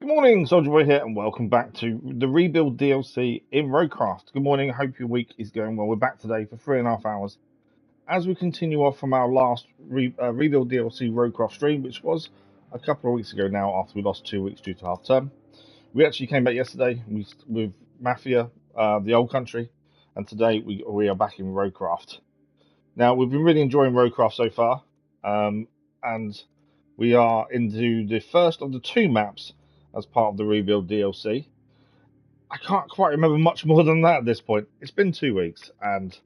Good morning, Soldier Boy here, and welcome back to the Rebuild DLC in RoadCraft. Good morning, I hope your week is going well. We're back today for 3.5 hours as we continue off from our last Rebuild DLC RoadCraft stream, which was a couple of weeks ago now after we lost 2 weeks due to half term. We actually came back yesterday with Mafia, the old country, and today we are back in RoadCraft. Now, we've been really enjoying RoadCraft so far, and we are into the first of the 2 maps as part of the Rebuild DLC. I can't quite remember much more than that at this point. It's been 2 weeks, and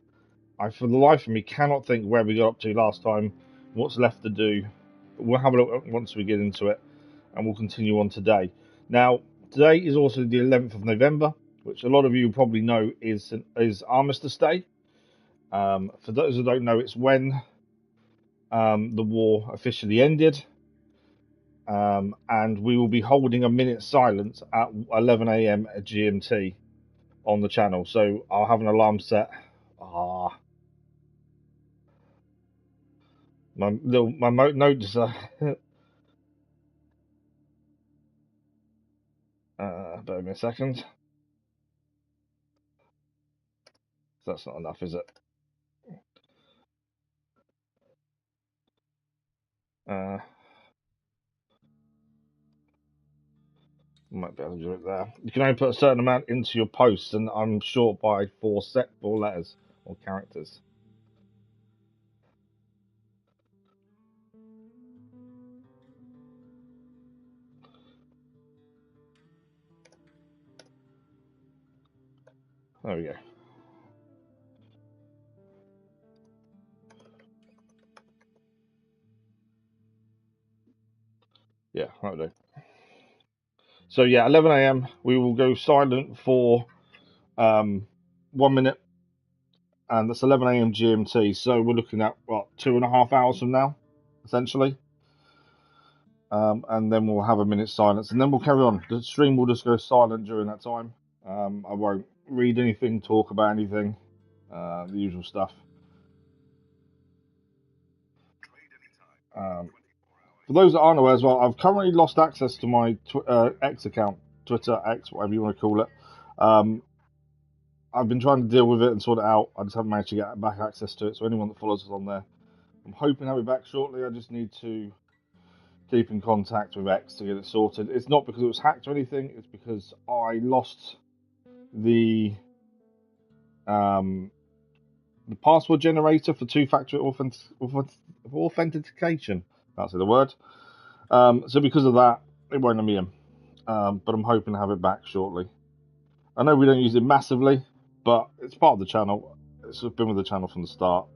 I, for the life of me, cannot think where we got up to last time, what's left to do. We'll have a look once we get into it, and we'll continue on today. Now, today is also the 11th of November, which a lot of you probably know is Armistice Day. For those who don't know, it's when the war officially ended. And we will be holding a minute's silence at 11 AM GMT on the channel. So I'll have an alarm set. My note is bear with me a second. That's not enough, is it? Might be able to do it there. You can only put a certain amount into your posts, and I'm short by 4 letters or characters. There we go. Yeah, that'll do. So yeah, 11 AM, we will go silent for 1 minute, and that's 11 AM GMT. So we're looking at, what, 2.5 hours from now, essentially. And then we'll have a minute's silence, and then we'll carry on. The stream will just go silent during that time. I won't read anything, talk about anything, the usual stuff. For those that aren't aware as well, I've currently lost access to my X account, Twitter, X, whatever you want to call it. I've been trying to deal with it and sort it out. I just haven't managed to get back access to it. So anyone that follows us on there, I'm hoping to have it back shortly. I just need to keep in contact with X to get it sorted. It's not because it was hacked or anything. It's because I lost the password generator for 2-factor authentication. That's the word. So because of that, it won't let me in. But I'm hoping to have it back shortly. I know we don't use it massively, but it's part of the channel. It's been with the channel from the start.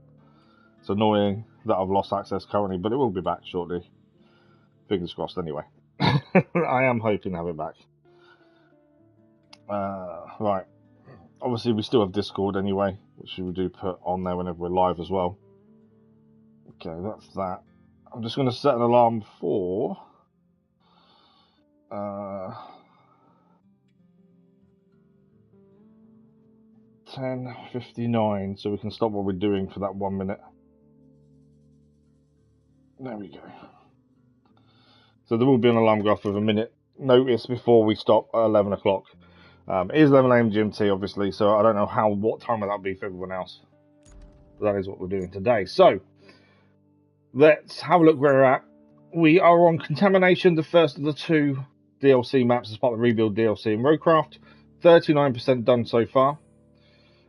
It's annoying that I've lost access currently, but it will be back shortly. Fingers crossed anyway. I am hoping to have it back. Right. Obviously, we still have Discord anyway, which we do put on there whenever we're live as well. Okay, that's that. I'm just going to set an alarm for 10:59, so we can stop what we're doing for that 1 minute. There we go. So there will be an alarm go off with a minute notice before we stop at 11 o'clock. It is 11 AM GMT, obviously, so I don't know what time will that be for everyone else. But that is what we're doing today. So let's have a look where we're at. We are on Contamination, the first of the 2 DLC maps as part of the Rebuild DLC in RoadCraft. 39% done so far.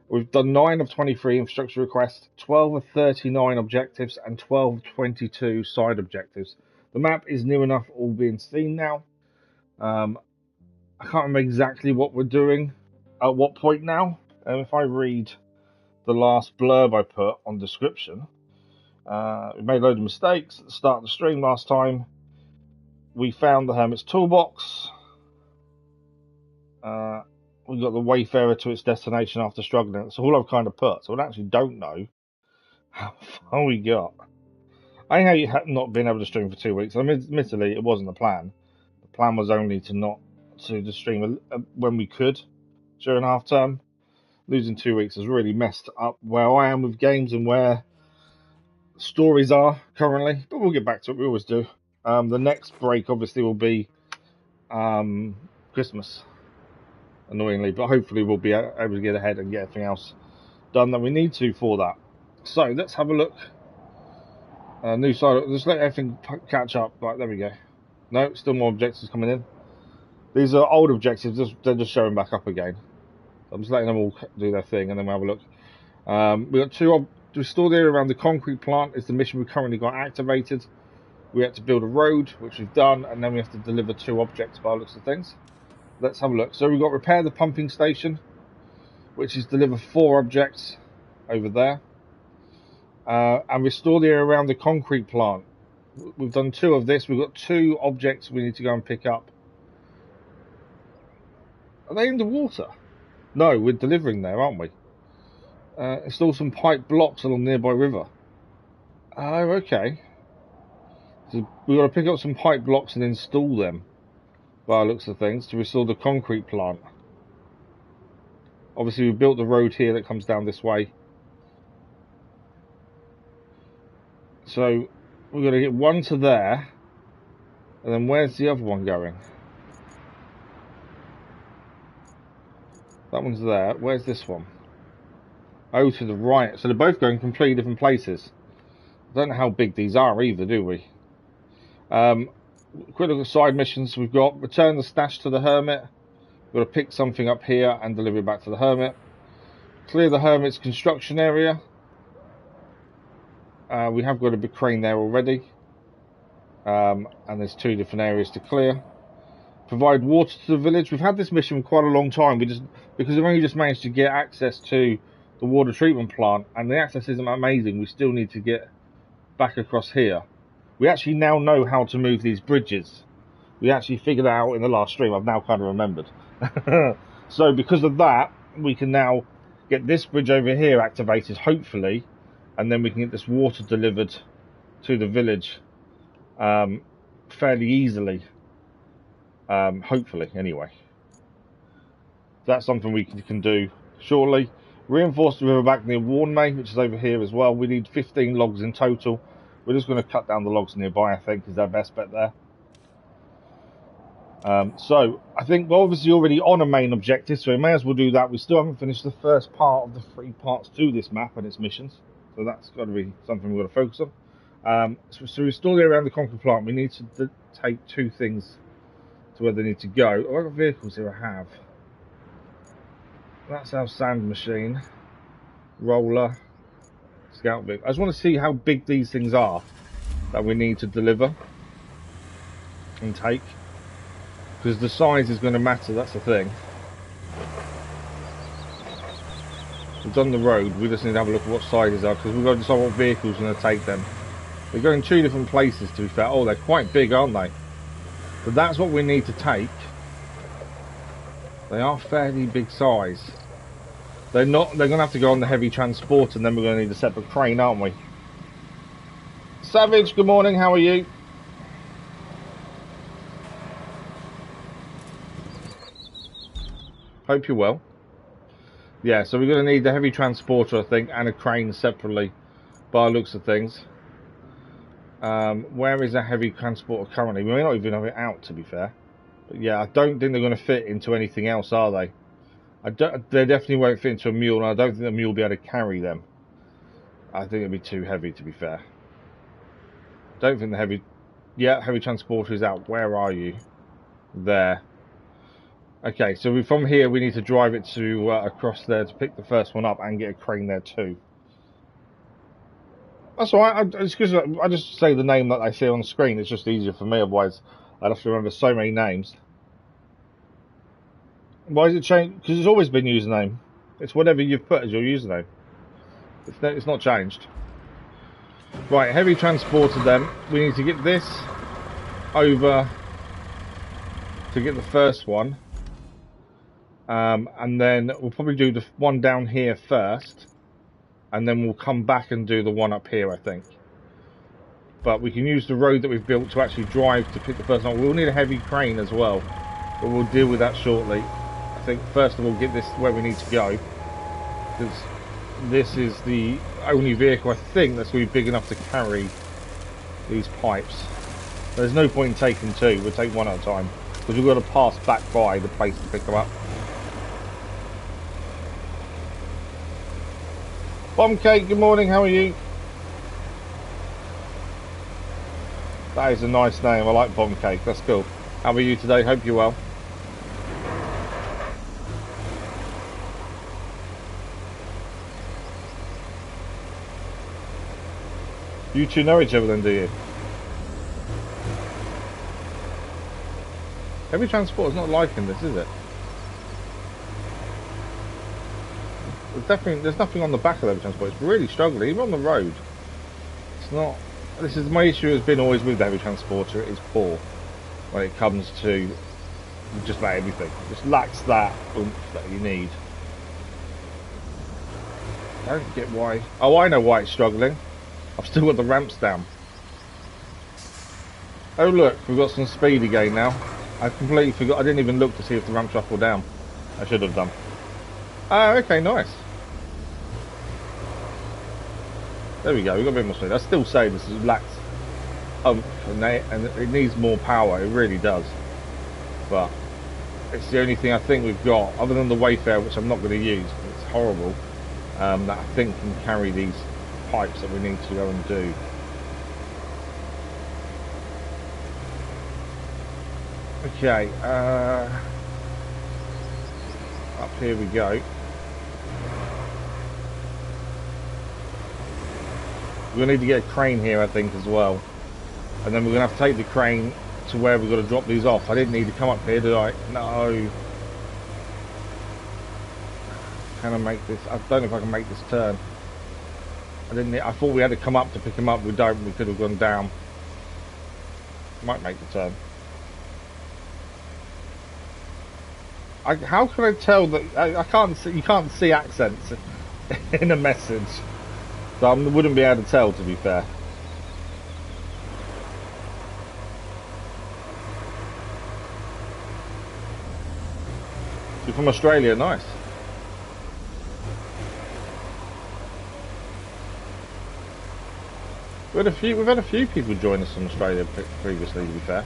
We've done 9 of 23 infrastructure requests, 12 of 39 objectives, and 12 of 22 side objectives. The map is new enough, all being seen now. I can't remember exactly what we're doing at what point now. If I read the last blurb I put on description, we made a load of mistakes at the start of the stream last time. We found the Hermit's Toolbox. We got the Wayfarer to its destination after struggling. That's all I've kind of put. So I actually don't know how far we got. I hate not being able to stream for 2 weeks. I mean, admittedly, it wasn't the plan. The plan was only to stream when we could during half term. Losing 2 weeks has really messed up where I am with games and where stories are currently. But we'll get back to it. We always do. The next break obviously will be Christmas, annoyingly, but hopefully we'll be able to get ahead and get everything else done that we need to for that. So let's have a look. New side, just let everything catch up. Right, there we go. No, still more objectives coming in. These are old objectives, they're just showing back up again. I'm just letting them all do their thing and then we'll have a look. We've got to restore the area around the concrete plant is the mission we've currently got activated. We have to build a road, which we've done, and then we have to deliver 2 objects by the looks of things. Let's have a look. So we've got repair the pumping station, which is deliver 4 objects over there. And restore the area around the concrete plant. We've done 2 of this. We've got 2 objects we need to go and pick up. Are they in the water? No, we're delivering there, aren't we? Install some pipe blocks along the nearby river. Oh, okay. So we've got to pick up some pipe blocks and install them, by the looks of things, to restore the concrete plant. Obviously, we've built the road here that comes down this way. So we're going to get 1 to there, and then where's the other one going? That one's there. Where's this one? Oh, to the right. So they're both going completely different places. I don't know how big these are either, do we? Quick look at side missions. We've got return the stash to the hermit. We've got to pick something up here and deliver it back to the hermit. Clear the hermit's construction area. We have got a big crane there already. And there's 2 different areas to clear. Provide water to the village. We've had this mission for quite a long time. Because we've only just managed to get access to the water treatment plant, and the access isn't amazing. We still need to get back across here. We actually now know how to move these bridges. We actually figured out in the last stream. I've now kind of remembered. So because of that, we can now get this bridge over here activated, hopefully, and then we can get this water delivered to the village fairly easily. Hopefully, anyway. That's something we can do shortly. Reinforce the river back near Warnmay, which is over here as well. We need 15 logs in total. We're just going to cut down the logs nearby, I think, is our best bet there. So, I think we're obviously already on a main objective, so we may as well do that. We still haven't finished the first part of the 3 parts to this map and its missions. So that's got to be something we've got to focus on. So restore the area around the concrete plant. We need to take 2 things to where they need to go. What vehicles do I have? That's our sand machine. Roller. Scout vehicle. I just want to see how big these things are that we need to deliver and take, because the size is going to matter. That's the thing. We've done the road, we just need to have a look at what sizes are, because we've got to decide what vehicles are going to take them. They're going 2 different places, to be fair. Oh, they're quite big, aren't they? But that's what we need to take. They are fairly big size. They're going to have to go on the heavy transport, and then we're going to need a separate crane, aren't we? Savage, good morning, how are you? Hope you're well. Yeah, so we're going to need the heavy transporter, I think, and a crane separately, by the looks of things. Where is a heavy transporter currently? We may not even have it out, to be fair. But yeah, I don't think they're going to fit into anything else, are they? They definitely won't fit into a mule, and I don't think the mule will be able to carry them. I think it'll be too heavy, to be fair. Don't think the heavy... Yeah, heavy transporter is out. Where are you? There. Okay, so from here we need to drive it to across there to pick the first one up and get a crane there too. That's alright, I just say the name that I see on the screen. It's just easier for me, otherwise I'd have to remember so many names. Why is it changed? Because it's always been username. It's whatever you've put as your username. It's not changed. Right, heavy transporter then. We need to get this over to get the first one. And then we'll probably do the one down here first. And then we'll come back and do the one up here, I think. But we can use the road that we've built to actually drive to pick the first one. We'll need a heavy crane as well. But we'll deal with that shortly. I think first of all get this where we need to go. Because this is the only vehicle I think that's going to be big enough to carry these pipes. There's no point in taking 2, we'll take 1 at a time. because we've got to pass back by the place to pick them up. Bomb Cake, good morning, how are you? That is a nice name, I like Bomb Cake, that's cool. How are you today? Hope you're well. You two know each other then, do you? Heavy Transporter's not liking this, is it? There's nothing on the back of Heavy Transport. It's really struggling, even on the road. It's not. This is my issue. Has been always with the Heavy Transporter. It is poor when it comes to just about everything. It just lacks that oomph that you need. I don't get why. Oh, I know why it's struggling. I've still got the ramps down. Oh look, we've got some speed again now. I completely forgot. I didn't even look to see if the ramps were up or down. I should have done. Oh, okay, nice. There we go. We've got a bit more speed. I still say this lacks oomph, and it needs more power. It really does. But it's the only thing I think we've got, other than the Wayfarer, which I'm not going to use. It's horrible. That I think can carry these pipes that we need to go and do. Okay, up here we go. We're going to need to get a crane here, I think, as well. And then we're going to have to take the crane to where we've got to drop these off. I didn't need to come up here, did I? No. Can I make this? I don't know if I can make this turn. I thought we had to come up to pick him up. We don't. We could have gone down. Might make the turn. How can I tell that? I can't see. You can't see accents in a message, so I wouldn't be able to tell. To be fair. You're from Australia, nice. We've had a few people join us from Australia previously, to be fair.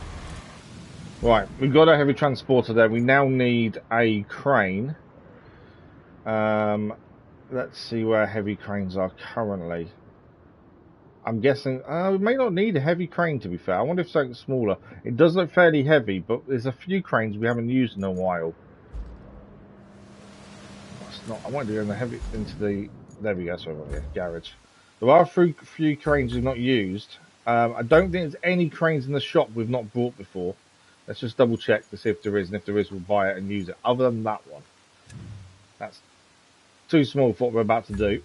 Right, we've got a heavy transporter there. We now need a crane. Let's see where heavy cranes are currently. I'm guessing we may not need a heavy crane, to be fair. I wonder if something smaller. It does look fairly heavy, but there's a few cranes we haven't used in a while. I want to go into the. There we go. Sorry about the garage. There are a few cranes we've not used. I don't think there's any cranes in the shop we've not bought before. Let's just double check to see if there is, and if there is, we'll buy it and use it. Other than that one, that's too small for what we're about to do.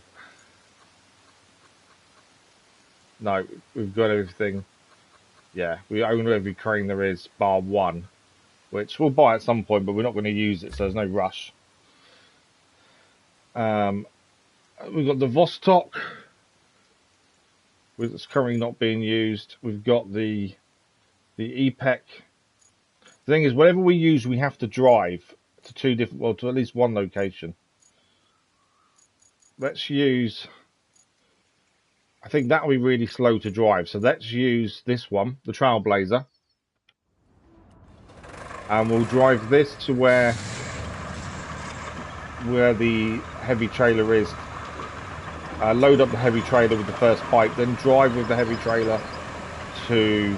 No, we've got everything. Yeah, we own every crane there is, bar one, which we'll buy at some point, but we're not going to use it, so there's no rush. We've got the Vostok, it's currently not being used. We've got the EPEC. The thing is, whatever we use, we have to drive to to at least one location. Let's use. I think that'll be really slow to drive. So let's use this one, the Trailblazer, and we'll drive this to where the heavy trailer is. Load up the heavy trailer with the first pipe, then drive with the heavy trailer to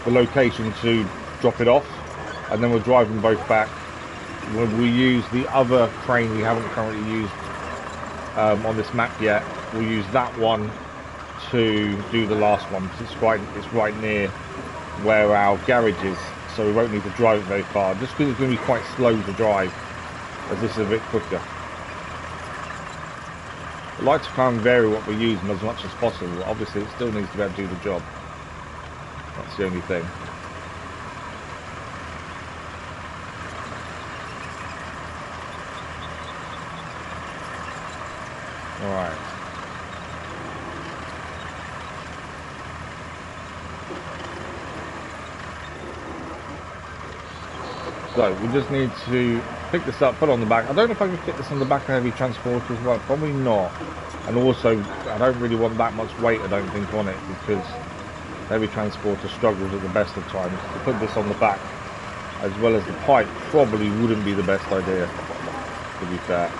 the location to drop it off, and then we'll drive them both back. When we use the other crane we haven't currently used on this map yet, we'll use that one to do the last one, because it's right near where our garage is, so we won't need to drive it very far, just because it's going to be quite slow to drive, as this is a bit quicker. I like to try and vary what we're using as much as possible. Obviously it still needs to be able to do the job. That's the only thing. Alright. So we just need to pick this up, put it on the back. I don't know if I can fit this on the back of heavy transporter as well. Probably not. And also, I don't really want that much weight, I don't think, on it, because heavy transporter struggles at the best of times. To put this on the back as well as the pipe probably wouldn't be the best idea, to be fair.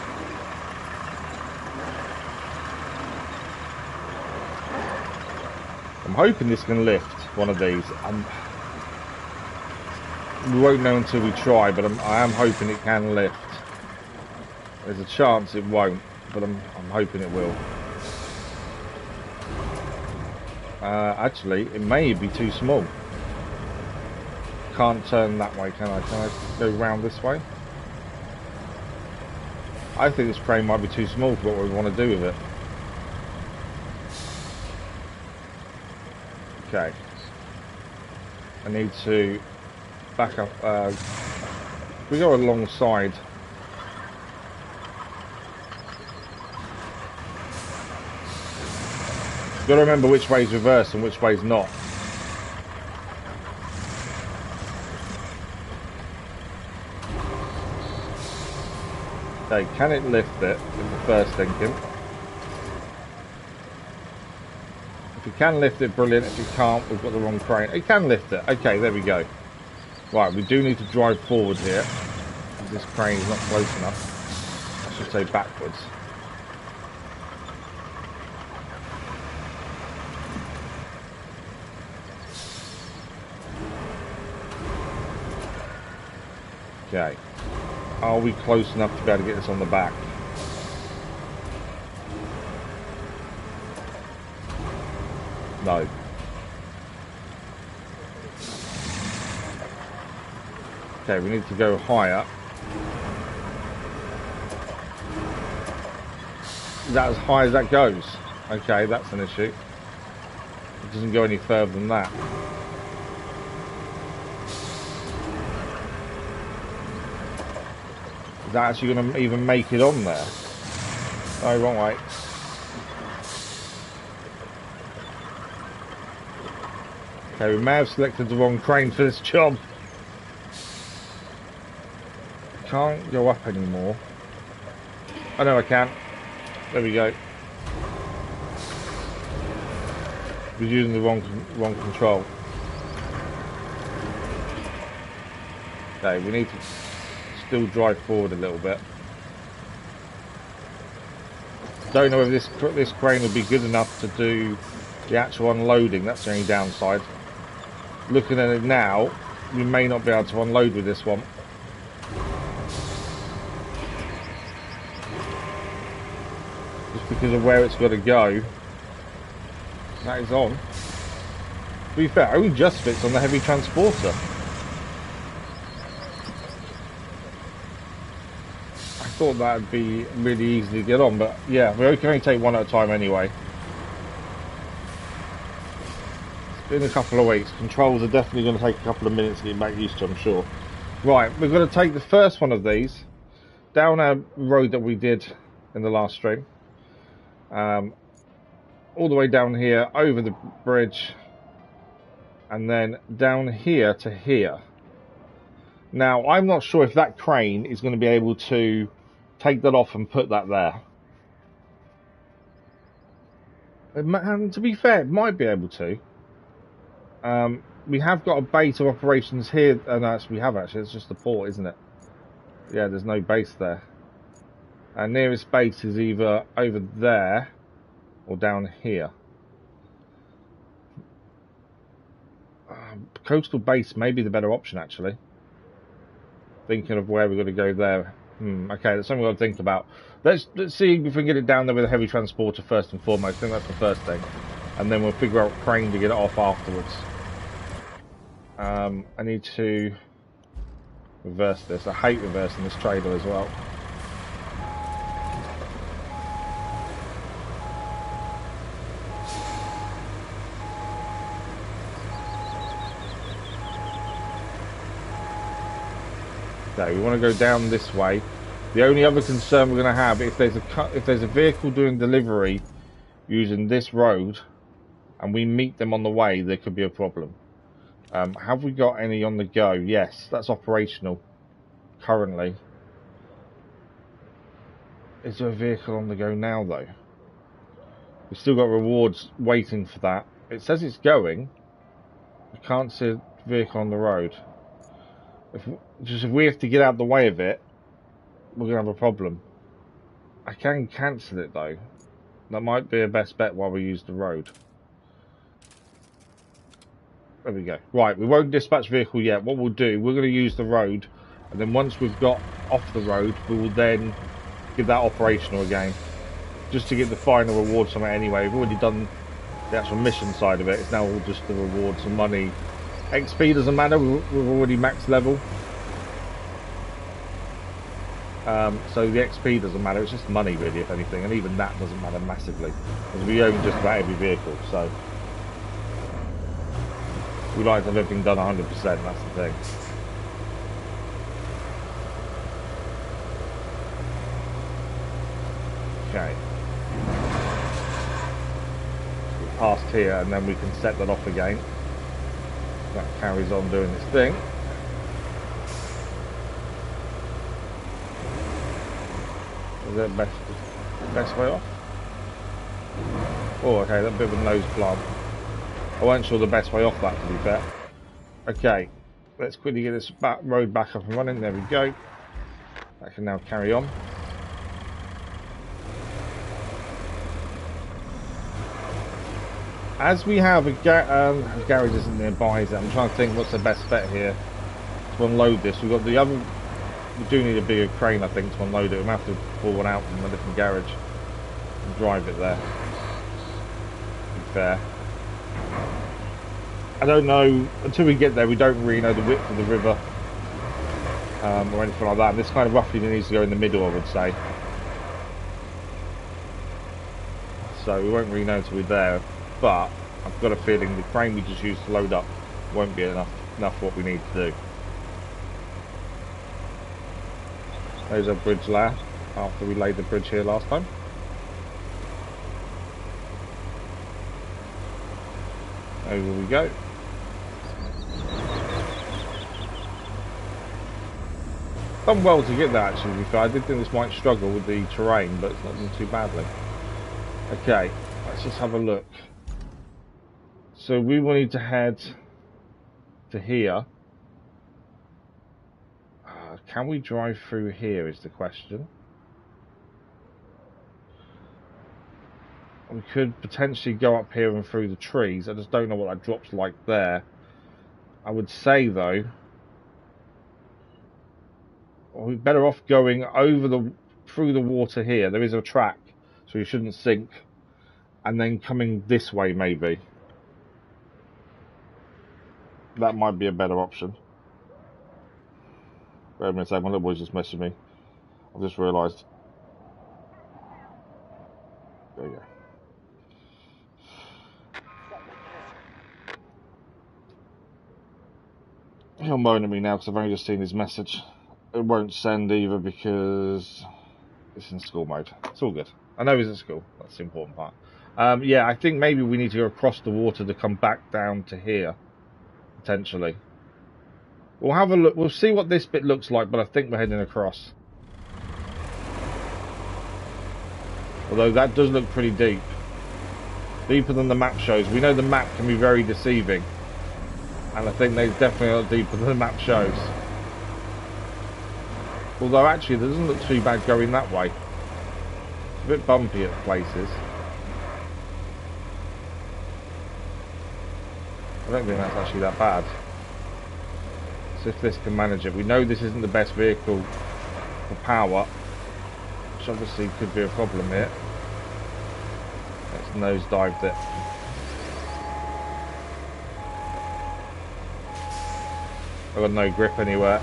I'm hoping this can lift one of these. We won't know until we try, but I am hoping it can lift. There's a chance it won't, but I'm hoping it will. Actually, it may be too small. Can't turn that way, can I? Can I go round this way? I think this crane might be too small for what we want to do with it. Okay. I need to back up. We go alongside. You've got to remember which way's reverse and which way's not. Okay, can it lift it? Is the first thinking. If it can lift it, brilliant. If it can't, we've got the wrong crane. It can lift it. Okay, there we go. Right, we do need to drive forward here. This crane is not close enough. I should say backwards. Okay. Are we close enough to be able to get this on the back? No. Okay, we need to go higher. Is that as high as that goes? Okay, that's an issue. It doesn't go any further than that. Is that actually going to even make it on there? Oh, wrong way. Okay, we may have selected the wrong crane for this job. Can't go up anymore. Oh no, I can. There we go. We're using the wrong control. Okay, we need to still drive forward a little bit. Don't know if this crane will be good enough to do the actual unloading. That's the only downside. Looking at it now, we may not be able to unload with this one. Just because of where it's got to go. That is on. To be fair, it only just fits on the heavy transporter. I thought that would be really easy to get on, but yeah, we can only take one at a time anyway. It's been a couple of weeks. Controls are definitely going to take a couple of minutes to get back used to, I'm sure. Right, we're going to take the first one of these down our road that we did in the last stream. All the way down here, over the bridge, and then down here to here. Now, I'm not sure if that crane is going to be able to take that off and put that there. And to be fair, it might be able to. We have got a base of operations here, and we have actually, it's just the port, isn't it? Yeah, there's no base there. Our nearest base is either over there or down here. Coastal base may be the better option, actually. Thinking of where we're going to go there. Okay, that's something we've got to think about. Let's see if we can get it down there with a heavy transporter first and foremost. I think that's the first thing. And then we'll figure out crane to get it off afterwards. I need to reverse this. I hate reversing this trailer as well. Okay, we want to go down this way. The only other concern we're going to have, if there's a vehicle doing delivery using this road, and we meet them on the way, there could be a problem. Have we got any on the go? Yes, that's operational currently. Is there a vehicle on the go now, though? We've still got rewards waiting for that. It says it's going. I can't see a vehicle on the road. If we have to get out of the way of it, we're gonna have a problem. I can cancel it though. That might be a best bet while we use the road. There we go. Right, we won't dispatch vehicle yet. What we'll do, we're going to use the road, and then once we've got off the road, we will then give that operational again, just to get the final rewards from it anyway. We've already done the actual mission side of it. It's now all just the rewards and money. XP doesn't matter. We're already max level. So the XP doesn't matter. It's just money, really, if anything. And even that doesn't matter massively, because we own just about every vehicle. So we like to have everything done 100%, that's the thing. Okay. Get past here and then we can set that off again. That carries on doing its thing. Is that best way off? Oh, okay, that bit of a nose plant. I wasn't sure the best way off that, to be fair. Okay, let's quickly get this road back up and running. There we go. That can now carry on. As we have a garage isn't nearby, I'm trying to think what's the best bet here to unload this. We've got the other. We do need a bigger crane, I think, to unload it. We'll have to pull one out from a different garage and drive it there. To be fair. I don't know, until we get there, we don't really know the width of the river or anything like that. And this kind of roughly needs to go in the middle, I would say. So we won't really know until we're there. But I've got a feeling the crane we just used to load up won't be enough for what we need to do. There's our bridge layer after we laid the bridge here last time. Over we go. Done well to get that, actually, to be fair. I did think this might struggle with the terrain, but it's not done too badly. Okay, let's just have a look. So we will need to head to here. Can we drive through here is the question. We could potentially go up here and through the trees. I just don't know what that drop's like there. I would say, though, we're better off going over through the water here. There is a track, so you shouldn't sink. And then coming this way, maybe. That might be a better option. Wait a minute, my little boy's just messaging me. I've just realised. There you go. He'll moan at me now because I've only just seen his message. It won't send either because it's in school mode. It's all good. I know he's at school. That's the important part. Yeah, I think maybe we need to go across the water to come back down to here. Potentially. We'll have a look. We'll see what this bit looks like, but I think we're heading across. Although that does look pretty deep. Deeper than the map shows. We know the map can be very deceiving. And I think they're definitely a lot deeper than the map shows. Although actually, it doesn't look too bad going that way. It's a bit bumpy at places. I don't think that's actually that bad. So if this can manage it. We know this isn't the best vehicle for power, which obviously could be a problem here. Let's nosedived it. I've got no grip anywhere.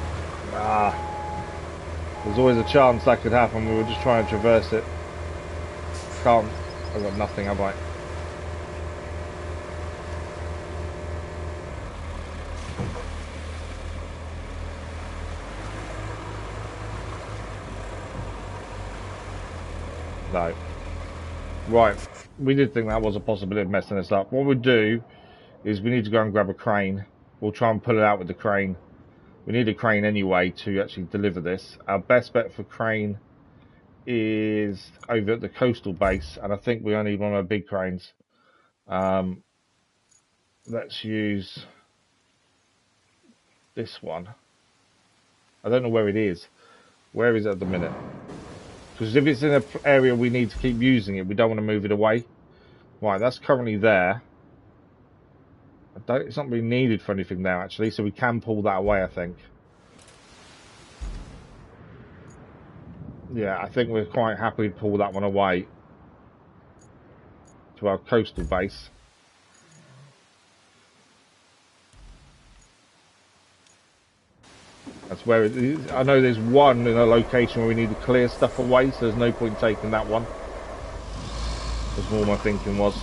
There's always a chance that could happen. We were just trying to traverse it. Can't. I've got nothing, have I? No. Right. We did think that was a possibility of messing us up. What we'll do is we need to go and grab a crane. We'll try and pull it out with the crane. We need a crane anyway to actually deliver this. Our best bet for crane is over at the coastal base, and I think we only need one of our big cranes. Let's use this one. I don't know where it is. Where is it at the minute? Because if it's in an area we need to keep using it, we don't want to move it away. Right, that's currently there. It's not really needed for anything now, actually, so we can pull that away, I think. Yeah, I think we're quite happy to pull that one away to our coastal base. That's where it is. I know there's one in a location where we need to clear stuff away, so there's no point taking that one. That's more my thinking was.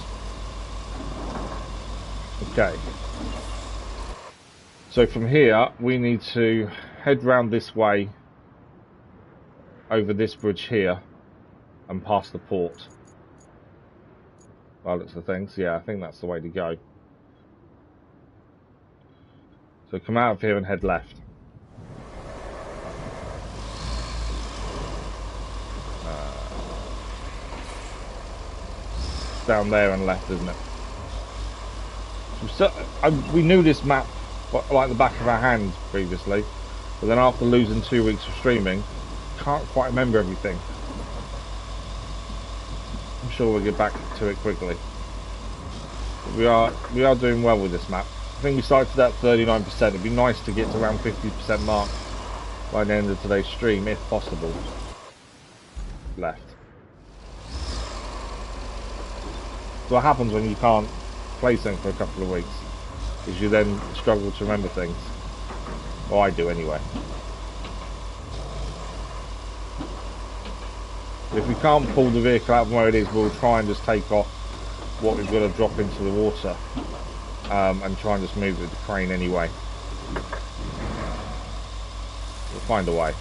Okay. So from here, we need to head round this way, over this bridge here, and past the port. By the looks of things, yeah, I think that's the way to go. So come out of here and head left. Down there and left, isn't it? So, we knew this map like the back of our hand previously, but then after losing 2 weeks of streaming, can't quite remember everything. I'm sure we'll get back to it quickly. But we are doing well with this map. I think we started at 39%. It'd be nice to get to around 50% mark by the end of today's stream, if possible. Left. So what happens when you can't play something for a couple of weeks is you then struggle to remember things. Well, I do anyway. If we can't pull the vehicle out from where it is, we'll try and just take off what we've got to drop into the water and try and just move it with the crane anyway. We'll find a way.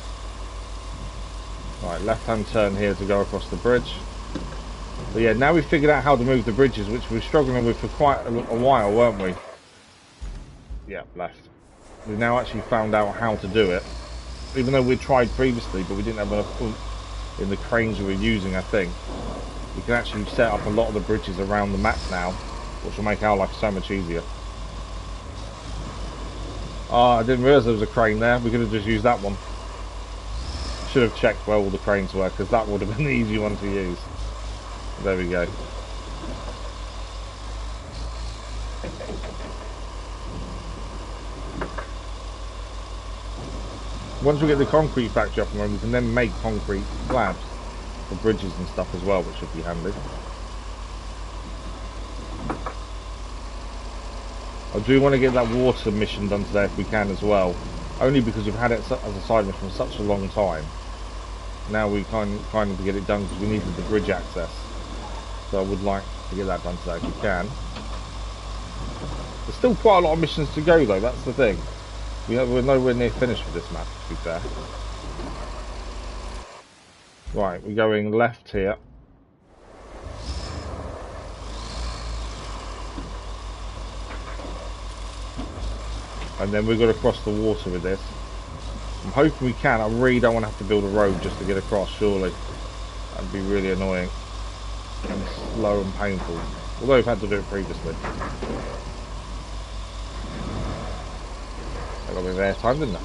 Right, left-hand turn here to go across the bridge. But yeah, now we've figured out how to move the bridges, which we were struggling with for quite a while, weren't we? Yeah, left. We've now actually found out how to do it. Even though we tried previously, but we didn't have enough oomph in the cranes we were using, I think. We can actually set up a lot of the bridges around the map now, which will make our life so much easier. Oh, I didn't realise there was a crane there. We could have just used that one. Should have checked where all the cranes were, because that would have been the easy one to use. There we go. Once we get the concrete factory up and running, we can then make concrete slabs for bridges and stuff as well, which should be handy. I do want to get that water mission done today if we can as well, only because we've had it as a side mission for such a long time. Now we kind of get it done because we needed the bridge access. So I would like to get that done today if we can. There's still quite a lot of missions to go though, that's the thing. We're nowhere near finished with this map, to be fair. Right, we're going left here. And then we've got to cross the water with this. I'm hoping we can. I really don't want to have to build a road just to get across, surely. That'd be really annoying. And slow and painful. Although we've had to do it previously. I got a bit of airtime, didn't I?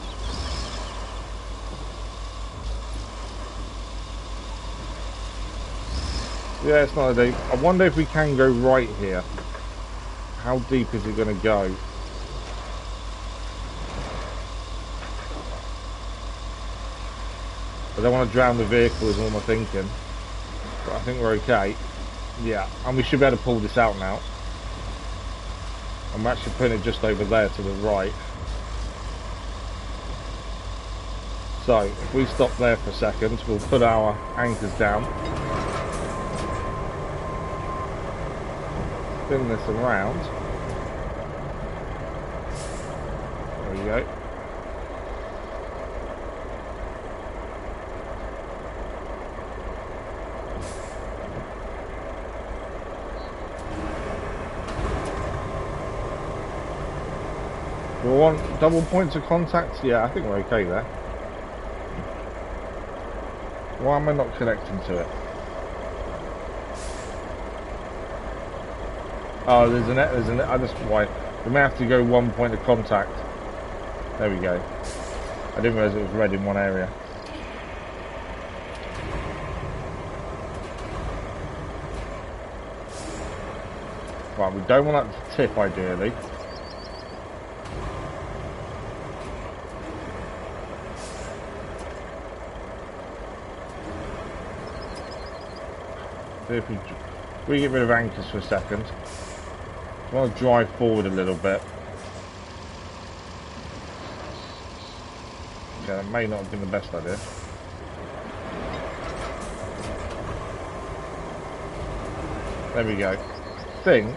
Yeah, it's not a deep. I wonder if we can go right here. How deep is it going to go? I don't want to drown the vehicle is all my thinking. But I think we're okay. Yeah, and we should be able to pull this out now. I'm actually putting it just over there to the right. So, if we stop there for a second, we'll put our anchors down. Spin this around. There we go. We want double points of contact? Yeah, I think we're okay there. Why am I not connecting to it? Oh, there's an, I just, why? We may have to go 1 point of contact. There we go. I didn't realise it was red in one area. Right, we don't want that to tip ideally. So if we get rid of anchors for a second, I want to drive forward a little bit. Okay, that may not have been the best idea. There we go. I think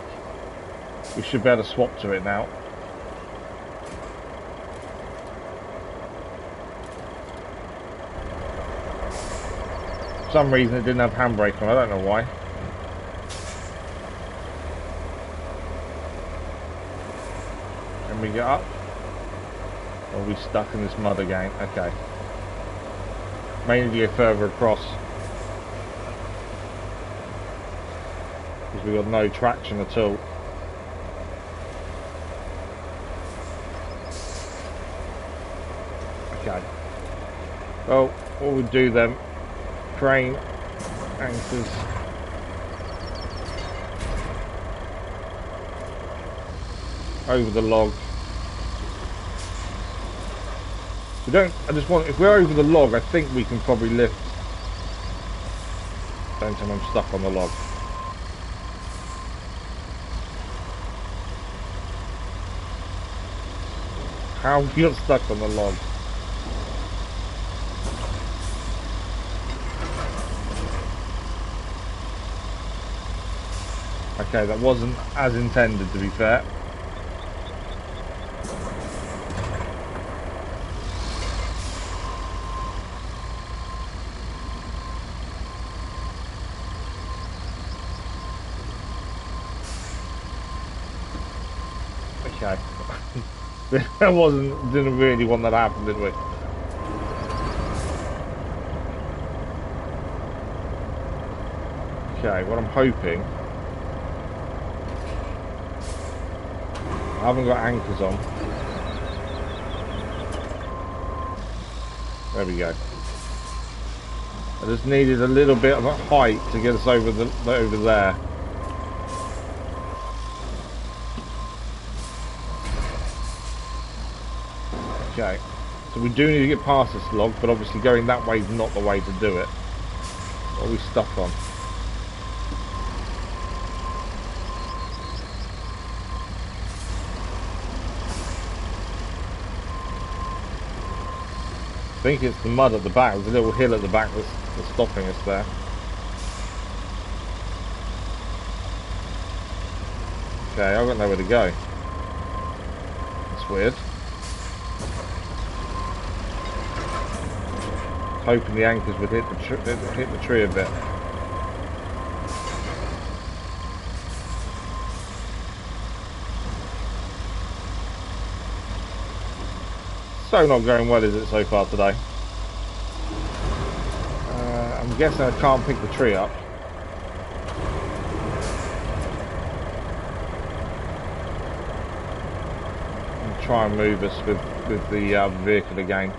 we should be able to swap to it now. For some reason it didn't have handbrake on, I don't know why. Can we get up? Or are we stuck in this mud again? Okay. May need to go further across. Because we've got no traction at all. Okay. Well, what we'll do then, crane, anchors. Over the log. We don't, I just want, if we're over the log, I think we can probably lift. Don't tell me I'm stuck on the log. How have you got stuck on the log? Okay, that wasn't as intended, to be fair. Okay. Didn't really want that to happen, did we? Okay, what I'm hoping, I haven't got anchors on. There we go. I just needed a little bit of height to get us over there. Okay, so we do need to get past this log, but obviously going that way is not the way to do it. What are we stuck on? I think it's the mud at the back. There's a little hill at the back that's stopping us there. Okay, I've got nowhere to go. That's weird. Hoping the anchors would hit the tree a bit. So not going well, is it, so far today? I'm guessing I can't pick the tree up. I'll try and move us with the vehicle again.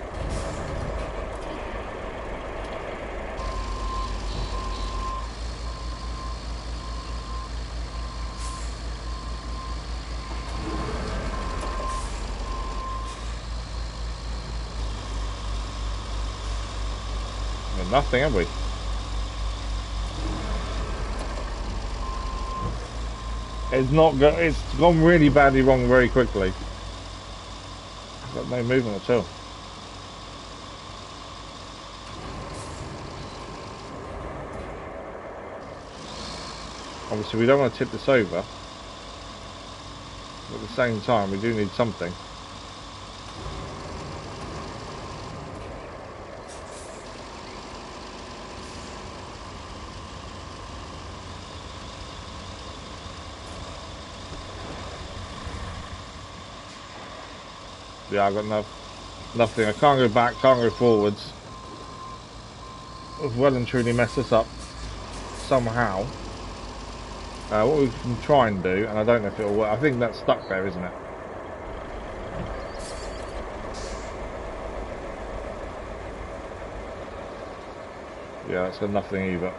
Nothing, have we? It's gone really badly wrong very quickly. Got no movement at all. Obviously we don't want to tip this over, but at the same time we do need something. Yeah, I've got nothing. I can't go back, can't go forwards. We've well and truly messed this up somehow. What we can try and do, and I don't know if it'll work, I think that's stuck there, isn't it? Yeah, that's got nothing either.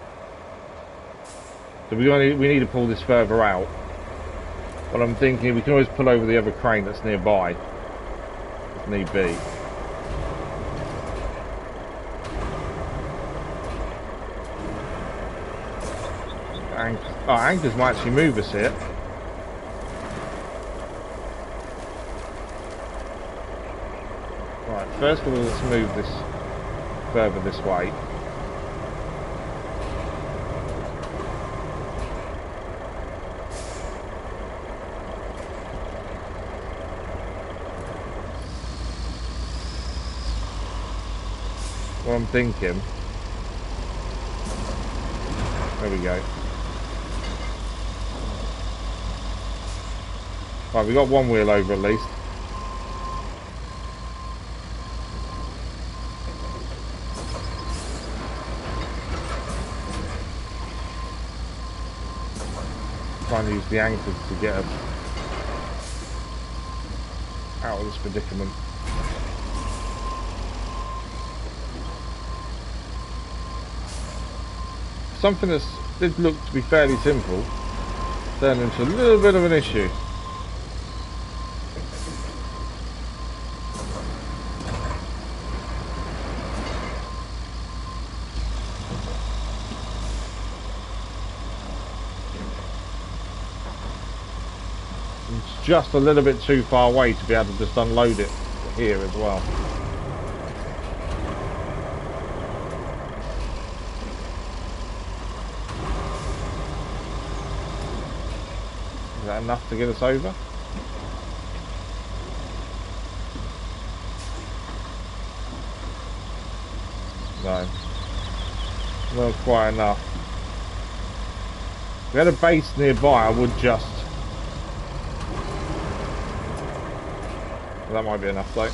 So we need to pull this further out. But I'm thinking we can always pull over the other crane that's nearby, if need be. Anchors might actually move us here. Right, first of all, let's move this further this way. What I'm thinking. There we go. Right, we got one wheel over at least. Trying to use the anchors to get us out of this predicament. Something that did look to be fairly simple turned into a little bit of an issue. It's just a little bit too far away to be able to just unload it here as well. Is that enough to get us over? No. Not quite enough. If we had a base nearby, I would just... That might be enough though.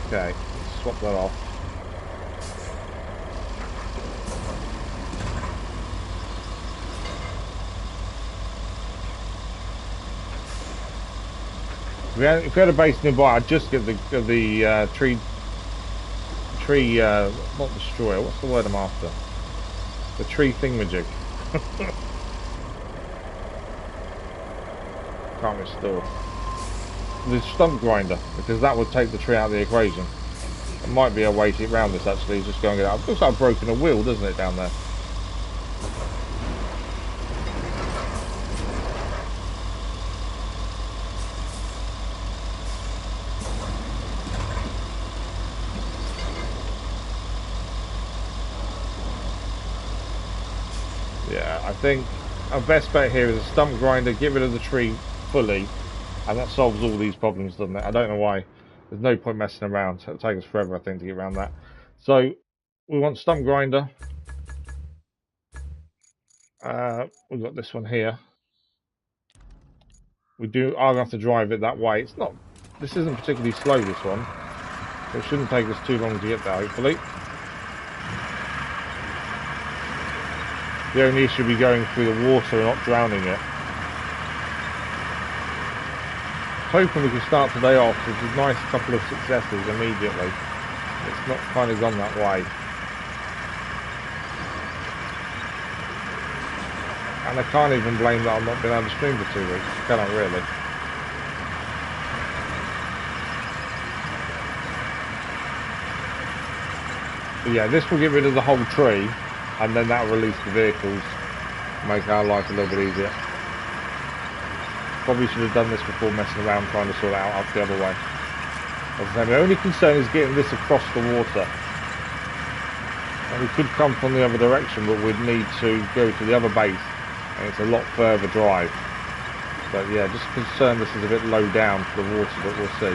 Okay, swap that off. If we had a base nearby, I'd just get the tree, not destroyer. What's the word I'm after? The tree thingamajig. Can't restore. The stump grinder, because that would take the tree out of the equation. It might be a way to get around this actually. Just go and get it out. It looks like I've broken a wheel, doesn't it, down there? Yeah, I think our best bet here is a stump grinder, get rid of the tree fully, and that solves all these problems, doesn't it? I don't know why. There's no point messing around. It'll take us forever, I think, to get around that. So, we want stump grinder. We've got this one here. I'm going to have to drive it that way. It's not... This isn't particularly slow, this one. So it shouldn't take us too long to get there, hopefully. The only issue will be going through the water and not drowning it. Hoping we can start today off with a nice couple of successes immediately. It's not kind of gone that way. And I can't even blame that I've not been able to stream for 2 weeks. Can I really? But yeah, this will get rid of the whole tree. And then that'll release the vehicles, make our life a little bit easier. Probably should have done this before messing around trying to sort it out the other way. As I say, my only concern is getting this across the water. And we could come from the other direction, but we'd need to go to the other base, and it's a lot further drive. But yeah, just concerned this is a bit low down for the water, but we'll see.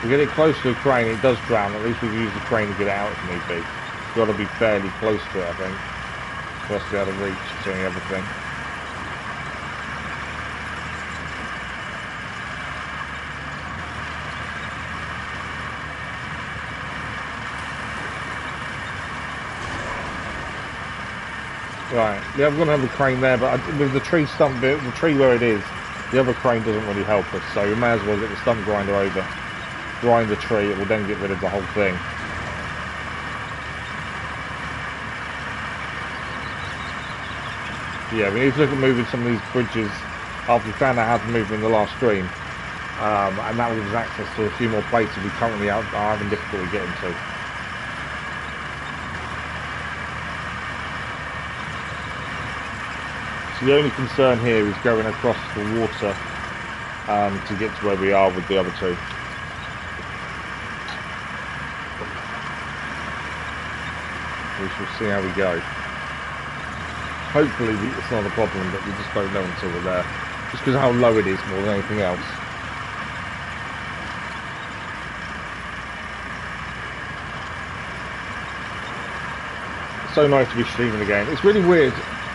We get it close to the crane, it does drown. At least we can use the crane to get it out if need be. It's got to be fairly close to it, I think, for us to be able to reach seeing everything. Right, yeah, I'm going to have a crane there, but with the tree stump bit, the tree where it is, the other crane doesn't really help us, so we may as well get the stump grinder over, grind the tree, it will then get rid of the whole thing. Yeah, we need to look at moving some of these bridges after we found out how to move them in the last stream, and that will give us access to a few more places we currently are having difficulty getting to. So the only concern here is going across the water to get to where we are with the other two. We shall see how we go. Hopefully it's not a problem, but we just don't know until we're there. Just because of how low it is more than anything else. It's so nice to be streaming again. It's really weird.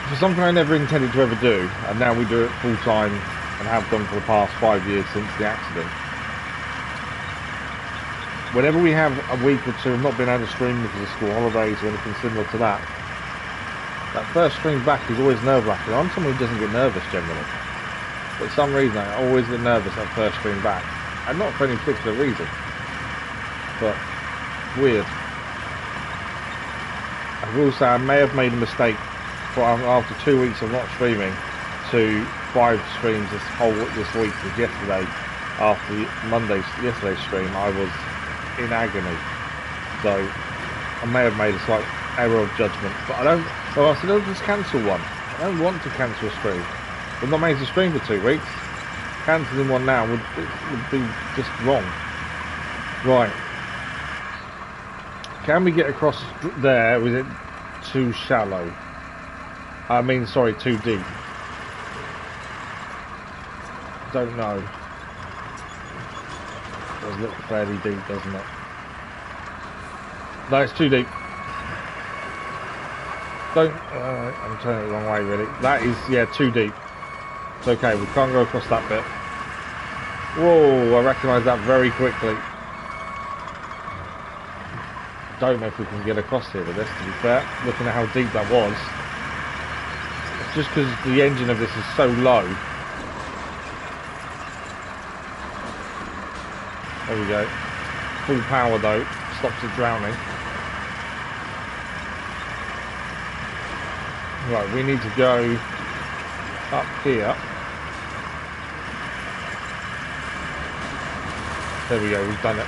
For something I never intended to ever do, and now we do it full time and have done for the past 5 years since the accident. Whenever we have a week or two of not being able to stream because of school holidays or anything similar to that, that first stream back is always nerve-wracking. I'm someone who doesn't get nervous generally, but for some reason I always get nervous at first stream back, and not for any particular reason, but weird. I will say I may have made a mistake after 2 weeks of not streaming to 5 streams this week, because yesterday, after yesterday's stream, I was in agony. So I may have made a slight error of judgment, but I don't. So I said, I'll just cancel one. I don't want to cancel a stream. We've not made a stream for 2 weeks. Cancelling one now would be just wrong. Right. Can we get across there? Was it too shallow? I mean, sorry, too deep. Don't know. It does look fairly deep, doesn't it? No, it's too deep. I'm turning it the wrong way, really. That is, yeah, too deep. It's okay, we can't go across that bit. Whoa, I recognise that very quickly. Don't know if we can get across here with this, to be fair, looking at how deep that was. It's just because the engine of this is so low. There we go. Full power though, stops it drowning. Right, we need to go up here. There we go, we've done it.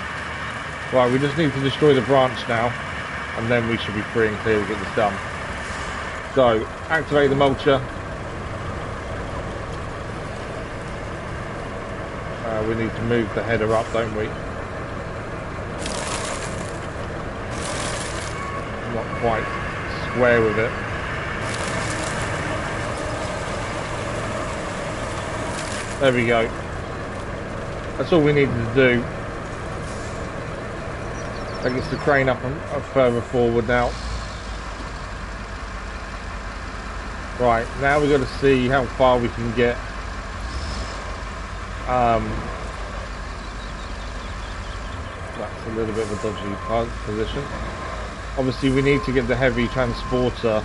Right, we just need to destroy the branch now, and then we should be free and clear to get this done. So, activate the mulcher. We need to move the header up, don't we? Not quite square with it. There we go. That's all we needed to do. That gets the crane up further forward now. Right, now we've got to see how far we can get. That's a little bit of a dodgy position. Obviously we need to get the heavy transporter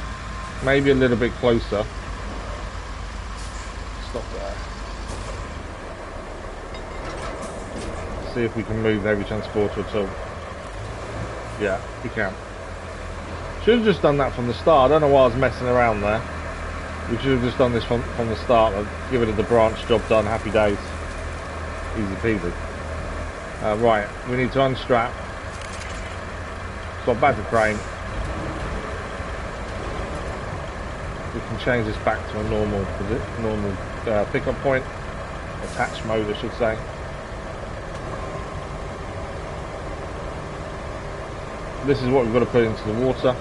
maybe a little bit closer. Stop there. See if we can move the heavy transporter at all. Yeah, we can. Should have just done that from the start. I don't know why I was messing around there. We should have just done this from the start. Give it the branch, job done, happy days. Easy peasy. Right, we need to unstrap. Got back to crane. We can change this back to a normal pickup point. Attach mode, I should say. This is what we've got to put into the water.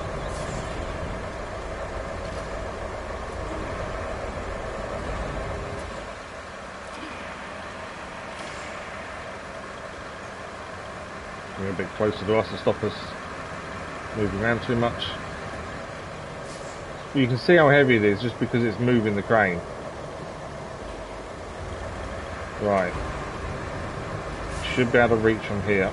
Bring it a bit closer to us to stop us moving around too much. You can see how heavy it is just because it's moving the crane. Right. Should be able to reach from here.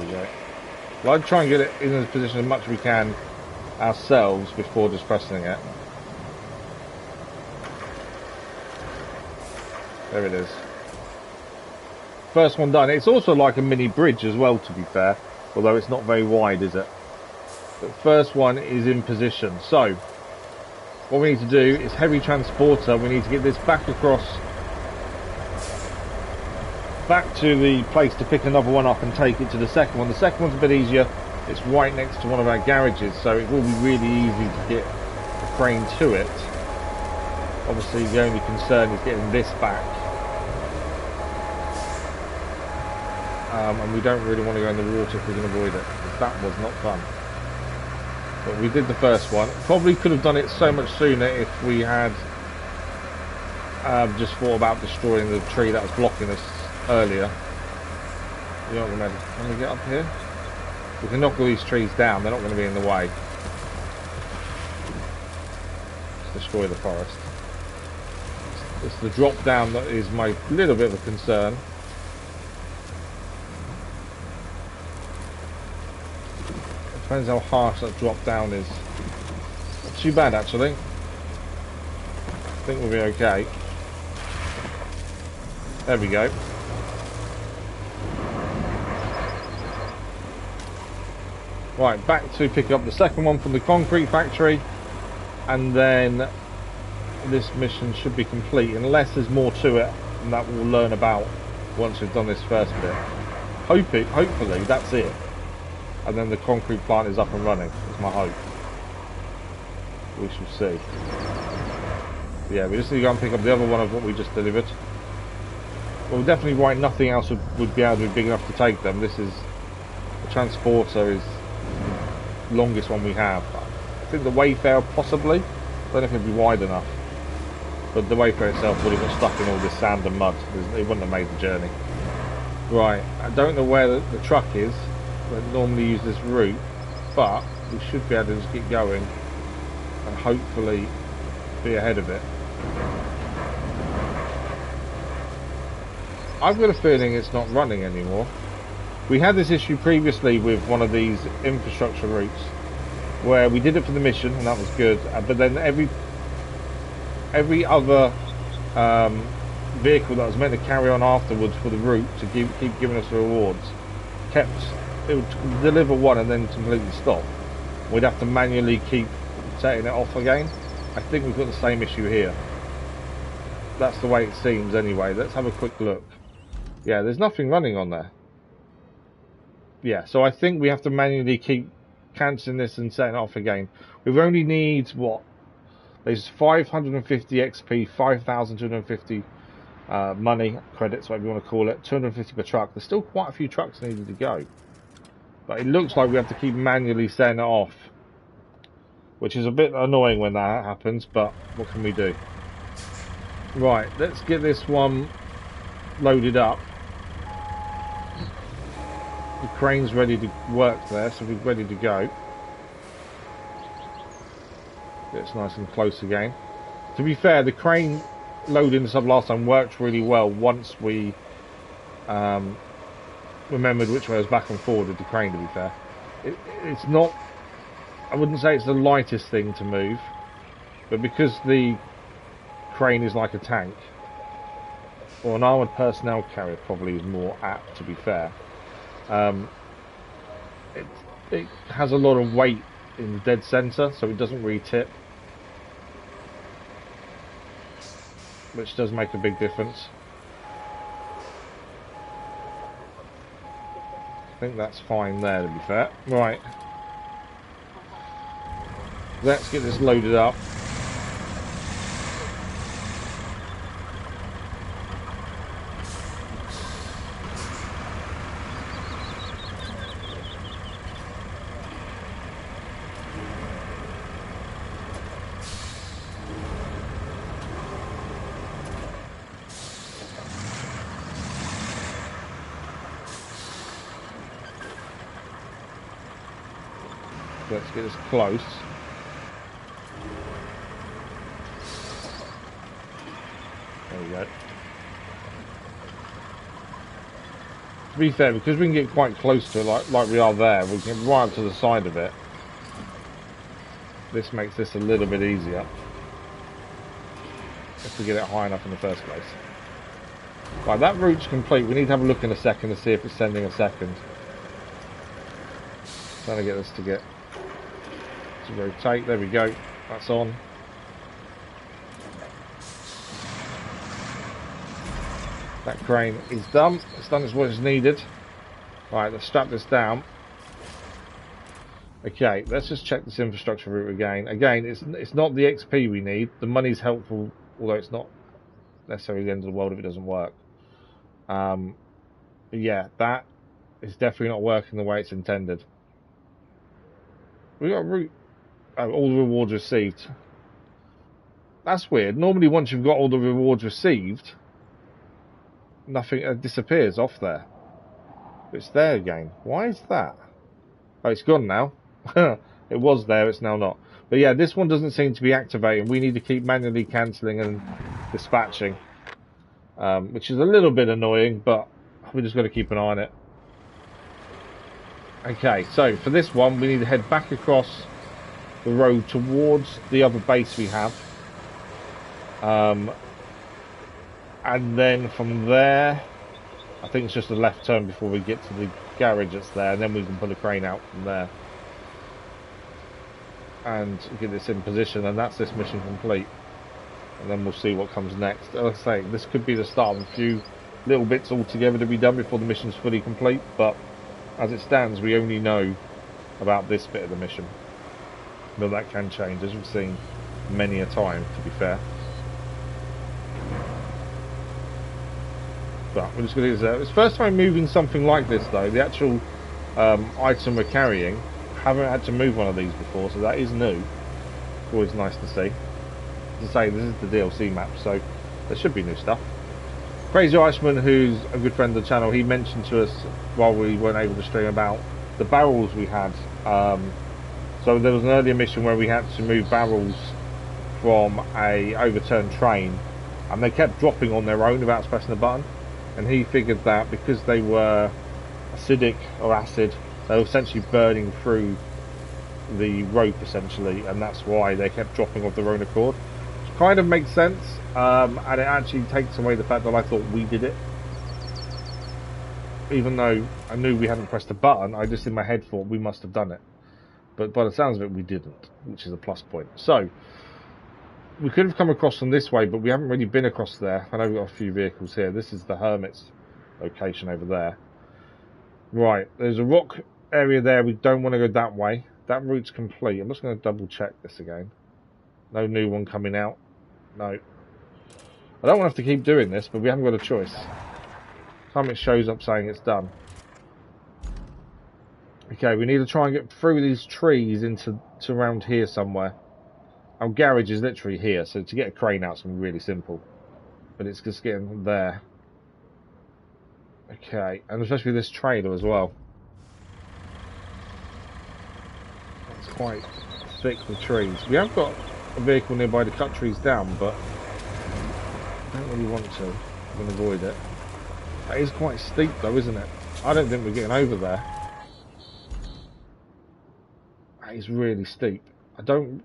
we go. Well, I'd try and get it in a position as much as we can ourselves before just pressing it. There it is. First one done. It's also like a mini bridge as well, to be fair. Although it's not very wide, is it? But first one is in position. So, what we need to do is heavy transporter. We need to get this back across, back to the place to pick another one up and take it to the second one. The second one's a bit easier. It's right next to one of our garages, so it will be really easy to get the crane to it. Obviously, the only concern is getting this back. And we don't really want to go in the water if we can avoid it, because that was not fun. But we did the first one. Probably could have done it so much sooner if we had just thought about destroying the tree that was blocking us earlier. You know what I mean? Can we get up here? We can knock all these trees down, they're not going to be in the way. Let's destroy the forest. It's the drop down that is my little bit of a concern. Depends how harsh that drop down is. Not too bad actually. I think we'll be okay. There we go. Right, back to pick up the second one from the concrete factory, and then this mission should be complete, unless there's more to it, and that we'll learn about once we've done this first bit. Hopefully that's it, and then the concrete plant is up and running. That's my hope. We shall see. Yeah, we just need to go and pick up the other one of what we just delivered. Well, definitely right, nothing else would be able to be big enough to take them. This is, the transporter is the longest one we have. I think the Wayfarer possibly. I don't know if it'd be wide enough. But the Wayfarer itself would have got stuck in all this sand and mud. It wouldn't have made the journey. Right, I don't know where the truck is. We normally use this route, but we should be able to just get going and hopefully be ahead of it. I've got a feeling it's not running anymore. We had this issue previously with one of these infrastructure routes where we did it for the mission and that was good, but then every other vehicle that was meant to carry on afterwards for the route to keep giving us the rewards it would deliver one and then completely stop. We'd have to manually keep setting it off again. I think we've got the same issue here. That's the way it seems anyway. Let's have a quick look. Yeah, there's nothing running on there. Yeah, so I think we have to manually keep cancelling this and setting it off again. We only need, what? There's 550 XP, 5,250 money, credits, whatever you want to call it, 250 per truck. There's still quite a few trucks needed to go. But it looks like we have to keep manually setting it off, which is a bit annoying when that happens, but what can we do? Right, let's get this one loaded up. The crane's ready to work there, so we're ready to go. It's nice and close again. To be fair, the crane loading this up last time worked really well once we remembered which way was back and forward with the crane, to be fair. It's not, I wouldn't say it's the lightest thing to move, but because the crane is like a tank, or an armoured personnel carrier probably is more apt, to be fair. It has a lot of weight in the dead centre, so it doesn't really tip, which does make a big difference. I think that's fine there, to be fair. Right, let's get this loaded up. Let's get this close. There we go. To be fair, because we can get quite close to it, like we are there, we can get right up to the side of it. This makes this a little bit easier. If we get it high enough in the first place. Right, that route's complete. We need to have a look in a second to see if it's sending a second. Trying to get this to rotate. There we go. That's on. That crane is done. It's done what is needed. Right, let's strap this down. Okay, let's just check this infrastructure route again. Again, it's not the XP we need. The money's helpful, although it's not necessarily the end of the world if it doesn't work. But yeah, that is definitely not working the way it's intended. We got a route. Oh, all the rewards received. That's weird. Normally, once you've got all the rewards received, nothing disappears off there. But it's there again. Why is that? Oh, it's gone now. It was there, it's now not. But yeah, this one doesn't seem to be activating. We need to keep manually cancelling and dispatching. Which is a little bit annoying, but we just got to keep an eye on it. Okay, so for this one, we need to head back across the road towards the other base we have. And then from there, I think it's just a left turn before we get to the garage that's there, and then we can pull a crane out from there. And get this in position, and that's this mission complete. And then we'll see what comes next. As I say, this could be the start of a few little bits altogether to be done before the mission's fully complete, but as it stands, we only know about this bit of the mission. But that can change, as we've seen many a time, to be fair. But we're just going to do this. It's the first time moving something like this, though. The actual item we're carrying, haven't had to move one of these before, so that is new. Always nice to see. As I say, this is the DLC map, so there should be new stuff. Crazy Iceman, who's a good friend of the channel, he mentioned to us while we weren't able to stream about the barrels we had. So there was an earlier mission where we had to move barrels from a overturned train, and they kept dropping on their own without pressing the button. And he figured that because they were acidic or acid, they were essentially burning through the rope essentially, and that's why they kept dropping of their own accord. Which kind of makes sense, and it actually takes away the fact that I thought we did it. Even though I knew we hadn't pressed the button, I just in my head thought we must have done it. But by the sounds of it, we didn't, which is a plus point. So, we could have come across them this way, but we haven't really been across there. I know we've got a few vehicles here. This is the Hermit's location over there. Right, there's a rock area there. We don't want to go that way. That route's complete. I'm just going to double check this again. No new one coming out. No. I don't want to have to keep doing this, but we haven't got a choice. Time it shows up saying it's done. Okay, we need to try and get through these trees into around here somewhere. Our garage is literally here, so to get a crane out is going to be really simple. But it's just getting there. Okay, and especially this trailer as well. It's quite thick with trees. We have got a vehicle nearby to cut trees down, but I don't really want to. I'm going to avoid it. That is quite steep though, isn't it? I don't think we're getting over there. That is really steep. I don't...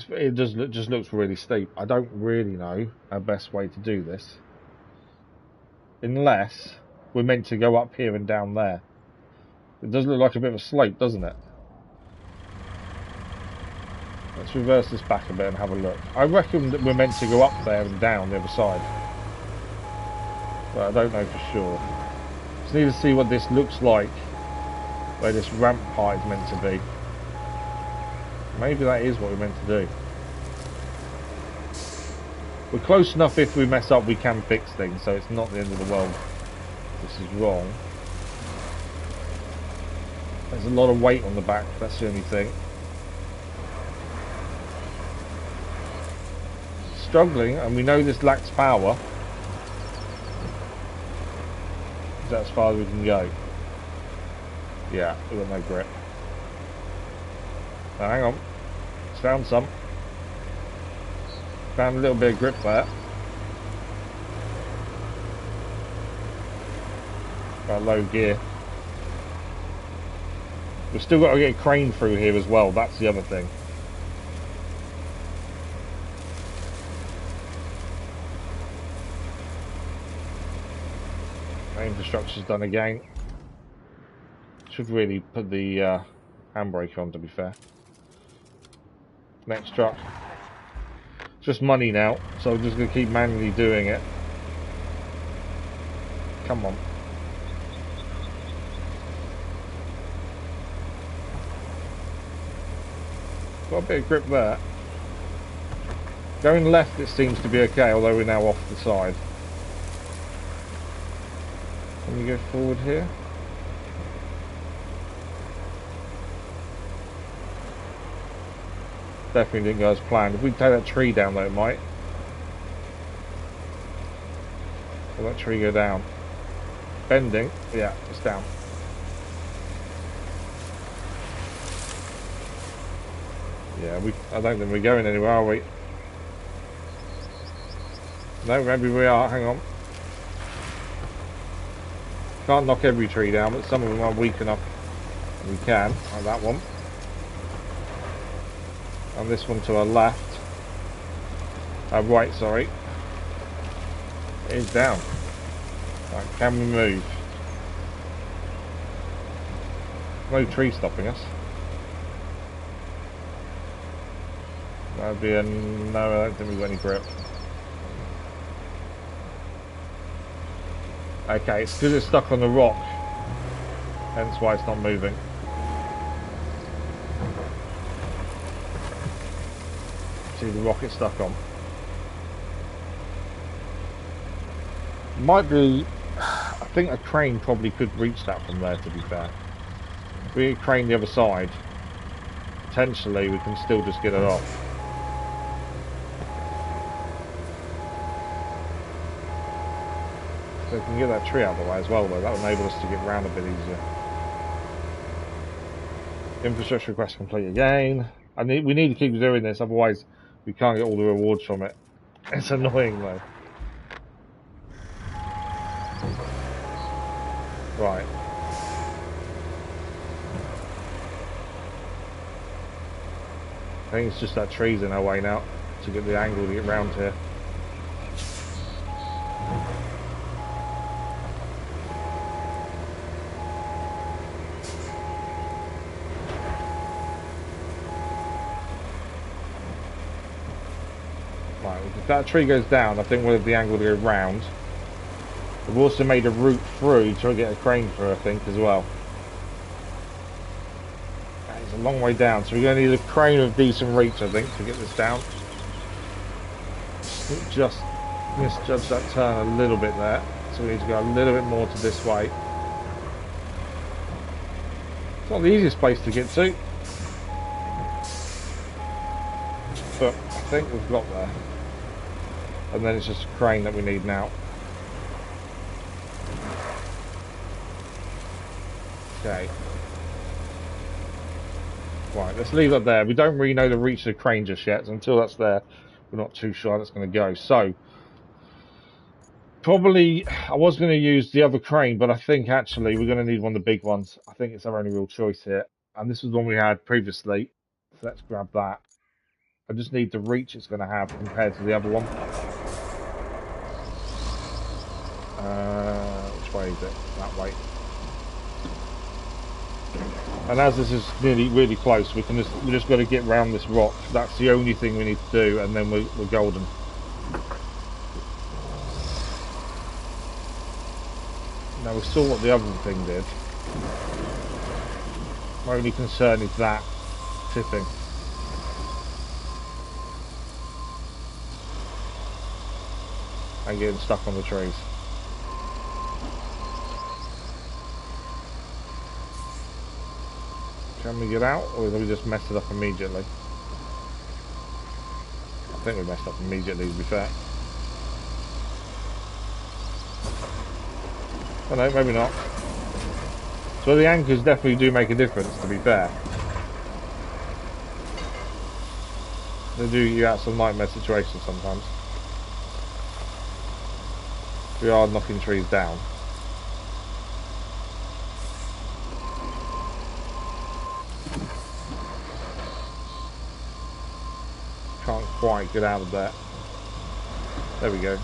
It just looks really steep. I don't really know our best way to do this. Unless we're meant to go up here and down there. It does look like a bit of a slope, doesn't it? Let's reverse this back a bit and have a look. I reckon that we're meant to go up there and down the other side. But I don't know for sure. Just need to see what this looks like. Where this ramp part is meant to be. Maybe that is what we're meant to do. We're close enough. If we mess up we can fix things, so it's not the end of the world. This is wrong. There's a lot of weight on the back, that's the only thing. Struggling, and we know this lacks power. Is that as far as we can go? Yeah, we've got no grip. Now, hang on. Found some. Found a little bit of grip there. low gear. We've still got to get a crane through here as well, that's the other thing. Infrastructure's done again. Should really put the handbrake on, to be fair. Next truck. Just money now, so I'm just going to keep manually doing it. Come on. Got a bit of grip there. Going left it seems to be okay, although we're now off the side. Can we go forward here? Definitely didn't go as planned. If we take that tree down though, it might. Will that tree go down? Bending. Yeah, it's down. Yeah, I don't think we're going anywhere, are we? No, maybe we are. Hang on. Can't knock every tree down, but some of them are weak enough. We can, like that one. And this one to our left. Right, sorry. It is down. Right, can we move? No tree stopping us. That would be a no, I don't think we've got any grip. Okay, it's because it's stuck on the rock. Hence why it's not moving. See the rock it's stuck on. Might be, I think a crane probably could reach that from there, to be fair. If we crane the other side, potentially we can still just get it off. So we can get that tree out of the way as well though, that would enable us to get around a bit easier. Infrastructure request complete again. We need to keep doing this, otherwise we can't get all the rewards from it. It's annoying though. Right. I think it's just that tree's in our way now to get the angle to get round here. Right, if that tree goes down, I think we'll have the angle to go round. We've also made a route through to get a crane through, I think, as well. It's a long way down, so we're going to need a crane of decent reach, I think, to get this down. Just misjudged that turn a little bit there, so we need to go a little bit more to this way. It's not the easiest place to get to, but I think we've got there. And then it's just a crane that we need now. Okay. Right, let's leave that there. We don't really know the reach of the crane just yet, so until that's there, we're not too sure how that's going to go. So, probably, I was going to use the other crane, but I think actually we're going to need one of the big ones. I think it's our only real choice here. And this was the one we had previously, so let's grab that. I just need the reach it's going to have compared to the other one. Which way is it? That way. And as this is nearly really close, we just got to get round this rock. That's the only thing we need to do, and then we're golden. Now we saw what the other thing did. My only concern is that tipping. And getting stuck on the trees. Can we get out, or did we just mess it up immediately? I think we messed up immediately, to be fair. Oh no, maybe not. So the anchors definitely do make a difference, to be fair. They do you out some nightmare situations sometimes. We are knocking trees down. Can't quite get out of that. There we go.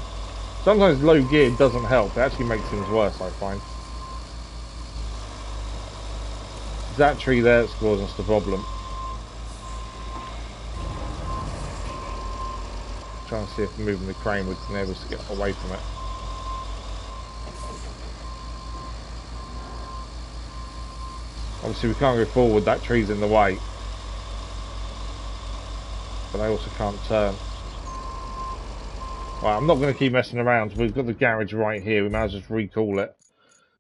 Sometimes low gear doesn't help. It actually makes things worse, I find. It's that tree there that's causing us the problem. Trying to see if moving the crane would enable us to get away from it. Obviously we can't go forward, that tree's in the way. But I also can't turn. Right, I'm not going to keep messing around. We've got the garage right here. We might as well just recall it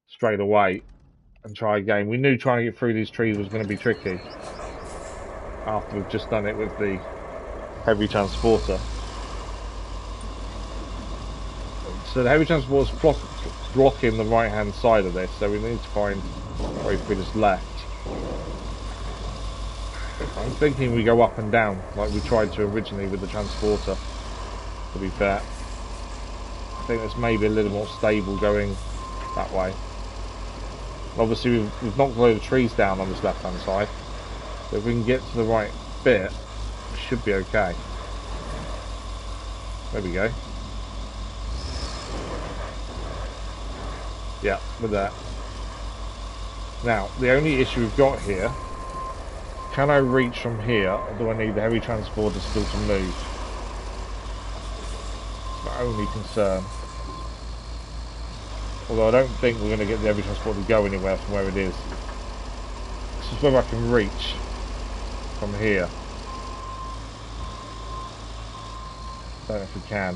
straight away and try again. We knew trying to get through these trees was going to be tricky after we've just done it with the heavy transporter. So the heavy transporter is blocking the right hand side of this, so we need to find where we just left. I'm thinking we go up and down like we tried to originally with the transporter, to be fair. I think it's maybe a little more stable going that way. Obviously we've knocked a load of trees down on this left hand side, so if we can get to the right bit, we should be okay. There we go. Yeah, with that. Now, the only issue we've got here, can I reach from here, or do I need the heavy transporter still to move? It's my only concern. Although I don't think we're going to get the heavy transporter to go anywhere from where it is. This is whether I can reach from here. Don't know if we can.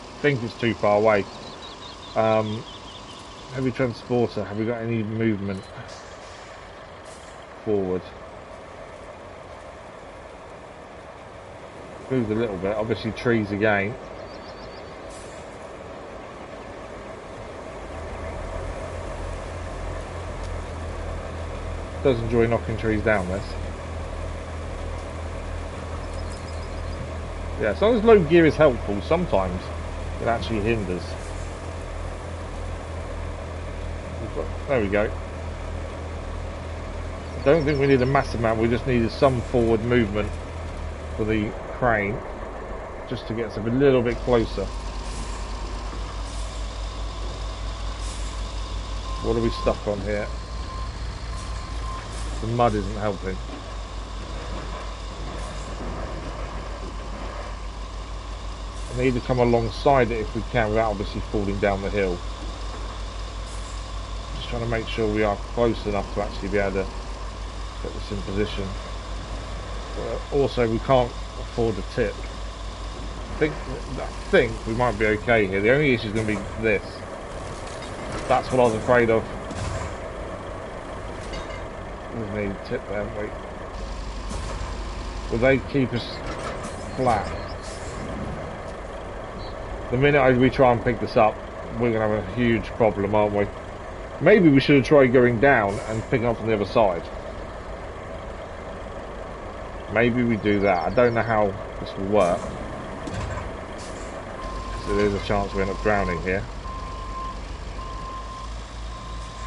I think it's too far away. Heavy transporter, have we got any movement forward? Moved a little bit, obviously trees again. Does enjoy knocking trees down, this. Yeah, as long as low gear is helpful, sometimes it actually hinders. There we go. I don't think we need a massive amount, we just needed some forward movement for the crane, just to get us a little bit closer. What are we stuck on here? The mud isn't helping. I need to come alongside it if we can without obviously falling down the hill. Just trying to make sure we are close enough to actually be able to get this in position. But also we can't afford to tip. I think we might be okay here. The only issue is going to be this. That's what I was afraid of. We need to tip there, haven't we? Will they keep us flat? The minute we try and pick this up, we're going to have a huge problem, aren't we? Maybe we should have tried going down and picking up from the other side. Maybe we do that. I don't know how this will work. So there's a chance we end up drowning here.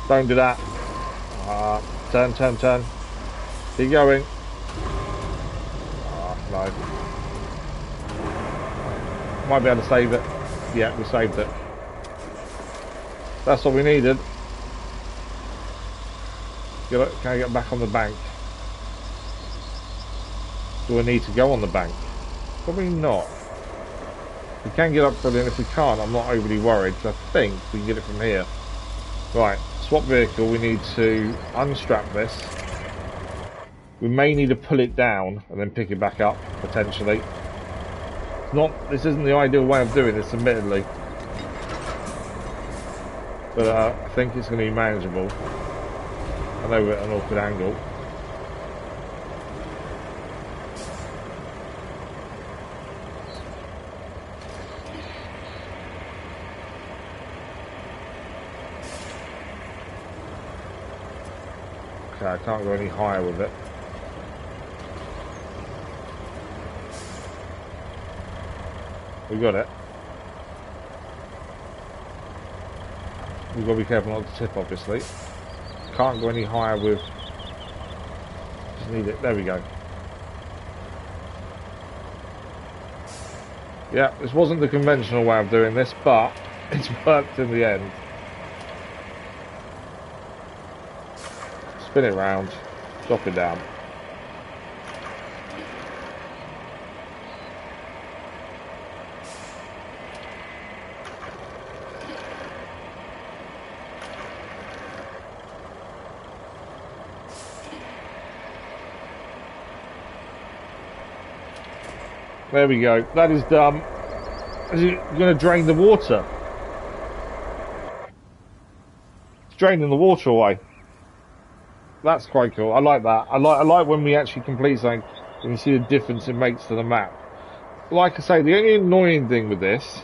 Don't do that. Turn, turn, turn. Keep going. No. Might be able to save it. Yeah, we saved it. That's all we needed. Can I get back on the bank? Do I need to go on the bank? Probably not. We can get up brilliant. If we can't, I'm not overly worried, because I think we can get it from here. Right, swap vehicle. We need to unstrap this. We may need to pull it down and then pick it back up, potentially. This isn't the ideal way of doing this, admittedly. But I think it's going to be manageable. I know we're at an awkward angle. Okay, I can't go any higher with it. We got it. We've got to be careful not to tip, obviously. Can't go any higher with... Just need it. There we go. Yeah, this wasn't the conventional way of doing this, but it's worked in the end. Spin it round, drop it down. There we go. That is done. Is it going to drain the water? It's draining the water away. That's quite cool. I like that. I like when we actually complete something and you see the difference it makes to the map. Like I say, the only annoying thing with this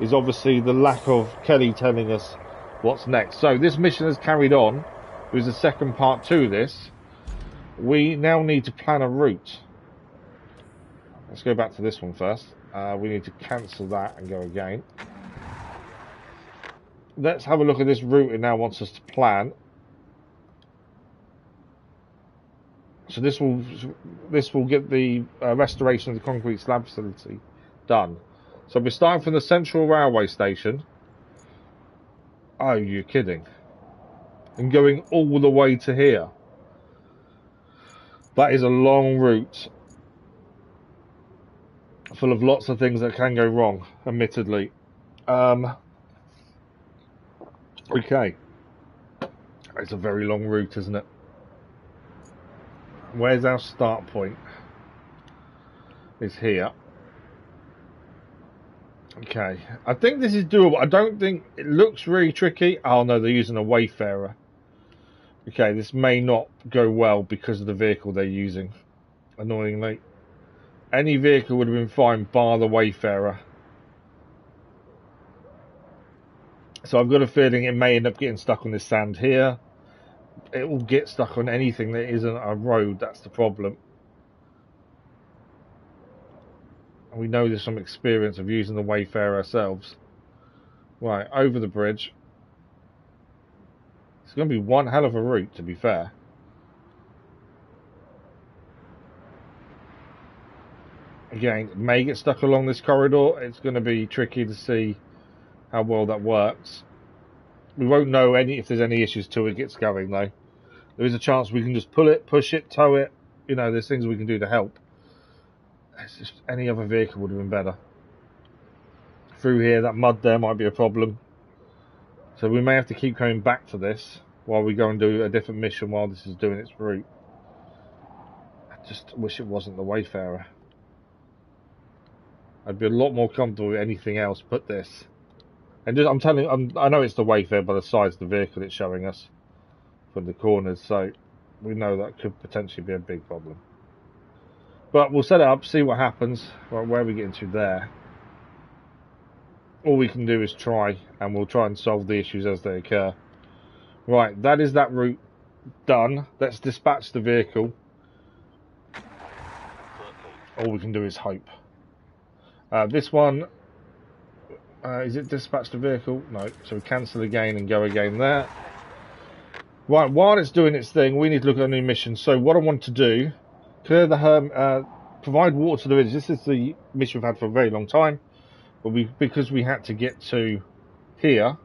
is obviously the lack of Kelly telling us what's next. So this mission has carried on. There's a second part to this. We now need to plan a route. Let's go back to this one first. We need to cancel that and go again. Let's have a look at this route it now wants us to plan. So this will get the restoration of the concrete slab facility done. So we're starting from the central railway station. Oh, you're kidding. And going all the way to here. That is a long route. Full of lots of things that can go wrong, admittedly. Okay. It's a very long route, isn't it? Where's our start point? It's here. Okay. I think this is doable. I don't think it looks really tricky. Oh no, they're using a Wayfarer. Okay, this may not go well because of the vehicle they're using. Annoyingly. Any vehicle would have been fine, bar the Wayfarer. So I've got a feeling it may end up getting stuck on this sand here. It will get stuck on anything that isn't a road, that's the problem. And we know this from experience of using the Wayfarer ourselves. Right, over the bridge. It's going to be one hell of a route, to be fair. Again, it may get stuck along this corridor. It's going to be tricky to see how well that works. We won't know if there's any issues till it gets going, though. There is a chance we can just pull it, push it, tow it. You know, there's things we can do to help. It's just any other vehicle would have been better. Through here, that mud there might be a problem. So we may have to keep coming back to this while we go and do a different mission while this is doing its route. I just wish it wasn't the Wayfarer. I'd be a lot more comfortable with anything else but this. And just, I know it's the Wayfarer by the size of the vehicle it's showing us from the corners, so we know that could potentially be a big problem. But we'll set it up, see what happens. Right, where are we getting to there? All we can do is try, and we'll try and solve the issues as they occur. Right, that is that route done. Let's dispatch the vehicle. All we can do is hope. This one, is it dispatch the vehicle? No, so we cancel again and go again there. Right, while it's doing its thing, we need to look at a new mission. So what I want to do, clear the provide water to the village. This is the mission we've had for a very long time, but because we had to get to here,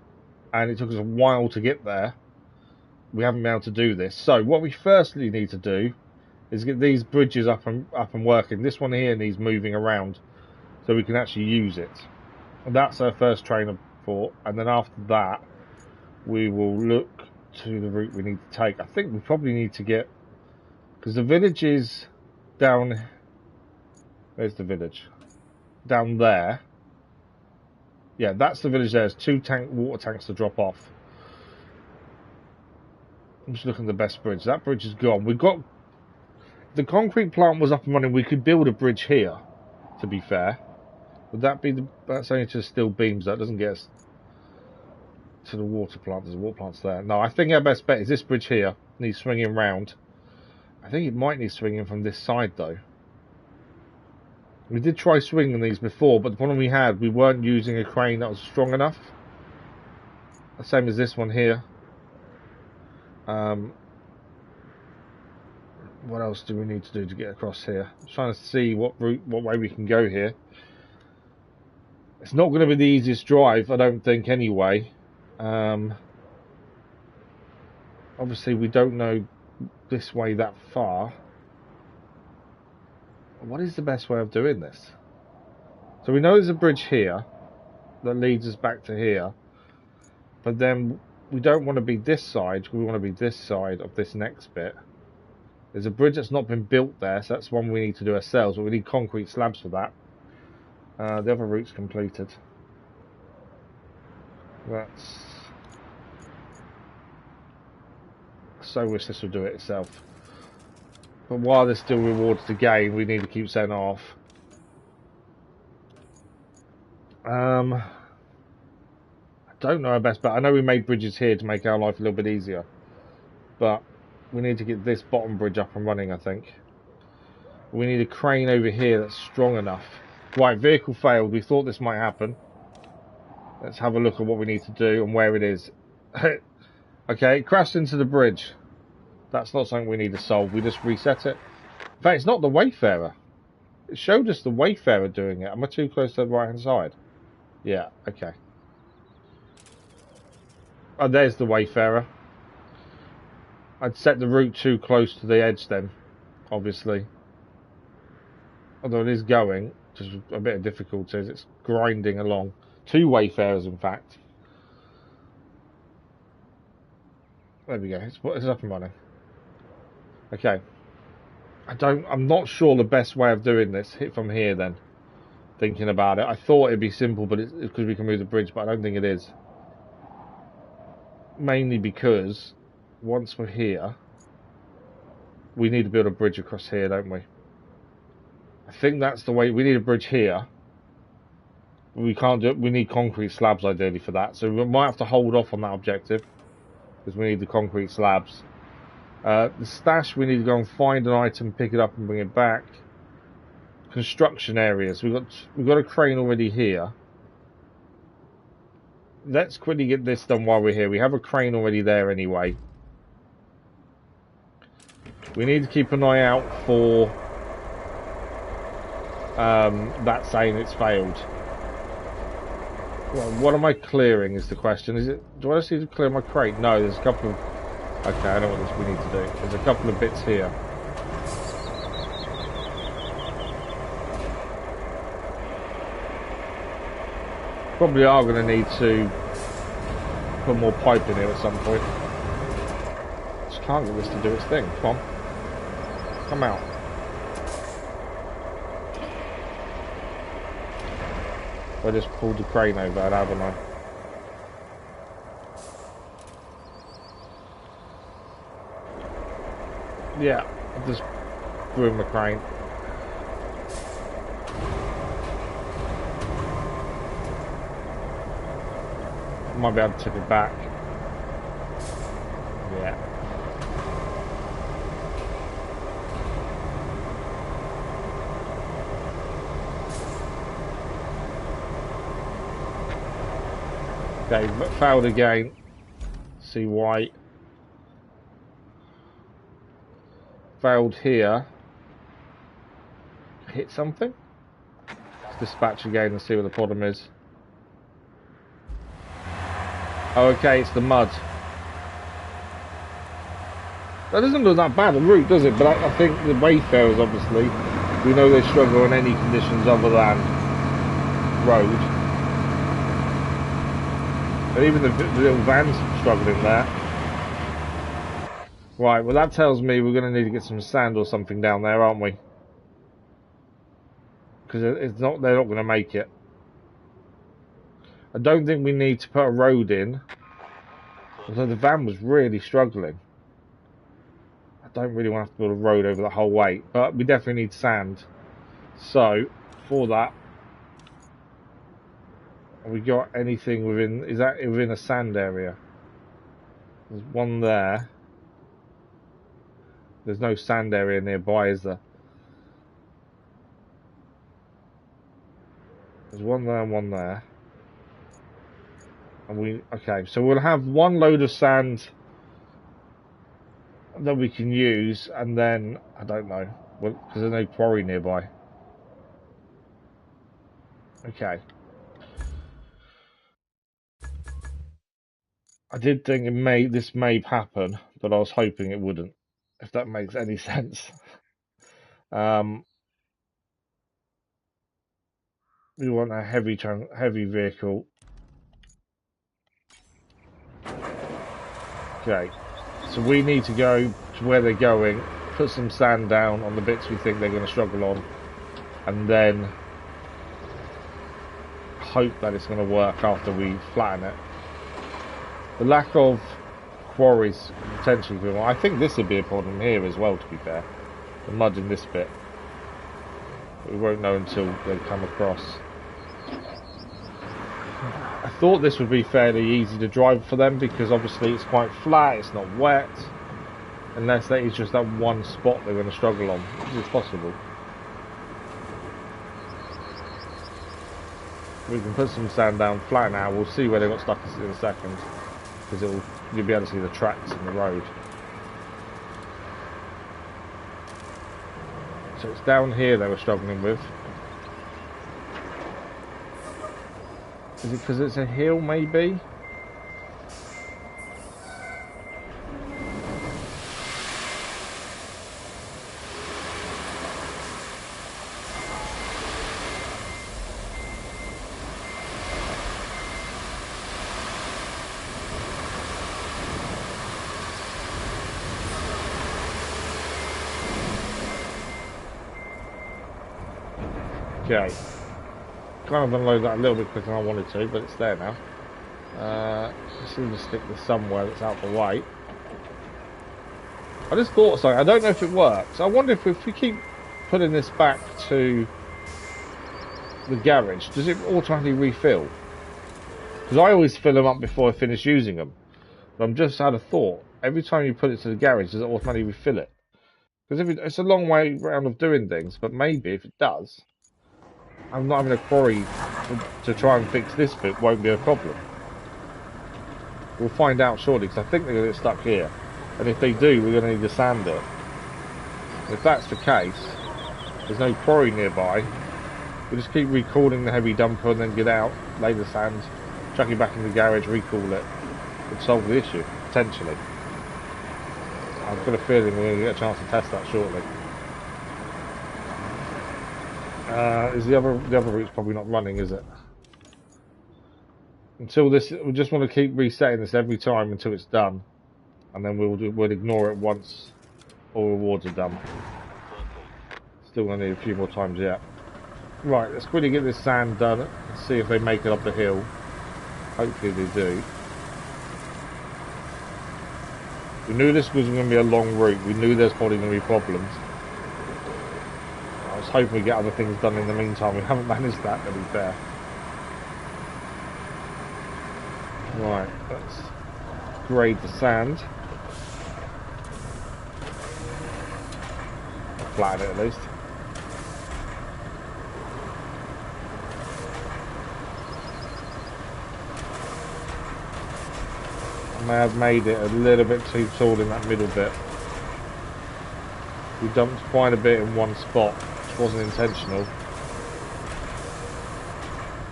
and it took us a while to get there, we haven't been able to do this. So what we firstly need to do is get these bridges up and working. This one here needs moving around so we can actually use it. And that's our first train of thought. And then after that, we will look to the route we need to take. I think we probably need to get, because the village is down. Where's the village? Down there. Yeah, that's the village. There's 2 water tanks to drop off. I'm just looking at the best bridge. That bridge is gone. We've got the concrete plant was up and running. We could build a bridge here, to be fair. Would that be that's only to steel beams. That doesn't get us to the water plant. There's a water plant there. No, I think our best bet is this bridge here. Needs swinging round. I think it might need swinging from this side though. We did try swinging these before, but the problem we had, we weren't using a crane that was strong enough. The same as this one here. What else do we need to do to get across here? I'm trying to see what way we can go here. It's not going to be the easiest drive, I don't think, anyway. Obviously, we don't know this way that far. What is the best way of doing this? So we know there's a bridge here that leads us back to here, but then we don't want to be this side, we want to be this side of this next bit. There's a bridge that's not been built there, so that's one we need to do ourselves, but we need concrete slabs for that. The other route's completed. That's... so wish this would do it itself. But while there's still rewards to gain, we need to keep setting off. I don't know our best bet. I know we made bridges here to make our life a little bit easier, but we need to get this bottom bridge up and running, I think. We need a crane over here that's strong enough. Right, vehicle failed. We thought this might happen. Let's have a look at what we need to do and where it is. Okay, it crashed into the bridge. That's not something we need to solve. We just reset it. In fact, it's not the Wayfarer. It showed us the Wayfarer doing it. Am I too close to the right-hand side? Yeah, okay. Oh, there's the Wayfarer. I'd set the route too close to the edge then, obviously. Although it is going, just a bit of difficulties. It's grinding along. 2 Wayfarers, in fact. There we go. It's up and running. Okay. I'm not sure the best way of doing this. Hit from here then. Thinking about it. I thought it'd be simple, but it's because we can move the bridge, but I don't think it is. Mainly because once we're here, we need to build a bridge across here, don't we? I think that's the way. We need a bridge here. We can't do it. We need concrete slabs ideally for that, so we might have to hold off on that objective because we need the concrete slabs. The stash, we need to go and find an item, pick it up and bring it back. Construction areas, we've got a crane already here. Let's quickly get this done while we're here. We have a crane already there anyway. We need to keep an eye out for that saying it's failed. Well, what am I clearing is the question. Do I just need to clear my crate? No, there's a couple of... okay, I know what we need to do. There's a couple of bits here. Probably are going to need to put more pipe in here at some point. Just can't get this to do its thing. Come on. Come out. I just pulled the crane over, haven't I? Yeah, I just ruined the crane. Might be able to tip it back. Yeah. Okay, but failed again. See why. Failed here. Hit something. Let's dispatch again and see what the problem is. Oh, okay, it's the mud. That doesn't look that bad a route, does it? But I think the Wayfarers, obviously, we know they struggle in any conditions other than road. But even the little van's struggling there. Right, well that tells me we're going to need to get some sand or something down there, aren't we? Because they're not going to make it. I don't think we need to put a road in, although the van was really struggling. I don't really want to have to build a road over the whole way, but we definitely need sand. So, for that, have we got anything within, is that within a sand area? There's one there. There's no sand area nearby, is there? There's one there and one there. And okay, so we'll have one load of sand that we can use, and then, I don't know, because there's no quarry nearby. Okay. I did think this may happen, but I was hoping it wouldn't, if that makes any sense. We want a heavy vehicle. Okay, so we need to go to where they're going, put some sand down on the bits we think they're going to struggle on, and then hope that it's going to work after we flatten it. The lack of quarries potentially. I think this would be a problem here as well, to be fair. The mud in this bit. We won't know until they come across. I thought this would be fairly easy to drive for them because obviously it's quite flat, it's not wet. Unless that is just that one spot they're going to struggle on, which is possible. We can put some sand down, flatten out, we'll see where they got stuck in a second. Because you'll be able to see the tracks in the road. So it's down here they were struggling with. Is it because it's a hill, maybe? Okay. Kind of unload that a little bit quicker than I wanted to, but it's there now. Let's see, just stick this somewhere that's out the way. I just thought something. I don't know if it works. I wonder if we keep putting this back to the garage, does it automatically refill? Because I always fill them up before I finish using them. But I'm just had a thought. Every time you put it to the garage, does it automatically refill it? Because it's a long way round of doing things, but maybe if it does, I'm not having a quarry to try and fix this bit won't be a problem. We'll find out shortly, because I think they're going to get stuck here. And if they do, we're going to need a sander. If that's the case, there's no quarry nearby. We'll just keep recalling the heavy dumper and then get out, lay the sand, chuck it back in the garage, recall it, and solve the issue, potentially. I've got a feeling we're going to get a chance to test that shortly. Is the other route's probably not running, is it? Until this, we just want to keep resetting this every time until it's done, and then we'll ignore it once all rewards are done. Still gonna need a few more times yet. Right, let's quickly get this sand done and see if they make it up the hill. Hopefully they do. We knew this was going to be a long route. We knew there's probably going to be problems. I was hoping we get other things done in the meantime. We haven't managed that, to be fair. Right, let's grade the sand. Flatten it at least. I may have made it a little bit too tall in that middle bit. We dumped quite a bit in one spot, which wasn't intentional.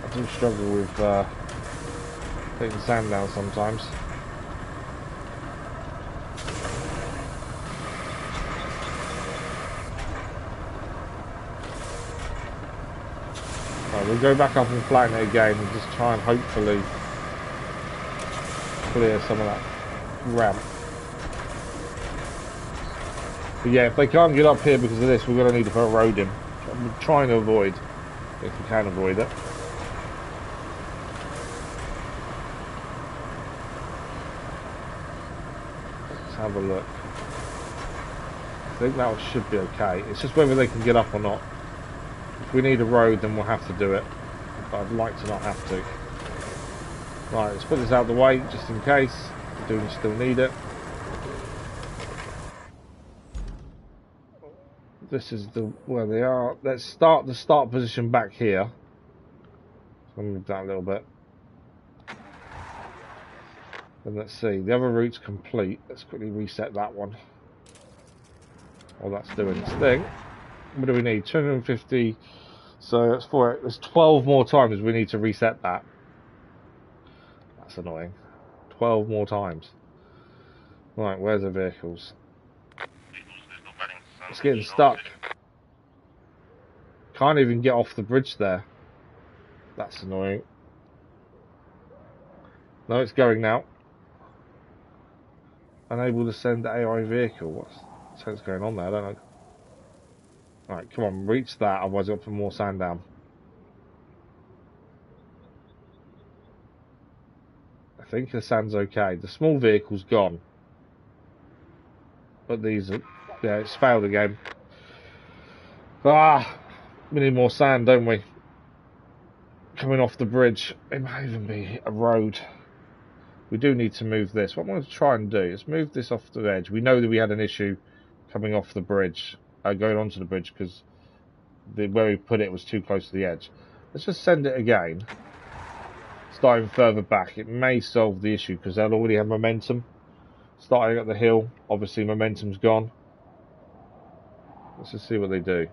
I do struggle with putting sand down sometimes. Right, we'll go back up and flatten it again and just try and hopefully clear some of that ramp. But yeah, if they can't get up here because of this, we're going to need to put a road in. I'm trying to avoid, if we can avoid it. Let's have a look. I think that should be okay. It's just whether they can get up or not. If we need a road, then we'll have to do it. But I'd like to not have to. Right, let's put this out of the way, just in case. We do still need it. This is where they are. Let's start the start position back here. So I'm going to move that a little bit. And let's see, the other route's complete. Let's quickly reset that one. While that's doing its thing. What do we need? 250. So that's there's 12 more times we need to reset that. That's annoying. 12 more times. Right, where's the vehicles? It's getting stuck. Can't even get off the bridge there. That's annoying. No, it's going now. Unable to send the AI vehicle. What's going on there? I don't know. Alright, come on, reach that, otherwise I'll put more sand down. I think the sand's okay. The small vehicle's gone. But these are... yeah, it's failed again. Ah! We need more sand, don't we? Coming off the bridge. It might even be a road. We do need to move this. What I'm going to try and do is move this off the edge. We know that we had an issue coming off the bridge. Going onto the bridge because where we put it was too close to the edge. Let's just send it again. Starting further back. It may solve the issue because they'll already have momentum. Starting at the hill. Obviously momentum's gone. Let's just see what they do.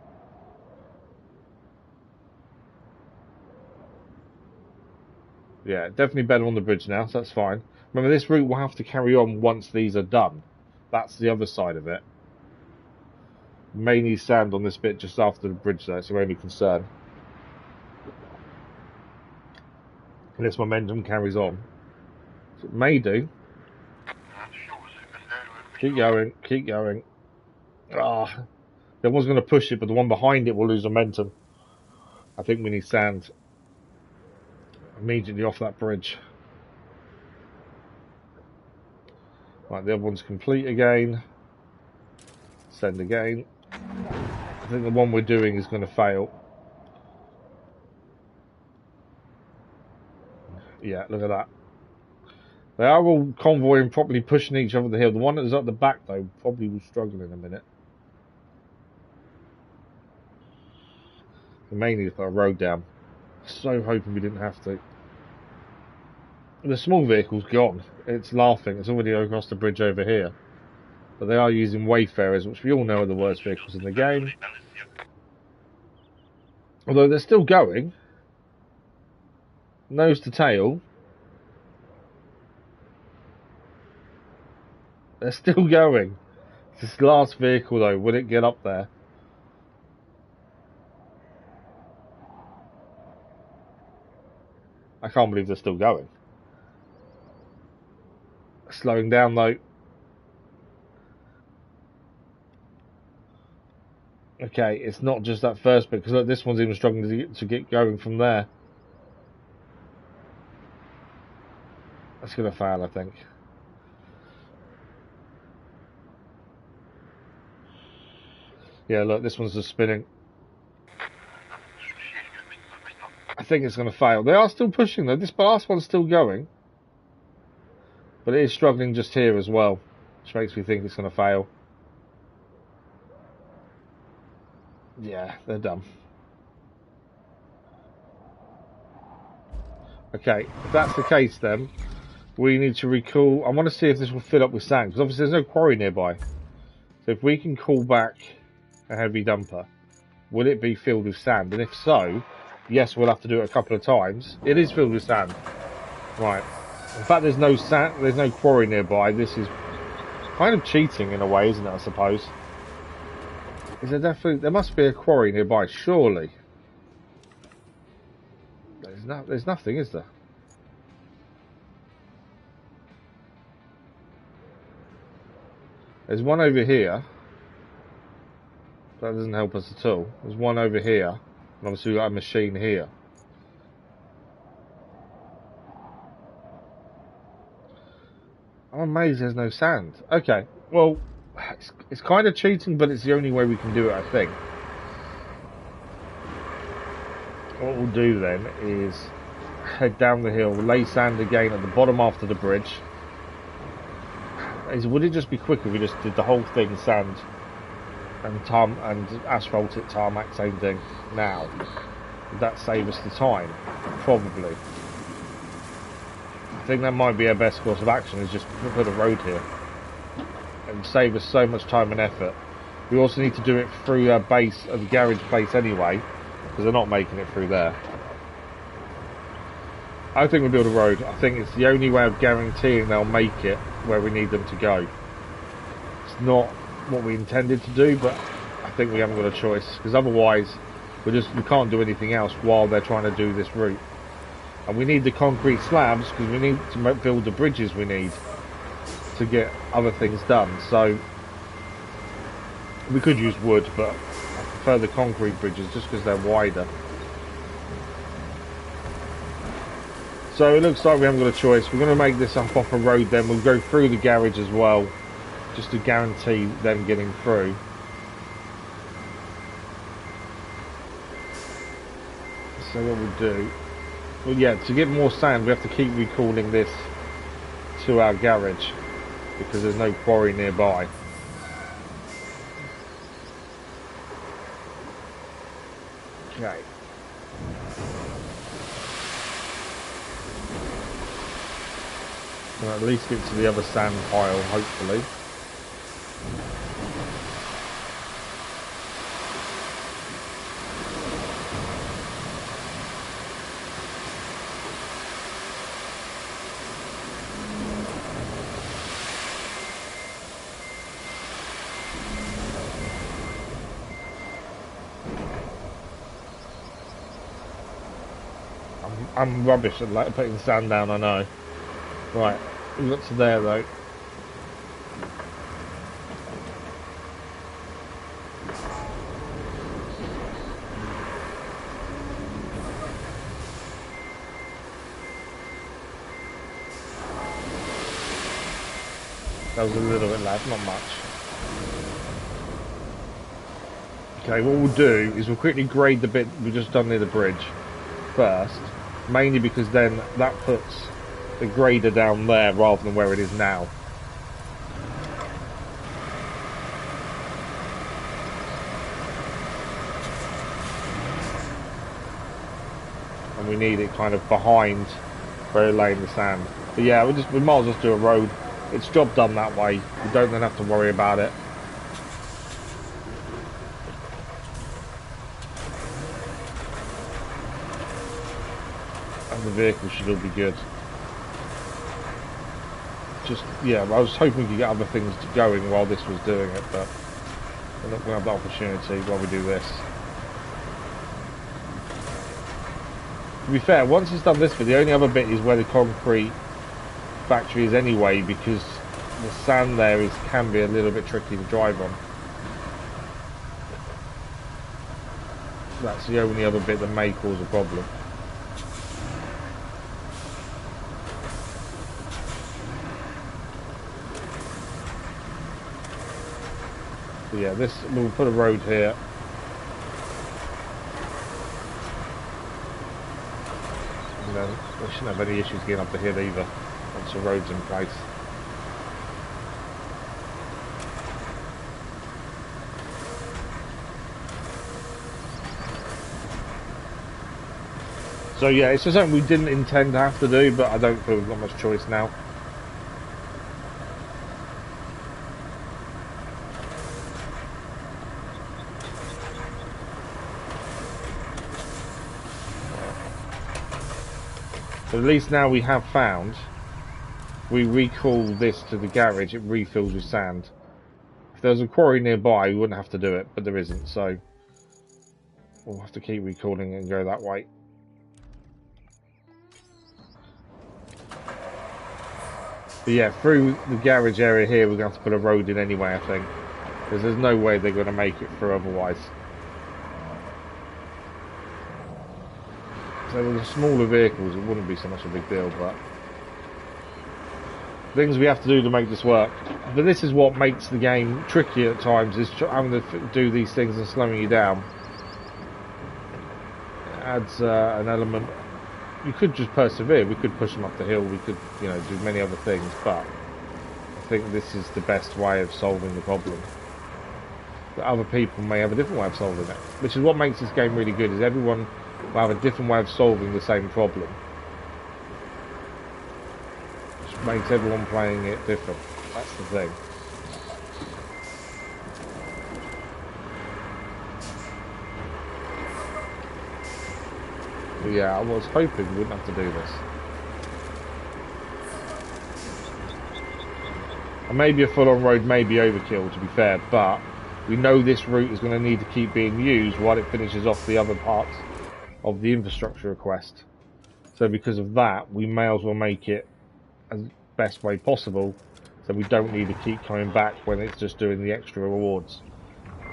Yeah, definitely better on the bridge now, so that's fine. Remember, this route will have to carry on once these are done. That's the other side of it. May need sand on this bit just after the bridge, though. It's our only concern. And this momentum carries on. So it may do. Keep going, keep going. Ah, the one's going to push it, but the one behind it will lose momentum. I think we need sand immediately off that bridge. Right, the other one's complete again. Send again. I think the one we're doing is going to fail. Yeah, look at that. They are all convoying properly, pushing each other the hill. The one that's at the back, though, probably will struggle in a minute. We may need to put a road down. So hoping we didn't have to. The small vehicle's gone. It's laughing. It's already across the bridge over here. But they are using Wayfarers, which we all know are the worst vehicles in the game. Although they're still going. Nose to tail. They're still going. This last vehicle, though, will it get up there? I can't believe they're still going. Slowing down, though. Okay, it's not just that first bit, because look, this one's even struggling to get going from there. That's going to fail, I think. Yeah, look, this one's just spinning. I think it's going to fail. They are still pushing, though. This last one's still going. But it is struggling just here as well, which makes me think it's going to fail. Yeah, they're done. Okay, if that's the case then, we need to recall... I want to see if this will fill up with sand, because obviously there's no quarry nearby. So if we can call back a heavy dumper, will it be filled with sand? And if so, yes, we'll have to do it a couple of times. It is filled with sand. Right. In fact, there's no sand, there's no quarry nearby. This is kind of cheating in a way, isn't it, I suppose? Is there definitely... there must be a quarry nearby, surely. There's nothing, is there? There's one over here. That doesn't help us at all. There's one over here. And obviously we've got a machine here. I'm amazed there's no sand. Okay, well, it's kind of cheating, but it's the only way we can do it, I think. What we'll do then is head down the hill, lay sand again at the bottom after the bridge. Would it just be quicker if we just did the whole thing sand and asphalt it, tarmac, same thing now? Would that save us the time? Probably. I think that might be our best course of action, is just put a road here and save us so much time and effort. We also need to do it through our base, the garage place anyway, because they're not making it through there. I think we'll build a road. I think it's the only way of guaranteeing they'll make it where we need them to go. It's not what we intended to do, but I think we haven't got a choice, because otherwise we can't do anything else while they're trying to do this route. And we need the concrete slabs because we need to build the bridges we need to get other things done. So we could use wood, but I prefer the concrete bridges just because they're wider. So it looks like we haven't got a choice. We're going to make this a proper road then. We'll go through the garage as well, just to guarantee them getting through. So what we'll do... Well, yeah, to get more sand, we have to keep recalling this to our garage, because there's no quarry nearby. Okay. We'll at least get to the other sand pile, hopefully. I'm rubbish at like putting sand down, I know. Right, we got to there though. That was a little bit less, not much. Okay, what we'll do is we'll quickly grade the bit we've just done near the bridge first, mainly because then that puts the grader down there rather than where it is now. And we need it kind of behind where we're laying the sand. But yeah, we might as well just do a road. It's job done that way. We don't then have to worry about it. And the vehicle should all be good. Just, yeah, I was hoping we could get other things going while this was doing it, but we're not going to have the opportunity while we do this. To be fair, once it's done this bit, the only other bit is where the concrete factory is anyway, because the sand there can be a little bit tricky to drive on. That's the only other bit that may cause a problem. So yeah, we'll put a road here. And then we shouldn't have any issues getting up the hill either, once the road's in place. So yeah, it's just something we didn't intend to have to do, but I don't feel we've got much choice now. But at least now we have found, we recall this to the garage, it refills with sand. If there was a quarry nearby, we wouldn't have to do it, but there isn't, so we'll have to keep recalling it and go that way. But yeah, through the garage area here, we're going to have to put a road in anyway, I think. Because there's no way they're going to make it through otherwise. So with the smaller vehicles, it wouldn't be so much a big deal, but... things we have to do to make this work. But this is what makes the game tricky at times, is having to do these things and slowing you down. It adds an element... You could just persevere, we could push them up the hill, we could, you know, do many other things, but I think this is the best way of solving the problem. But other people may have a different way of solving it, which is what makes this game really good, is everyone will have a different way of solving the same problem. Which makes everyone playing it different, that's the thing. But yeah, I was hoping we wouldn't have to do this. And maybe a full-on road may be overkill, to be fair, but we know this route is going to need to keep being used while it finishes off the other parts of the infrastructure request. So because of that, we may as well make it as best way possible, so we don't need to keep coming back when it's just doing the extra rewards.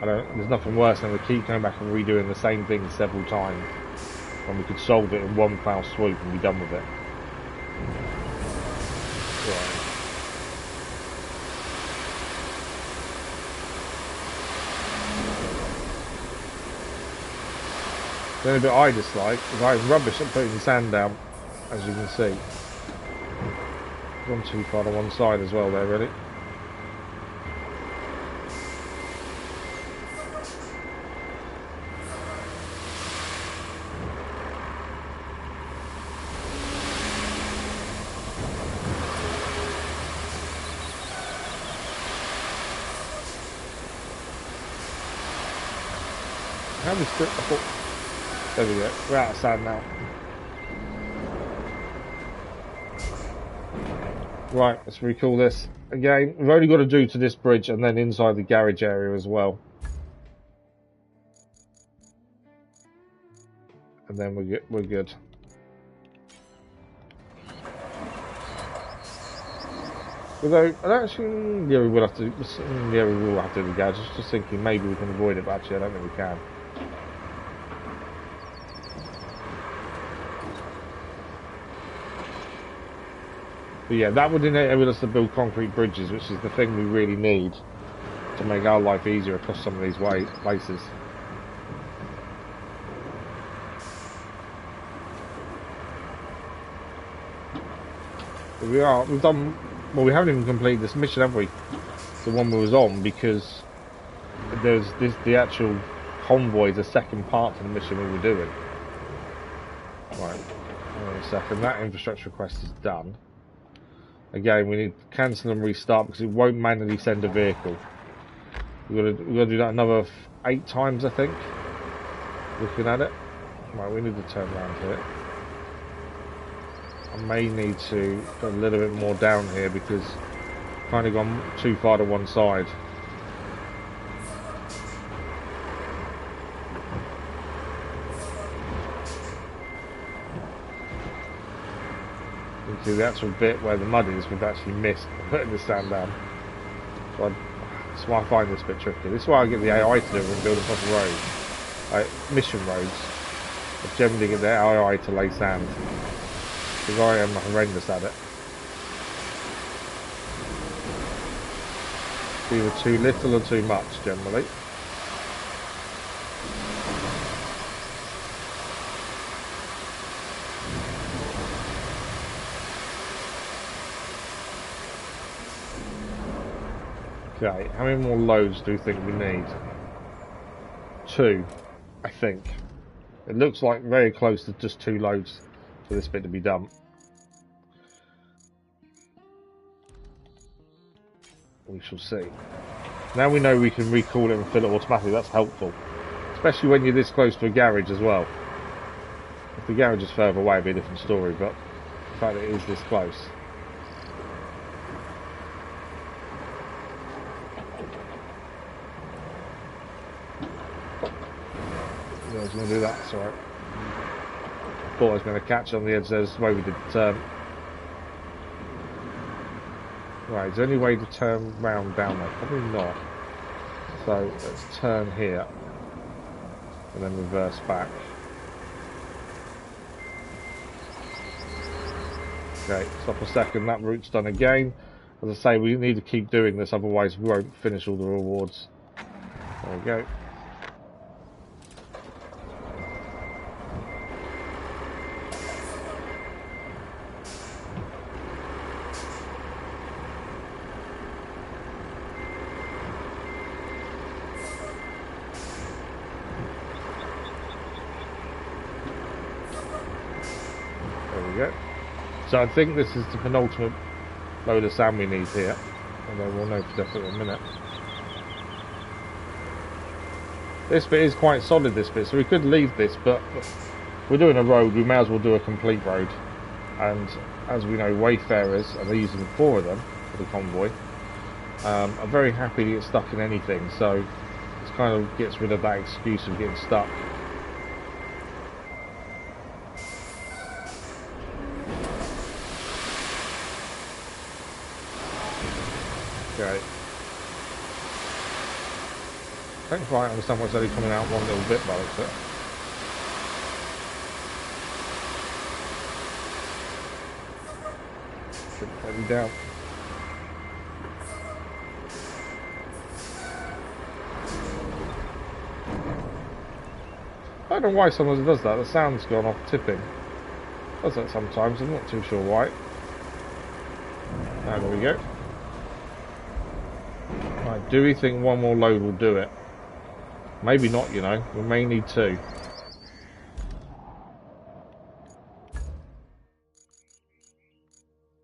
There's nothing worse than we keep coming back and redoing the same thing several times, when we could solve it in one foul swoop and be done with it. Right. The only bit I dislike is I'm rubbish at putting sand down, as you can see. Gone too far to one side as well there, really. How we strip? There we go. We're out of sand now. Right, let's recall this again. We've only got to do to this bridge and then inside the garage area as well. And then we're good. Although I don't actually, yeah, we will have to. Yeah, we will have to do the garage. Just thinking maybe we can avoid it, but actually I don't think we can. But yeah, that would enable us to build concrete bridges, which is the thing we really need to make our life easier across some of these places. But we've done, well, we haven't even completed this mission, have we? The one we was on, because there's the actual convoy, the second part to the mission we were doing. Right, wait a second, that infrastructure request is done. Again, we need to cancel and restart because it won't manually send a vehicle. We've got to do that another 8 times, I think. Looking at it. Right, we need to turn around here. I may need to put a little bit more down here because I've kind of gone too far to one side. To the actual bit where the mud is, we've actually missed putting the sand down. So that's why I find this a bit tricky. This is why I get the AI to do it and build a proper road. Like mission roads, I generally get the AI to lay sand. Because I am horrendous at it. It's either too little or too much generally. Okay, how many more loads do you think we need? 2, I think. It looks like very close to just 2 loads for this bit to be done. We shall see. Now we know we can recall it and fill it automatically, that's helpful. Especially when you're this close to a garage as well. If the garage is further away, it'd be a different story, but the fact that it is this close. I was going to do that, it's alright. Thought I was going to catch on the edge there, that's the way we did the turn. Right, is there any way to turn round down there? Probably not. So let's turn here and then reverse back. Okay, stop a second, that route's done again. As I say, we need to keep doing this, otherwise we won't finish all the rewards. There we go. So I think this is the penultimate load of sand we need here, although we'll know for definite in a minute. This bit is quite solid, this bit, so we could leave this, but if we're doing a road, we may as well do a complete road. And as we know, wayfarers, and they're using 4 of them for the convoy, I'm very happy to get stuck in anything, so it kind of gets rid of that excuse of getting stuck. Okay. I don't quite understand what's only coming out one little bit by the looks of it. Should put me down. I don't know why someone does that. The sound's gone off tipping. Does that sometimes, I'm not too sure why. There we go. Right, do we think one more load will do it? Maybe not, you know. We may need two.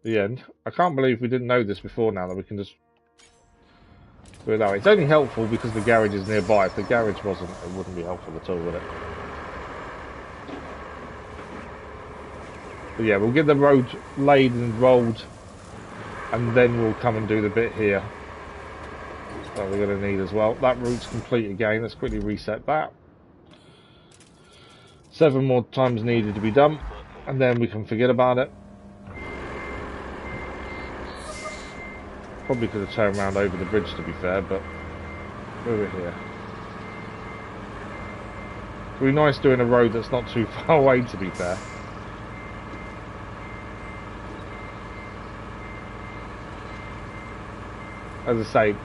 The end. I can't believe we didn't know this before now that we can just do it that way. It's only helpful because the garage is nearby. If the garage wasn't, it wouldn't be helpful at all, would it? But yeah, we'll get the road laid and rolled, and then we'll come and do the bit here that we're going to need as well. That route's complete again. Let's quickly reset that. 7 more times needed to be done, and then we can forget about it. Probably could have turned around over the bridge, to be fair, but we're here. It'd be nice doing a road that's not too far away, to be fair. As I say,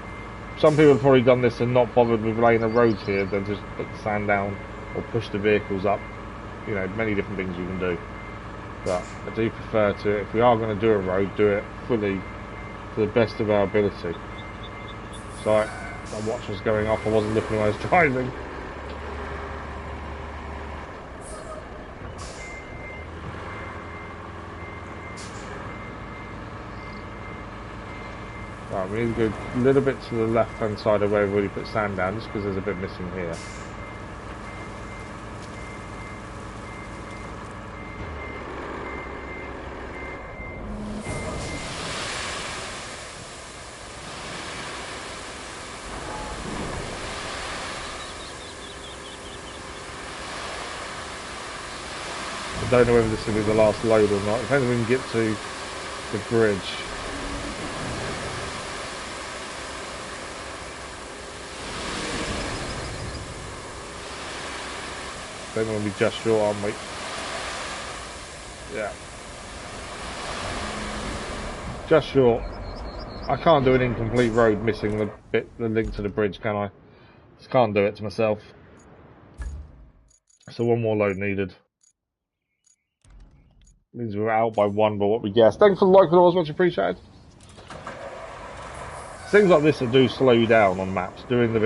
some people have probably done this and not bothered with laying the roads here. They'll just put the sand down or push the vehicles up. You know, many different things you can do. But I do prefer to, if we are going to do a road, do it fully to the best of our ability. Sorry, my watch was going off. I wasn't looking when I was driving. Right, we need to go a little bit to the left-hand side of where we've already put sand down, just because there's a bit missing here. I don't know whether this will be the last load or not. Depends if we can get to the bridge. Then we'll be just short, aren't we? Yeah. Just short. I can't do an incomplete road missing the link to the bridge, can I? Just can't do it to myself. So one more load needed. Means we're out by one by what we guessed. Thanks for the like, followers, much appreciated. Things like this that do slow you down on maps, doing the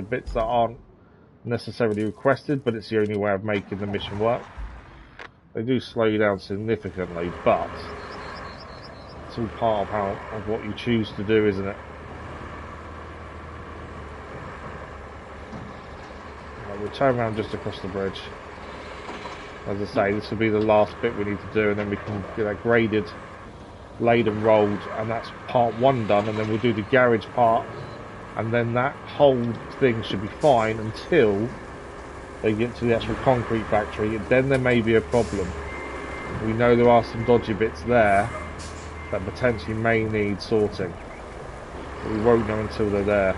bits that aren't necessarily requested, but it's the only way of making the mission work. They do slow you down significantly, but it's all part of what you choose to do, isn't it? Right, we'll turn around just across the bridge. As I say, this will be the last bit we need to do, and then we can get that graded, laid and rolled, and that's part 1 done, and then we'll do the garage part, and then that whole thing should be fine until they get to the actual concrete factory. Then there may be a problem. We know there are some dodgy bits there that potentially may need sorting, but we won't know until they're there.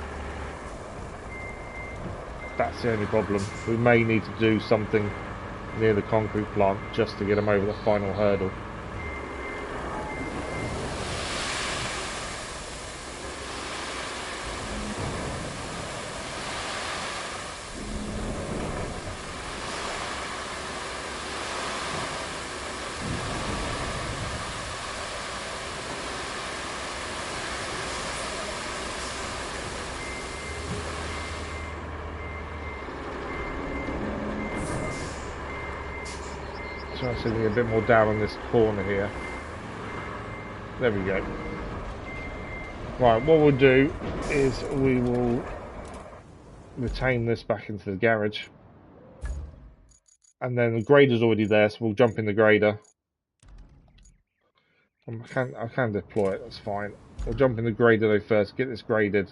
That's the only problem. We may need to do something near the concrete plant just to get them over the final hurdle. Try to see a bit more down on this corner here. There we go. Right, what we'll do is we will retain this back into the garage, and then the grader's already there, so we'll jump in the grader. I can deploy it, that's fine. We'll jump in the grader though first, get this graded,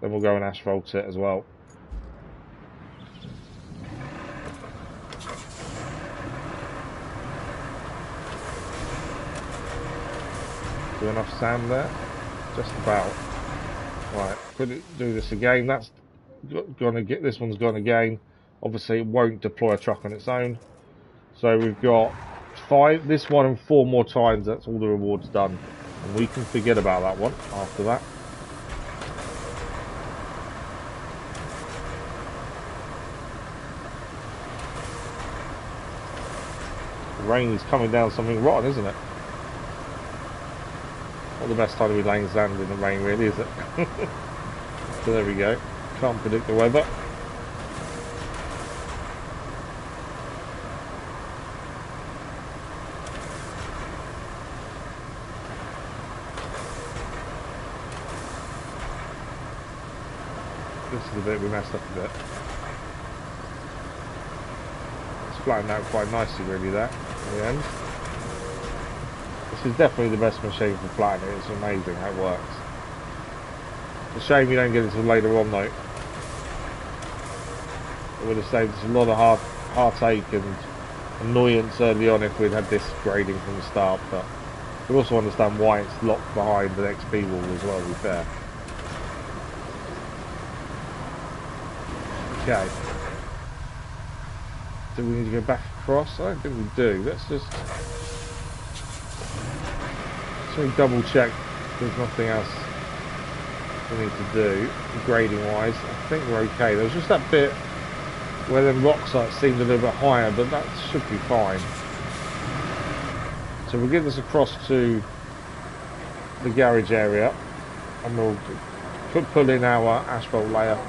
then we'll go and asphalt it as well. Do enough sand there? Just about. Right, do this again. That's gonna get, this one's gone again. Obviously it won't deploy a truck on its own. So we've got 5, this one and 4 more times, that's all the rewards done. And we can forget about that one after that. The rain is coming down something rotten, isn't it? Not the best time to be laying sand in the rain really, is it? So there we go. Can't predict the weather. This is the bit we messed up a bit. It's flattened out quite nicely really there in the end. This is definitely the best machine for flattening it. It's amazing how it works. It's a shame you don't get it until later on though. It would have saved us a lot of heartache and annoyance early on if we'd had this grading from the start, but we also understand why it's locked behind the XP wall as well, to be fair. Okay. Do we need to go back across? I don't think we do. Let's just double check there's nothing else we need to do grading wise. I think we're okay. There was just that bit where the rock sites seemed a little bit higher, but that should be fine. So we'll get this across to the garage area and we'll pull in our asphalt layer,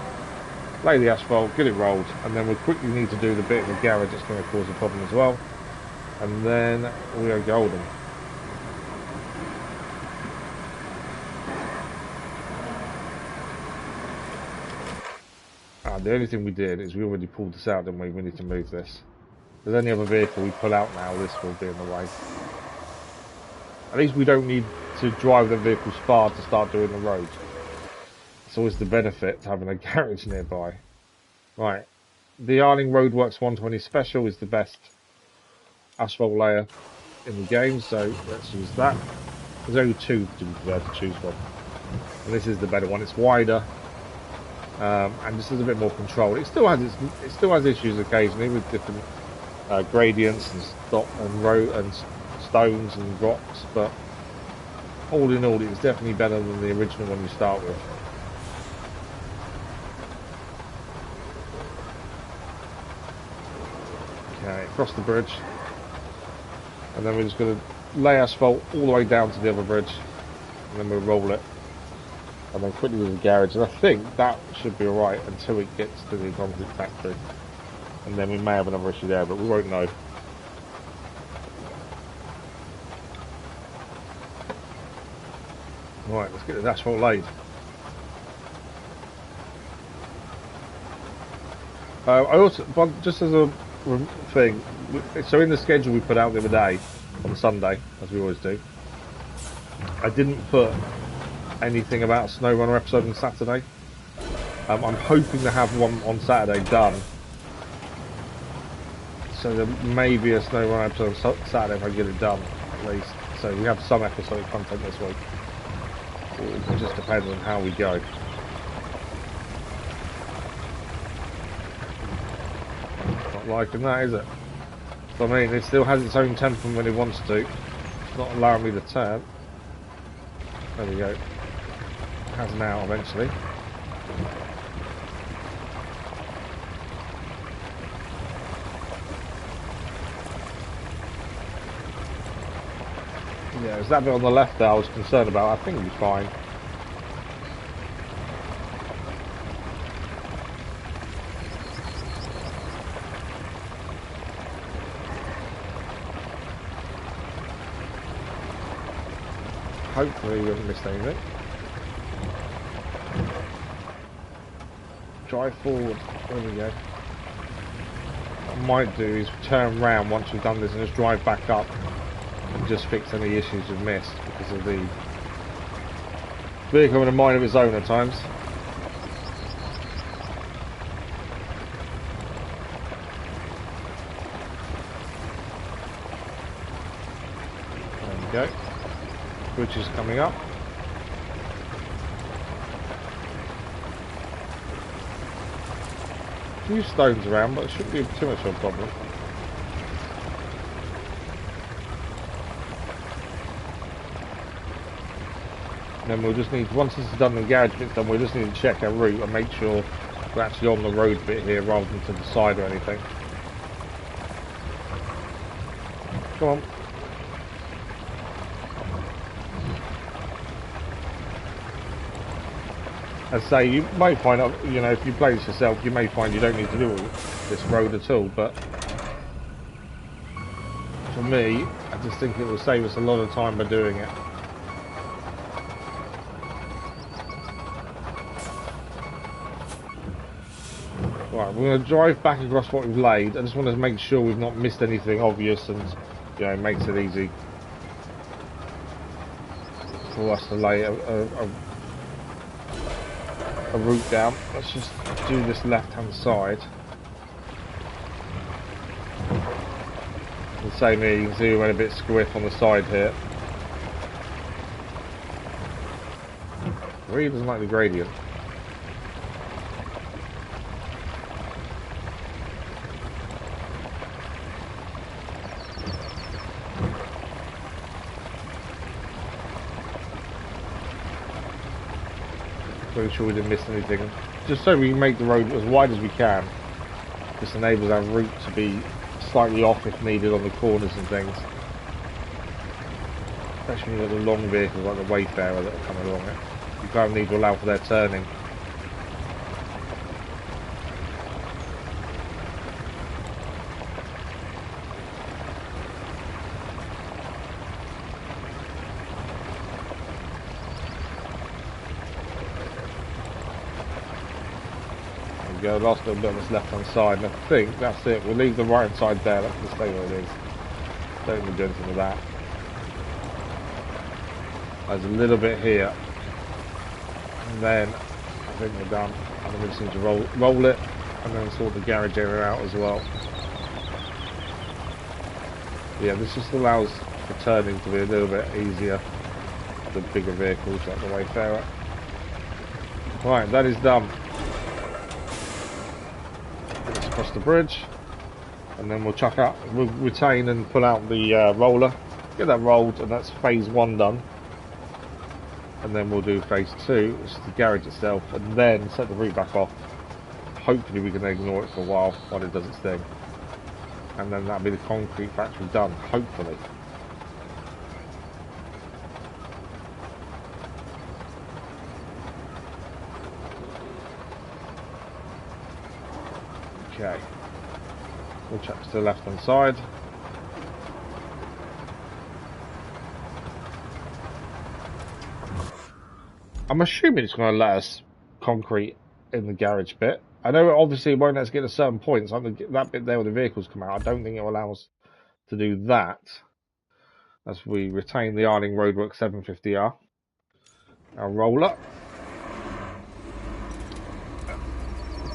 lay the asphalt, get it rolled, and then we quickly need to do the bit in the garage that's going to cause a problem as well, and then we are golden. The only thing we did is we already pulled this out, didn't we? We need to move this. If there's any other vehicle we pull out now, this will be in the way. At least we don't need to drive the vehicles far to start doing the road. It's always the benefit to having a garage nearby. Right, the Arling Roadworks 120 Special is the best asphalt layer in the game, so let's use that. There's only 2 to be fair to choose from, and this is the better one. It's wider. And this is a bit more control. It still has issues occasionally with different gradients and stones and rocks, but all in all, it's definitely better than the original one you start with. Okay, across the bridge, and then we're just going to lay asphalt all the way down to the other bridge, and then we'll roll it. And then quickly to the garage, and I think that should be alright until it gets to the concrete factory, and then we may have another issue there, but we won't know. Right, let's get this asphalt laid. I also, just as a thing, so in the schedule we put out the other day on Sunday, as we always do, I didn't put anything about a SnowRunner episode on Saturday. I'm hoping to have one on Saturday done, so there may be a SnowRunner episode on Saturday if I get it done at least. So we have some episode content this week. It just depends on how we go. Not liking that, is it? So, I mean, it still has its own temper when it wants to. It's not allowing me to turn. There we go. Has now eventually. Yeah, it was that bit on the left there I was concerned about. I think it'll be fine. Hopefully we haven't missed anything. Drive forward. There we go. What I might do is turn round once we've done this and just drive back up and just fix any issues we've missed because of the Vehicle in a mind of its own at times. There we go. Bridge is coming up. A few stones around, but it shouldn't be too much of a problem. And then we'll just need, once this is done and the garage bit's done, we'll just need to check our route and make sure we're actually on the road bit here rather than to the side or anything. Come on. As I say, you may find out, you know, if you play this yourself, you may find you don't need to do this road at all, but for me, I just think it will save us a lot of time by doing it. Right, we're going to drive back across what we've laid. I just want to make sure we've not missed anything obvious and, you know, makes it easy for us to lay a route down. Let's just do this left hand side. The same here, you can see we went a bit squiff on the side here. Really doesn't like the gradient. Make sure we didn't miss anything, just so we make the road as wide as we can. This enables our route to be slightly off if needed on the corners and things, especially when you've got the long vehicles like the Wayfarer that are coming along it. You kind of need to allow for their turning. Go last little bit on this left hand side, and I think that's it. We'll leave the right hand side there, that's the stay where it is. Don't need to do anything with that. There's a little bit here, and then I think we're done. And then we just need to roll it and then sort the garage area out as well. Yeah, this just allows the turning to be a little bit easier for the bigger vehicles like the Wayfarer. Right, that is done. Across the bridge, and then we'll chuck out, we'll retain and pull out the roller, get that rolled, and that's phase 1 done. And then we'll do phase 2, which is the garage itself, and then set the route back off. Hopefully we can ignore it for a while it does its thing, and then that'll be the concrete factory done, hopefully. Okay, we'll check to the left hand side. I'm assuming it's going to let us concrete in the garage bit. I know obviously it won't let us get to certain points, like that bit there where the vehicles come out. I don't think it will allow us to do that, as we retain the Arling Roadwork 750R. Our roller.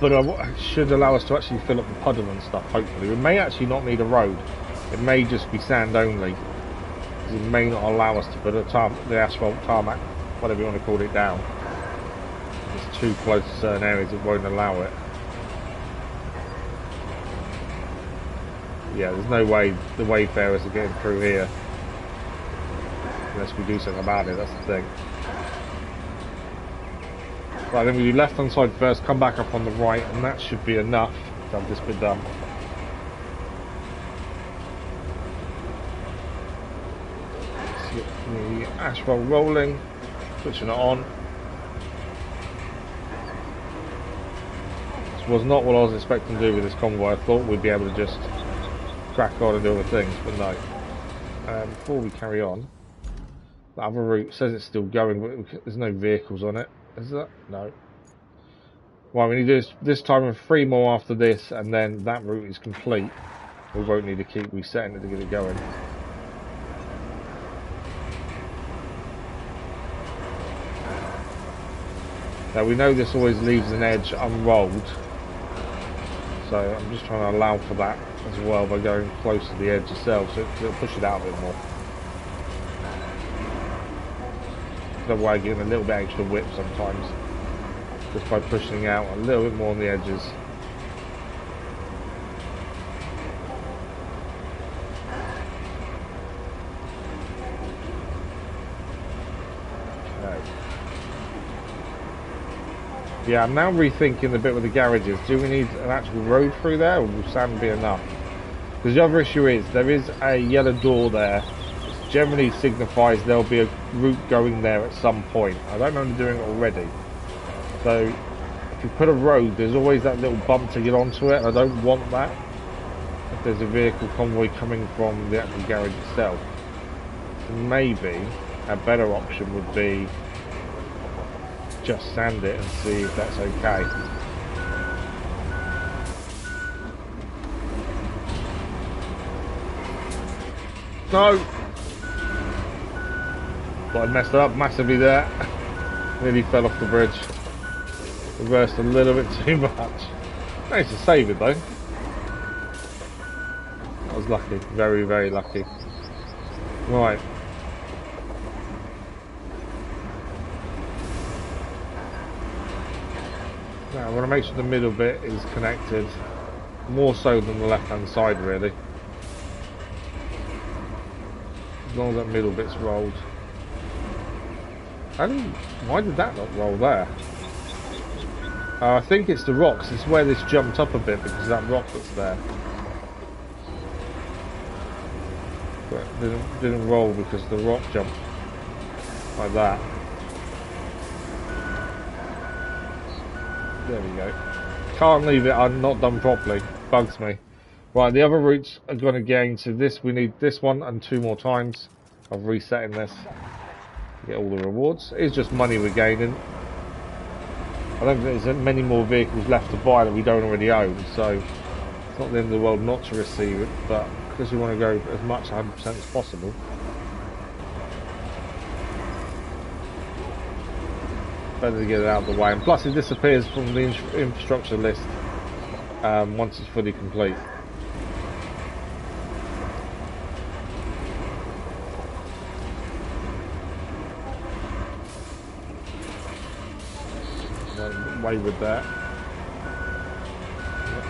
But it should allow us to actually fill up the puddle and stuff, hopefully. We may actually not need a road. It may just be sand only. It may not allow us to put the asphalt tarmac, whatever you want to call it, down. If it's too close to certain areas, it won't allow it. Yeah, there's no way the Wayfarers are getting through here unless we do something about it, that's the thing. Right, then we do left hand side first, come back up on the right, and that should be enough to have this bit done. Let's get the asphalt rolling, switching it on. This was not what I was expecting to do with this convoy. I thought we'd be able to just crack on and do other things, but no. Before we carry on, the other route says it's still going, but there's no vehicles on it. Is that? No. Well, we need to do this time and 3 more after this, and then that route is complete. We won't need to keep resetting it to get it going. Now we know this always leaves an edge unrolled, so I'm just trying to allow for that as well by going close to the edge itself, so it'll push it out a bit more. That way I get a little bit extra whip sometimes, just by pushing out a little bit more on the edges. Yeah, I'm now rethinking the bit with the garages. Do we need an actual road through there, or will sand be enough? Because the other issue is, there is a yellow door there, which generally signifies there'll be a route going there at some point. I don't know if they're doing it already. So, if you put a road, there's always that little bump to get onto it, and I don't want that if there's a vehicle convoy coming from the actual garage itself. So maybe a better option would be just sand it and see if that's okay. No! But I messed up massively there. Nearly fell off the bridge. Reversed a little bit too much. Managed to save it though. I was lucky, very, very lucky. Right. Now I want to make sure the middle bit is connected, more so than the left hand side really. As long as that middle bit's rolled. Why did that not roll there? I think it's the rocks, it's where this jumped up a bit because of that rock that's there. But didn't roll because the rock jumped like that. There we go. Can't leave it not done properly. Bugs me. Right, the other routes are going to gain. So this, we need this one and 2 more times of resetting this. Get all the rewards. It's just money we're gaining. I don't think there's many more vehicles left to buy that we don't already own. So it's not the end of the world not to receive it. But because we want to go as much 100% as possible. Better to get it out of the way, and plus it disappears from the infrastructure list once it's fully complete. Way with that.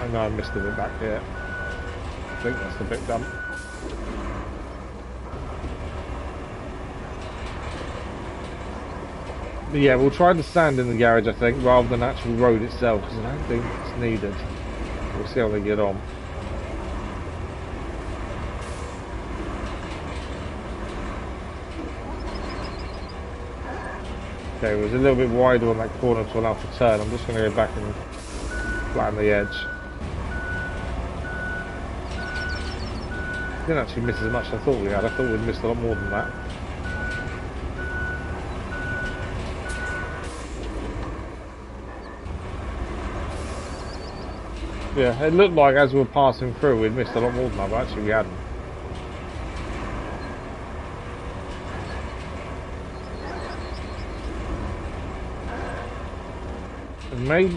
I know I missed a bit back here. I think that's the bit done. But yeah, we'll try the sand in the garage, I think, rather than the actual road itself, because I don't think it's needed. We'll see how they get on. Okay, it was a little bit wider on that corner to allow for turn. I'm just going to go back and flatten the edge. Didn't actually miss as much as I thought we had. I thought we'd missed a lot more than that. Yeah, it looked like as we were passing through we'd missed a lot more than that, but actually we hadn't.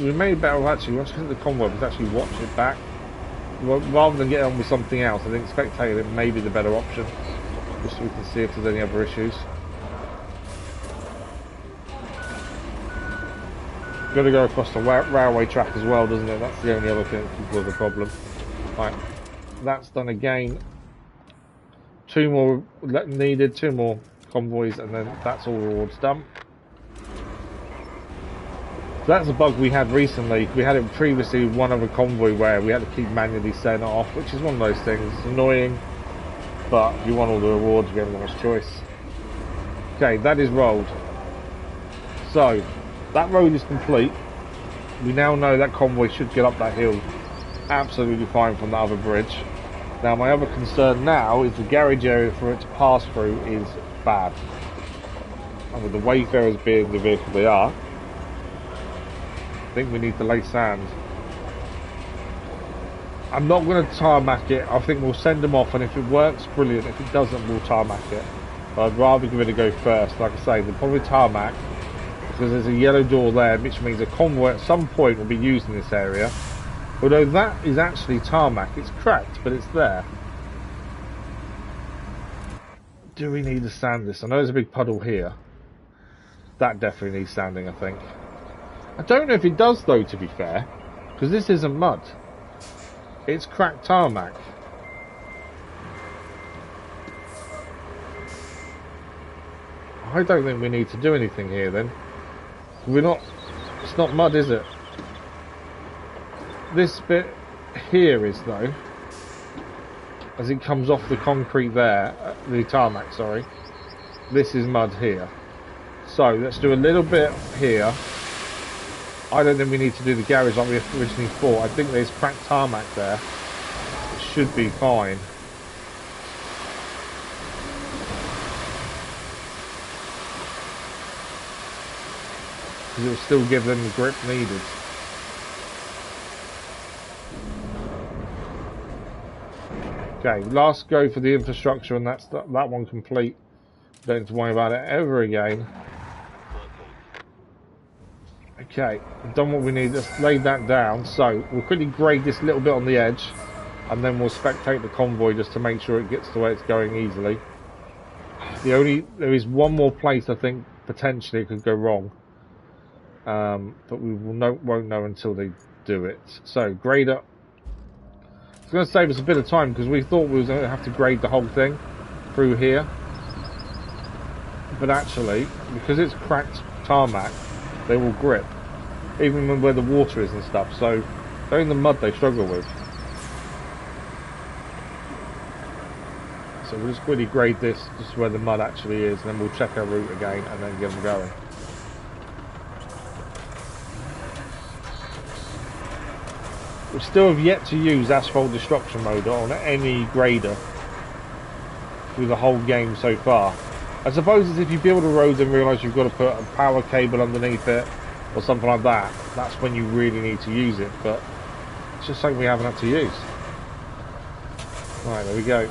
We made better actually, once we hit the convoy, was actually watch it back. Rather than get on with something else, I think spectating it may be the better option. Just so we can see if there's any other issues. Got to go across the railway track as well, doesn't it? That's the only other thing that could cause a problem. Right, that's done again. 2 more needed, 2 more convoys, and then that's all rewards done. So that's a bug we had recently. We had it previously with one other convoy where we had to keep manually setting it off, which is one of those things. It's annoying, but if you want all the rewards, you have a nice choice. Okay, that is rolled. So that road is complete. We now know that convoy should get up that hill absolutely fine from the other bridge. Now my other concern now is the garage area for it to pass through is bad. And with the wayfarers being the vehicle they are, I think we need to lay sand. I'm not going to tarmac it. I think we'll send them off, and if it works, brilliant. If it doesn't, we'll tarmac it. But I'd rather give it a go first. Like I say, they'll probably tarmac. because there's a yellow door there, which means a convoy at some point will be used in this area. Although that is actually tarmac. It's cracked, but it's there. Do we need to sand this? I know there's a big puddle here. That definitely needs sanding, I think. I don't know if it does, though, to be fair, because this isn't mud. It's cracked tarmac. I don't think we need to do anything here, then. We're not... It's not mud, is it? This bit here is, though, as it comes off the concrete there, the tarmac, sorry. This is mud here. So, let's do a little bit here. I don't think we need to do the garage like we originally thought. I think there's cracked tarmac there. It should be fine. Because it will still give them the grip needed. Okay, last go for the infrastructure, and that's that one complete. Don't have to worry about it ever again. Okay, we've done what we need. Let's lay that down. So we'll quickly grade this little bit on the edge, and then we'll spectate the convoy just to make sure it gets to where it's going easily. There is one more place I think potentially it could go wrong, but we won't know until they do it. So grade up. It's going to save us a bit of time because we thought we was going to have to grade the whole thing through here, but actually, because it's cracked tarmac, they will grip, even where the water is and stuff. So, they're in the mud they struggle with. So we'll just quickly grade this, just where the mud actually is, and then we'll check our route again and then get them going. We still have yet to use asphalt destruction mode on any grader through the whole game so far. I suppose it's if you build a road and realise you've got to put a power cable underneath it or something like that, that's when you really need to use it, but it's just something we haven't had to use. Right, there we go.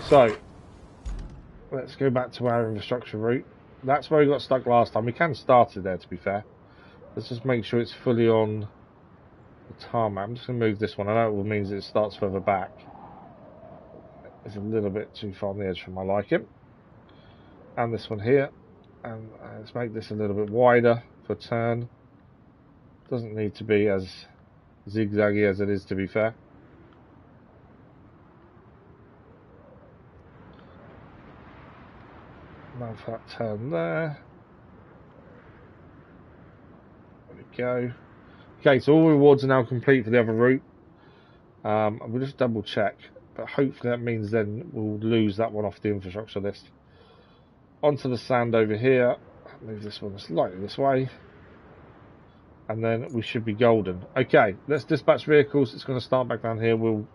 So, let's go back to our infrastructure route. That's where we got stuck last time. We can start it there, to be fair. Let's just make sure it's fully on the tarmac. I'm just going to move this one. I know it means it starts further back. It's a little bit too far on the edge for my liking. And this one here. And let's make this a little bit wider for turn. Doesn't need to be as zigzaggy as it is, to be fair. Have that turn there. There we go. Okay, so all rewards are now complete for the other route. We'll just double check, but hopefully that means then we'll lose that one off the infrastructure list. Onto the sand over here. Move this one slightly this way, and then we should be golden. Okay, let's dispatch vehicles. It's going to start back down here. We'll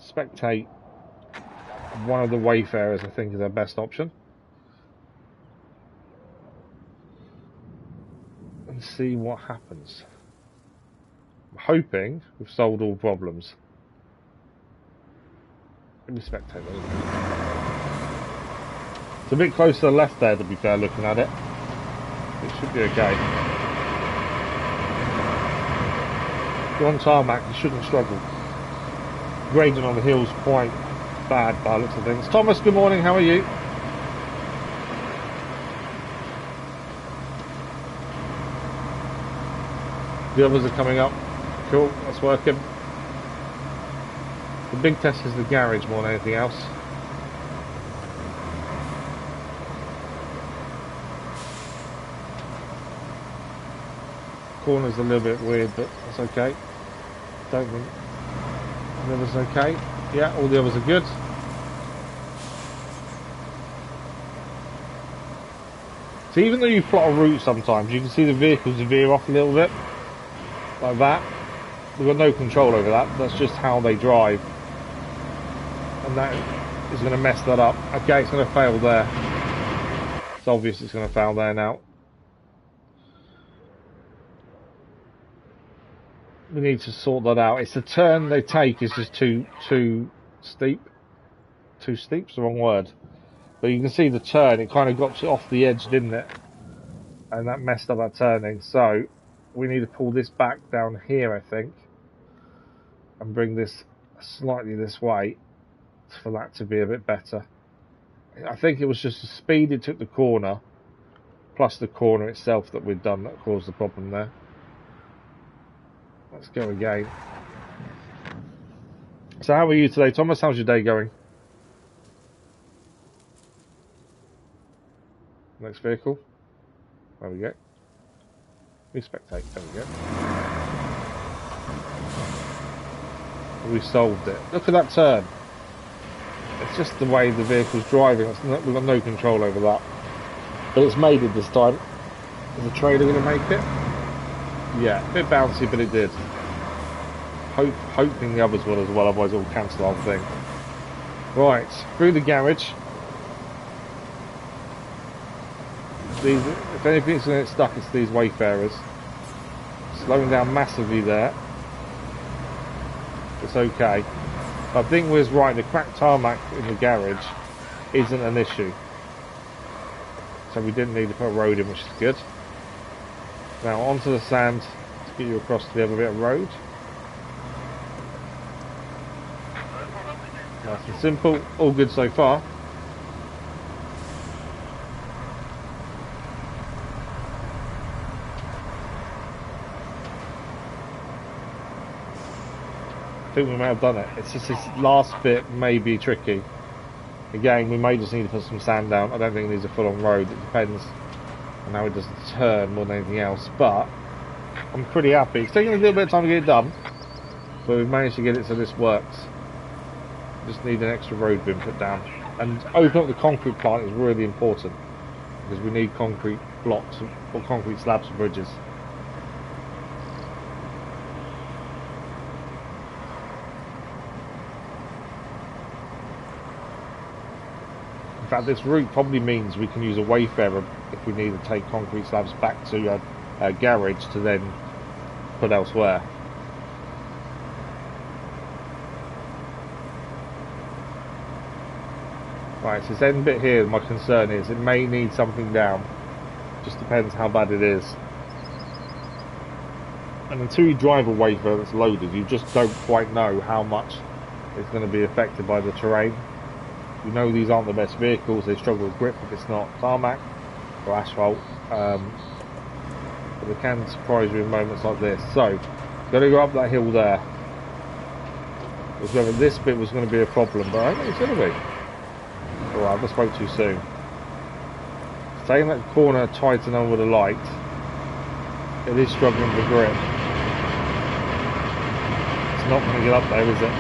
spectate one of the wayfarers. I think is our best option. And see what happens. I'm hoping we've solved all problems. Let me spectate those. It's a bit close to the left there, to be fair, looking at it. It should be okay. If you're on tarmac, you shouldn't struggle. Grading on the hill's quite bad by the looks of things. Thomas, good morning, how are you? The others are coming up. Cool, that's working. The big test is the garage more than anything else. Corner's a little bit weird, but that's okay. Don't think the others are okay. Yeah, all the others are good. So even though you plot a route sometimes, you can see the vehicles veer off a little bit. Like that. We've got no control over that. That's just how they drive. And that is going to mess that up. Okay, it's going to fail there. It's obvious it's going to fail there now. We need to sort that out. It's the turn they take is just too steep. Too steep's the wrong word. But you can see the turn, it kind of got off the edge, didn't it? And that messed up our turning. So we need to pull this back down here, I think, and bring this slightly this way for that to be a bit better. I think it was just the speed it took the corner, plus the corner itself that we'd done that caused the problem there. Let's go again. So how are you today, Thomas? How's your day going? Next vehicle. There we go. We spectate. There we go. We solved it. Look at that turn. It's just the way the vehicle's driving. We've got no control over that. But it's made it this time. Is the trailer going to make it? Yeah, a bit bouncy, but it did. Hoping the others will as well, otherwise it will cancel the whole thing. Right, through the garage. If anything's going to get stuck, it's these wayfarers. Slowing down massively there. It's okay. I think we was right, the cracked tarmac in the garage isn't an issue. So we didn't need to put a road in, which is good. Now onto the sand to get you across to the other bit of road. Nice and simple, all good so far. I think we may have done it. It's just this last bit may be tricky. Again, we may just need to put some sand down. I don't think it needs a full-on road. It depends on how it does the turn more than anything else. But I'm pretty happy. It's taking a little bit of time to get it done, but we've managed to get it so this works. Just need an extra road bin put down. And opening up the concrete plant is really important, because we need concrete blocks or concrete slabs for bridges. In fact, this route probably means we can use a wayfarer if we need to take concrete slabs back to a garage to then put elsewhere. Right, so this end bit here, my concern is it may need something down. Just depends how bad it is. And until you drive a wayfarer that's loaded, you just don't quite know how much is going to be affected by the terrain. We know these aren't the best vehicles, they struggle with grip if it's not tarmac or asphalt, but they can surprise you in moments like this. So, got to go up that hill there. Whether this bit was going to be a problem, but I think it's going to be. Alright, I spoke too soon. Taking that corner tighten on with a light, it is struggling for grip. It's not going to get up there, is it?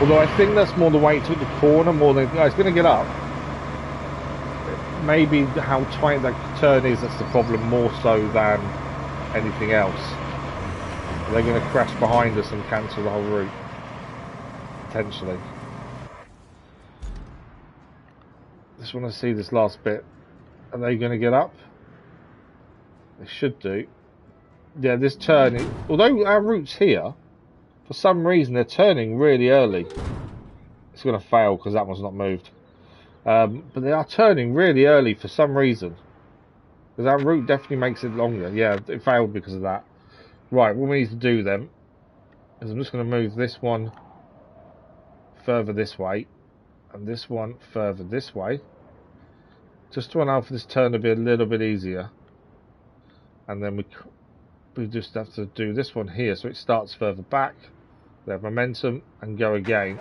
Although I think that's more the way it took the corner more than... it's going to get up. Maybe how tight that turn is, that's the problem more so than anything else. They're going to crash behind us and cancel the whole route. Potentially. Just want to see this last bit. Are they going to get up? They should do. Yeah, this turn... although our route's here, for some reason they're turning really early. It's going to fail because that one's not moved. But they are turning really early for some reason. Because our route definitely makes it longer. Yeah, it failed because of that. Right, what we need to do then is I'm just going to move this one further this way. And this one further this way. Just to allow for this turn to be a little bit easier. And then we just have to do this one here so it starts further back. We have momentum and go again.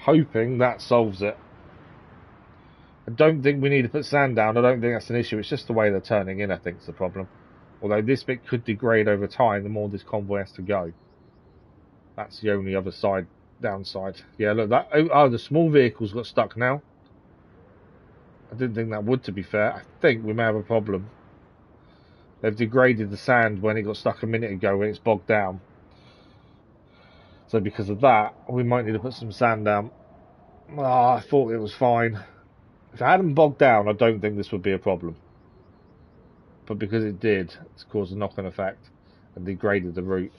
Hoping that solves it. I don't think we need to put sand down. I don't think that's an issue. It's just the way they're turning in, I think, is the problem. Although this bit could degrade over time the more this convoy has to go. That's the only other downside. Yeah, look, the small vehicles got stuck now. I didn't think that would, to be fair. I think we may have a problem. They've degraded the sand when it got stuck a minute ago when it's bogged down. So because of that, we might need to put some sand down. I thought it was fine. If it hadn't bogged down, I don't think this would be a problem. But because it did, it's caused a knock-on effect and degraded the route.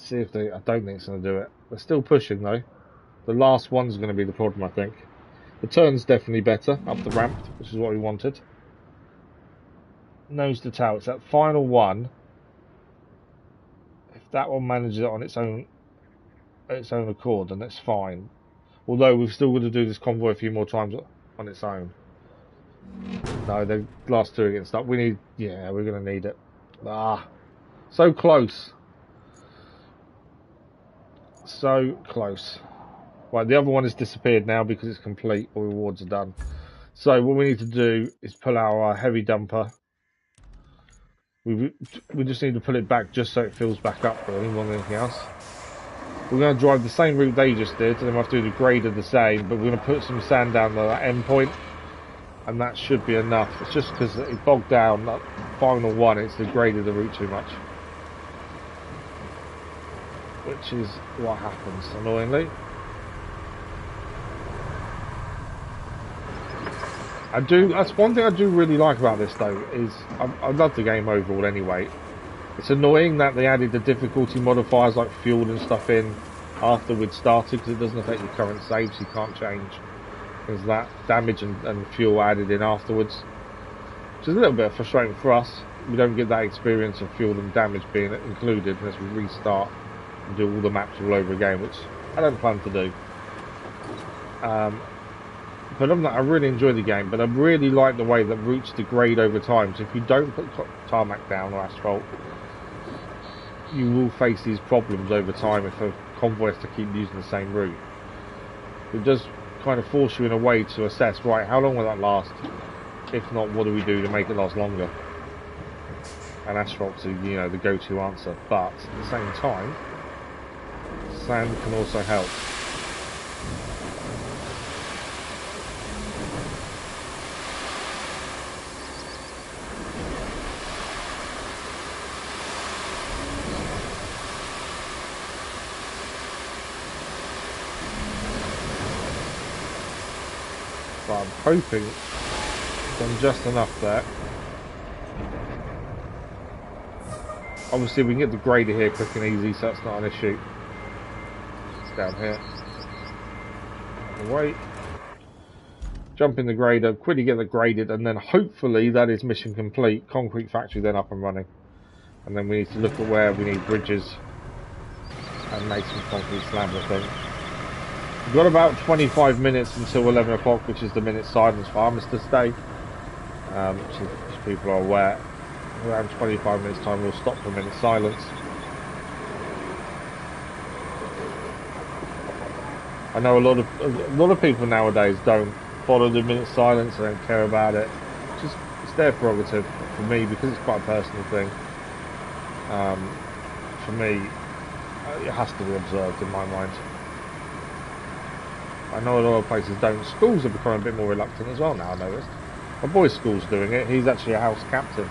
see if they... I don't think it's going to do it. They're still pushing, though. The last one's going to be the problem, I think. The turn's definitely better up the ramp, which is what we wanted. Nose to tail. It's that final one. If that one manages it on its own accord, then it's fine. Although we've still got to do this convoy a few more times on its own. No, the last two are getting stuck. We need... Yeah, we're going to need it. Ah, so close. So close. Right, the other one has disappeared now because it's complete. All rewards are done. So what we need to do is pull our heavy dumper. We just need to pull it back just so it fills back up, really, more than anything else. We're going to drive the same route they just did, and then we'll have to do the grader the same, but we're going to put some sand down that end point, and that should be enough. It's just because it bogged down that final one, it's degraded the route too much. Which is what happens, annoyingly. That's one thing I do really like about this though, is I love the game overall anyway. It's annoying that they added the difficulty modifiers like fuel and stuff in after we'd started, because it doesn't affect your current saves, you can't change. There's that damage and fuel added in afterwards, which is a little bit frustrating for us. We don't get that experience of fuel and damage being included unless we restart and do all the maps all over again, which I don't plan to do. But other than that, I really enjoy the game, but I really like the way that routes degrade over time. So if you don't put tarmac down or asphalt, you will face these problems over time if a convoy has to keep using the same route. It does kind of force you in a way to assess, right, how long will that last? If not, what do we do to make it last longer? And asphalt's, you know, the go-to answer. But at the same time, sand can also help. But I'm hoping I've done just enough there. Obviously we can get the grader here quick and easy, so that's not an issue. It's down here. Wait. Jump in the grader, quickly get it graded, and then hopefully that is mission complete. Concrete factory then up and running. And then we need to look at where we need bridges and make some concrete slabs, I think. We've got about 25 minutes until 11 o'clock, which is the minute silence for Armistice Day. So people are aware. Around 25 minutes time we'll stop for a minute silence. I know a lot of people nowadays don't follow the minute silence, they don't care about it. It's their prerogative. For me, because it's quite a personal thing, for me it has to be observed in my mind. I know a lot of places don't. Schools are becoming a bit more reluctant as well now, I noticed. My boy's school's doing it. He's actually a house captain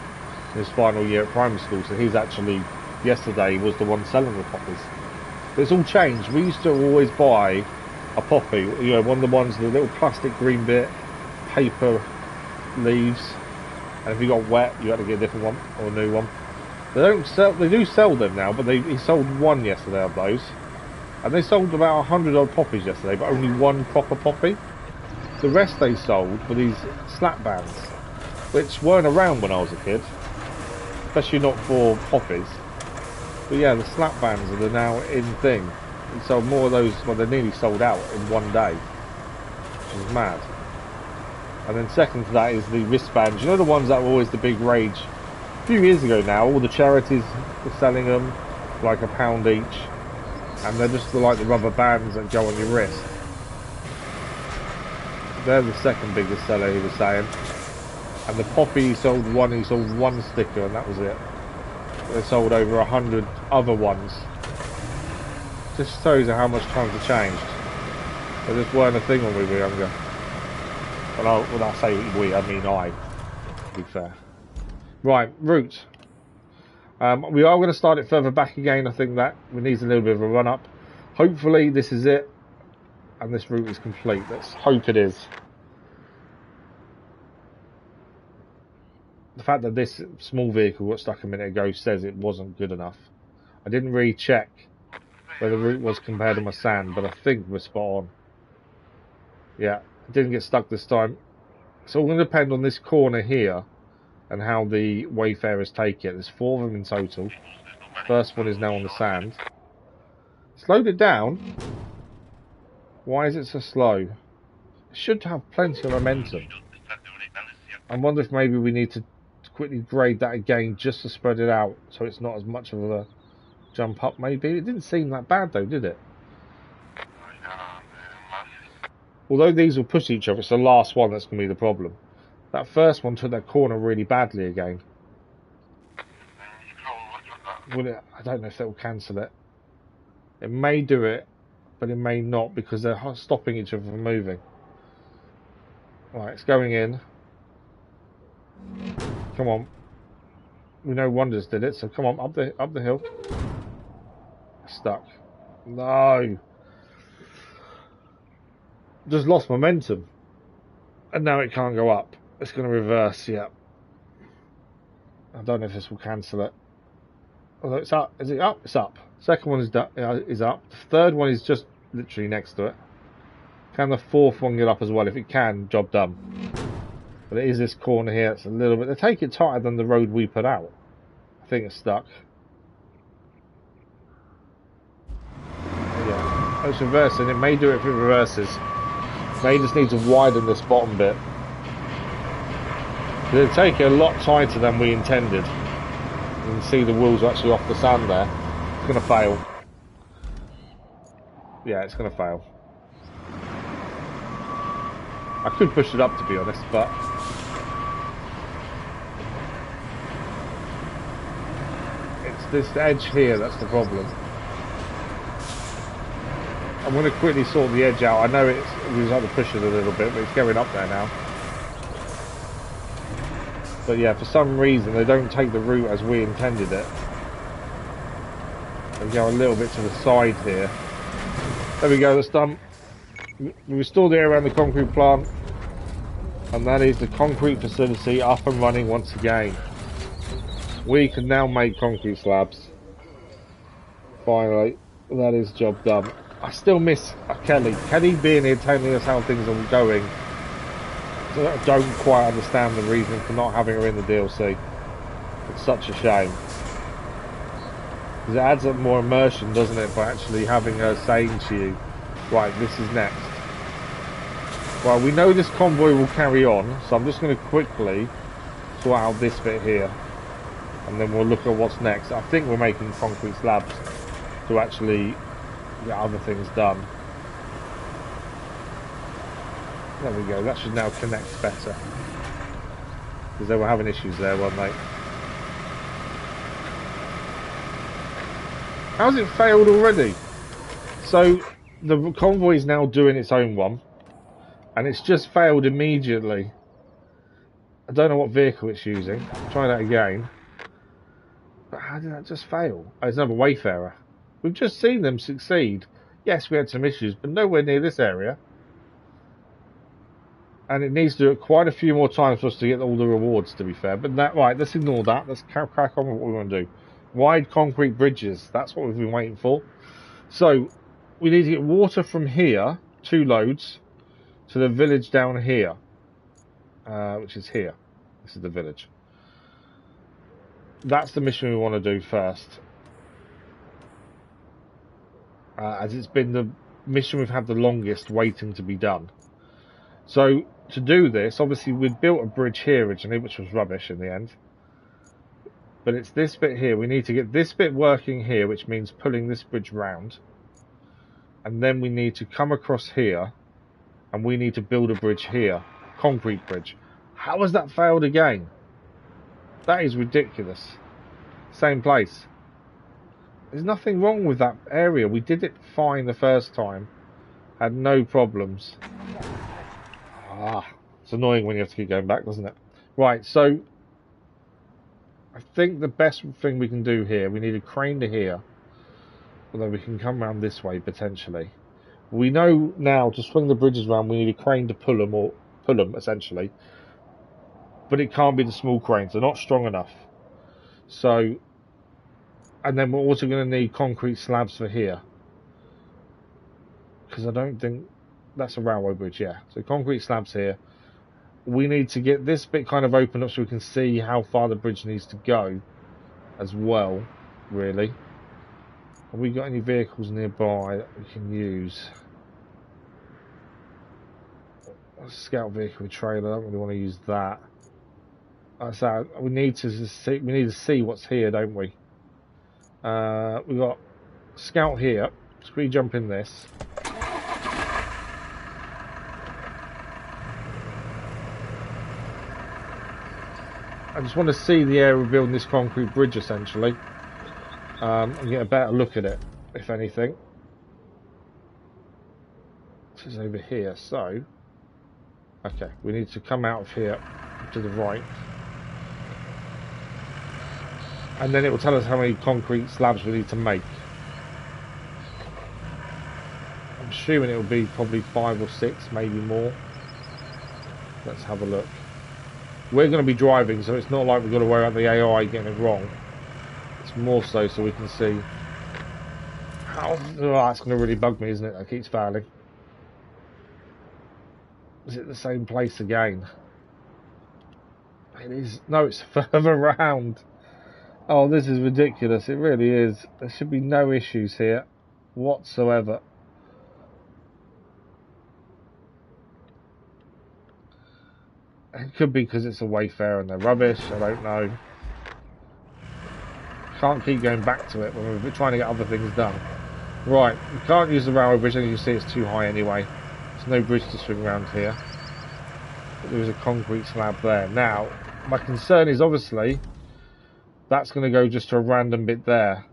in his final year at primary school, so he's actually, yesterday, was the one selling the poppies. But it's all changed. We used to always buy a poppy, you know, one of the ones, the little plastic green bit, paper leaves, and if you got wet, you had to get a different one, or a new one. They do sell them now, but he sold one yesterday of those. And they sold about 100 odd poppies yesterday, but only one proper poppy. The rest they sold were these slap bands, which weren't around when I was a kid, especially not for poppies. But yeah, the slap bands are the now in thing. They sold more of those, well, they're nearly sold out in one day, which is mad. And then second to that is the wristbands. You know, the ones that were always the big rage a few years ago now. All the charities were selling them like £1 each. And they're just like the rubber bands that go on your wrist. They're the second biggest seller, he was saying. And the poppy, he sold one sticker, and that was it. They sold over 100 other ones. Just shows you how much times have changed. They just weren't a thing when we were younger. Well, when I say we, I mean I, to be fair. Right, route. We are going to start it further back again. I think that we need a little bit of a run up. Hopefully this is it and this route is complete. Let's hope it is. The fact that this small vehicle got stuck a minute ago says it wasn't good enough. I didn't really check where the route was compared to my sand, but I think we're spot on. Yeah, it didn't get stuck this time. It's all going to depend on this corner here and how the wayfarers take it. There's 4 of them in total. First one is now on the sand. Slowed it down. Why is it so slow? It should have plenty of momentum. I wonder if maybe we need to quickly grade that again just to spread it out so it's not as much of a jump up maybe. It didn't seem that bad though, did it? Although these will push each other, it's the last one that's going to be the problem. That first one took that corner really badly again. Will it? I don't know if that will cancel it. It may do it, but it may not because they're stopping each other from moving. Right, it's going in. Come on. We know Wonders did it, so come on, up the hill. Stuck. No. Just lost momentum. And now it can't go up. It's going to reverse, yeah. I don't know if this will cancel it. Although it's up. Is it up? It's up. Second one is up. The third one is just literally next to it. Can the fourth one get up as well? If it can, job done. But it is this corner here. It's a little bit. They take it tighter than the road we put out. I think it's stuck. Yeah. It's reversing. It may do it if it reverses. May just need to widen this bottom bit. They take it a lot tighter than we intended. You can see the wheels are actually off the sand there. It's going to fail. Yeah, it's going to fail. I could push it up to be honest, but it's this edge here that's the problem. I'm going to quickly sort the edge out. I know we just have to push it a little bit, but it's going up there now. But yeah, for some reason they don't take the route as we intended it. They go a little bit to the side here. There we go, that's done. We restored the area around the concrete plant. And that is the concrete facility up and running once again. We can now make concrete slabs. Finally, that is job done. I still miss Kelly. Kelly being here telling us how things are going. I don't quite understand the reason for not having her in the DLC. It's such a shame. Because it adds up more immersion, doesn't it, by actually having her saying to you, right, this is next. Well, we know this convoy will carry on, so I'm just going to quickly sort out this bit here. And then we'll look at what's next. I think we're making concrete slabs to actually get other things done. There we go, that should now connect better. Because they were having issues there, weren't they? How's it failed already? So, the convoy is now doing its own one. And it's just failed immediately. I don't know what vehicle it's using. Try that again. But how did that just fail? Oh, it's another wayfarer. We've just seen them succeed. Yes, we had some issues, but nowhere near this area. And it needs to do it quite a few more times for us to get all the rewards, to be fair. But that, right, let's ignore that. Let's crack on with what we want to do. Wide concrete bridges. That's what we've been waiting for. So, we need to get water from here, 2 loads, to the village down here. Which is here. This is the village. That's the mission we want to do first. As it's been the mission we've had the longest waiting to be done. So, to do this, obviously we'd built a bridge here originally, which was rubbish in the end. But it's this bit here. We need to get this bit working here, which means pulling this bridge round. And then we need to come across here. And we need to build a bridge here. Concrete bridge. How has that failed again? That is ridiculous. Same place. There's nothing wrong with that area. We did it fine the first time. Had no problems. It's annoying when you have to keep going back, doesn't it? Right, so I think the best thing we can do here, we need a crane to here. Although we can come around this way potentially. We know now to swing the bridges around we need a crane to pull them essentially. But it can't be the small cranes, they're not strong enough. So, and then we're also going to need concrete slabs for here. because I don't think that's a railway bridge. Yeah, so concrete slabs here. We need to get this bit kind of open up so we can see how far the bridge needs to go as well, really. Have we got any vehicles nearby that we can use? A scout vehicle trailer, I don't really want to use that. So we need to see what's here, don't we? We've got scout here. So we jump in this. I just want to see the area we're building this concrete bridge, essentially, and get a better look at it, if anything. This is over here, so okay, we need to come out of here to the right, and then it will tell us how many concrete slabs we need to make. I'm assuming it will be probably 5 or 6, maybe more. Let's have a look. We're going to be driving, so it's not like we've got to worry about the AI getting it wrong. It's more so we can see how... Oh, that's going to really bug me, isn't it? That keeps failing. Is it the same place again? It is. No, it's further around. Oh, this is ridiculous. It really is. There should be no issues here whatsoever. It could be because it's a Wayfair and they're rubbish. I don't know. Can't keep going back to it when we're trying to get other things done. Right, we can't use the railway bridge. As you can see, it's too high anyway. There's no bridge to swing around here. But there is a concrete slab there. Now, my concern is obviously that's going to go just to a random bit there.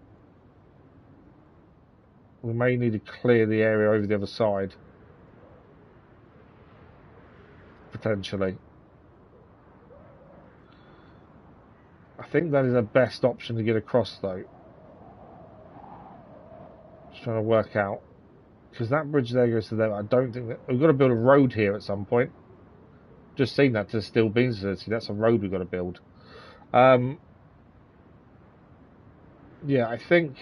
We may need to clear the area over the other side. Potentially. I think that is the best option to get across, though. Just trying to work out, because that bridge there goes to there. I don't think that we've got to build a road here at some point. Just seen that to the steel beams facility. That's a road we've got to build. Yeah, I think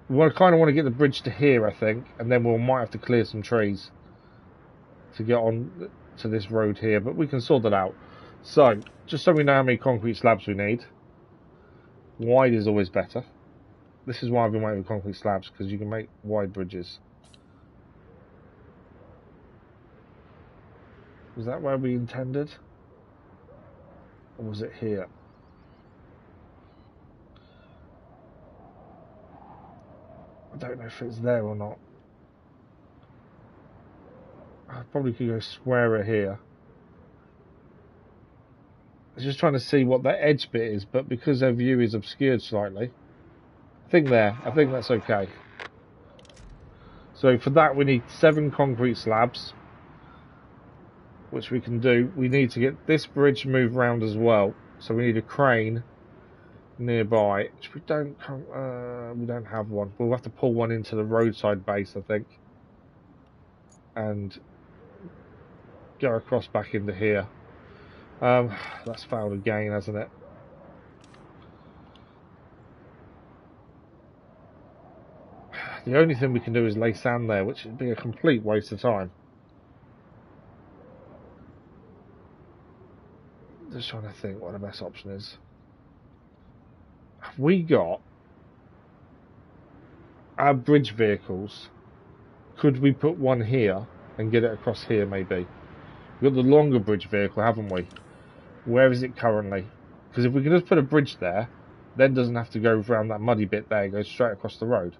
we kind of want to get the bridge to here, I think, and then we might have to clear some trees to get on to this road here, but we can sort that out. So, just so we know how many concrete slabs we need. Wide is always better. This is why I've been waiting with concrete slabs, because you can make wide bridges. Was that where we intended? Or was it here? I don't know if it's there or not. I probably could go squarer here. I was just trying to see what that edge bit is, but because their view is obscured slightly, I think that's okay. So for that we need 7 concrete slabs, which we can do. We need to get this bridge moved around as well, so we need a crane nearby, which we don't have one. We'll have to pull one into the roadside base, I think, and go across back into here. That's failed again, hasn't it? The only thing we can do is lay sand there, which would be a complete waste of time. Just trying to think what the best option is. Have we got our bridge vehicles? Could we put one here and get it across here, maybe? We've got the longer bridge vehicle, haven't we? Where is it currently? Because if we can just put a bridge there, then doesn't have to go around that muddy bit there, go straight across the road.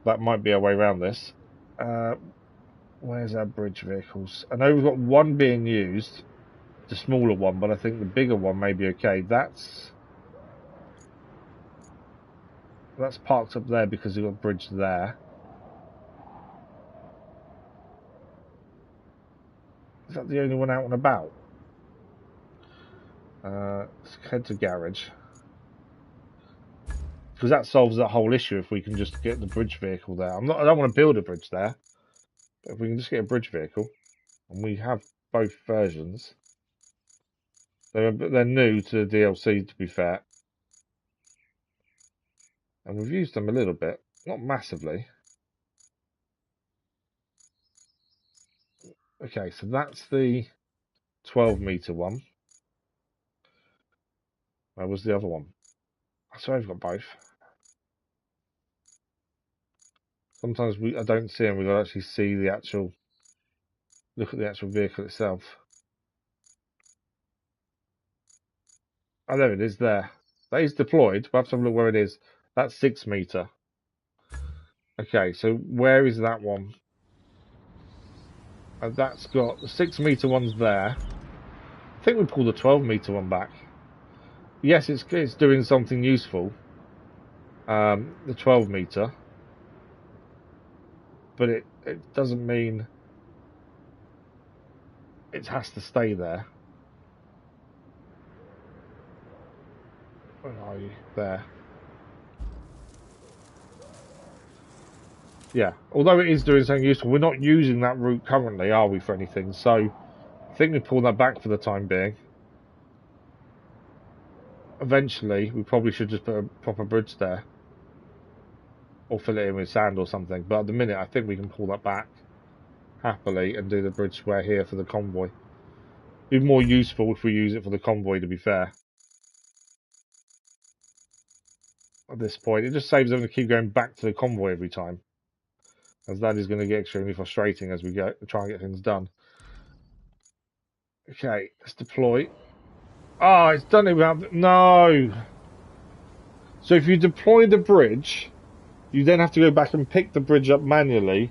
That might be our way around this. Where's our bridge vehicles? I know we've got one being used, the smaller one, but I think the bigger one may be okay. That's parked up there because we've got a bridge there. Is that the only one out and about? Let's head to garage, because that solves that whole issue if we can just get the bridge vehicle there. I don't want to build a bridge there, but if we can just get a bridge vehicle, and we have both versions. They're new to the DLC, to be fair, and we've used them a little bit. Not massively. Okay, so that's the 12-meter one. Where was the other one? So I've got both. Sometimes I don't see them. We've got to actually see the actual. Look at the actual vehicle itself. Oh, there it is. There. That is deployed. We'll have to have a look where it is. That's 6-meter. Okay, so where is that one? And that's got the 6-meter one's there. I think we pulled the 12-meter one back. Yes, it's doing something useful. The 12-meter. But it doesn't mean it has to stay there. Where are you? There. Yeah, although it is doing something useful, we're not using that route currently, are we, for anything? So I think we pull that back for the time being. Eventually, we probably should just put a proper bridge there. Or fill it in with sand or something. But at the minute, I think we can pull that back happily and do the bridge square here for the convoy. It'd be more useful if we use it for the convoy, to be fair. At this point, it just saves them to keep going back to the convoy every time. As that is going to get extremely frustrating as we try and get things done. Okay, let's deploy. Oh, it's done it without... No! So if you deploy the bridge, you then have to go back and pick the bridge up manually.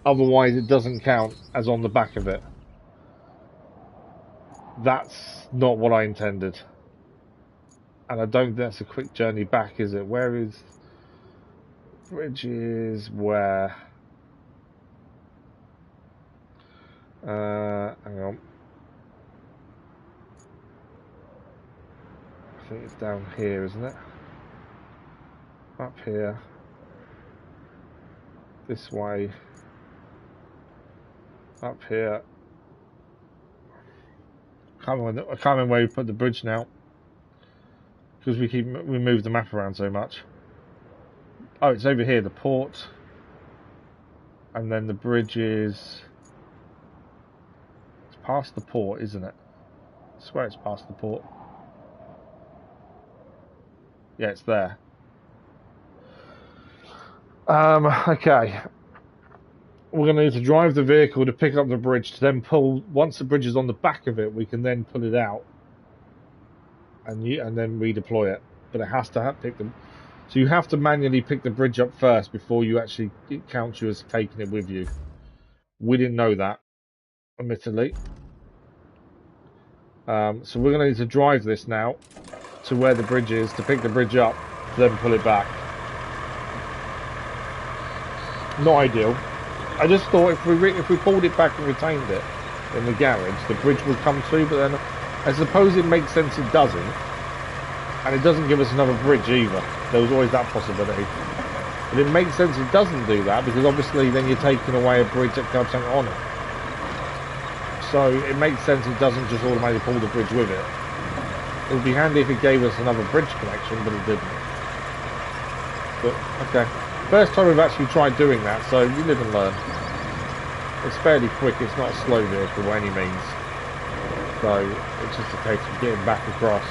Otherwise, it doesn't count as on the back of it. That's not what I intended. And I don't think that's a quick journey back, is it? Where is... Bridge is where... hang on. I think it's down here, isn't it? Up here. This way. Up here. I can't remember where we put the bridge now. Because we move the map around so much. Oh, it's over here, the port. And then the bridge is... It's past the port, isn't it? I swear it's past the port. Yeah, it's there. Okay. We're going to need to drive the vehicle to pick up the bridge to then pull... Once the bridge is on the back of it, we can then pull it out. And then redeploy it. But it has to pick them. So you have to manually pick the bridge up first before you actually... It counts you as taking it with you. We didn't know that, admittedly. So we're going to need to drive this now to where the bridge is, to pick the bridge up, then pull it back. Not ideal. I just thought if we pulled it back and retained it in the garage, the bridge would come to, but then I suppose it makes sense it doesn't. And it doesn't give us another bridge either. There was always that possibility. But it makes sense it doesn't do that, because obviously then you're taking away a bridge that comes on it. So it makes sense it doesn't just automatically pull the bridge with it. It would be handy if it gave us another bridge connection, but it didn't. But, okay. First time we've actually tried doing that, so you live and learn. It's fairly quick, it's not a slow vehicle by any means. So it's just a case of getting back across,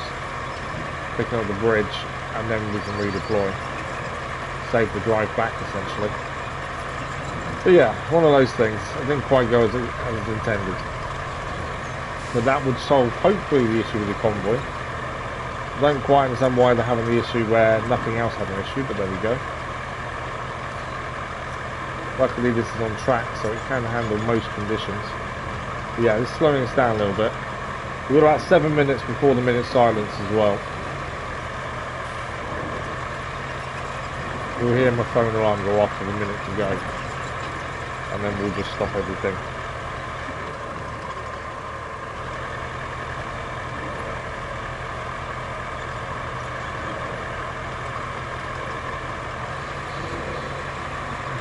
picking up the bridge, and then we can redeploy. Save the drive back, essentially. But yeah, one of those things. It didn't quite go as intended. But that would solve, hopefully, the issue with the convoy. I don't quite understand why they're having the issue where nothing else had an issue, but there we go. Luckily this is on track, so it can handle most conditions. But yeah, it's slowing us down a little bit. We've got about 7 minutes before the minute silence as well. You'll hear my phone alarm go off with a minute to go. And then we'll just stop everything.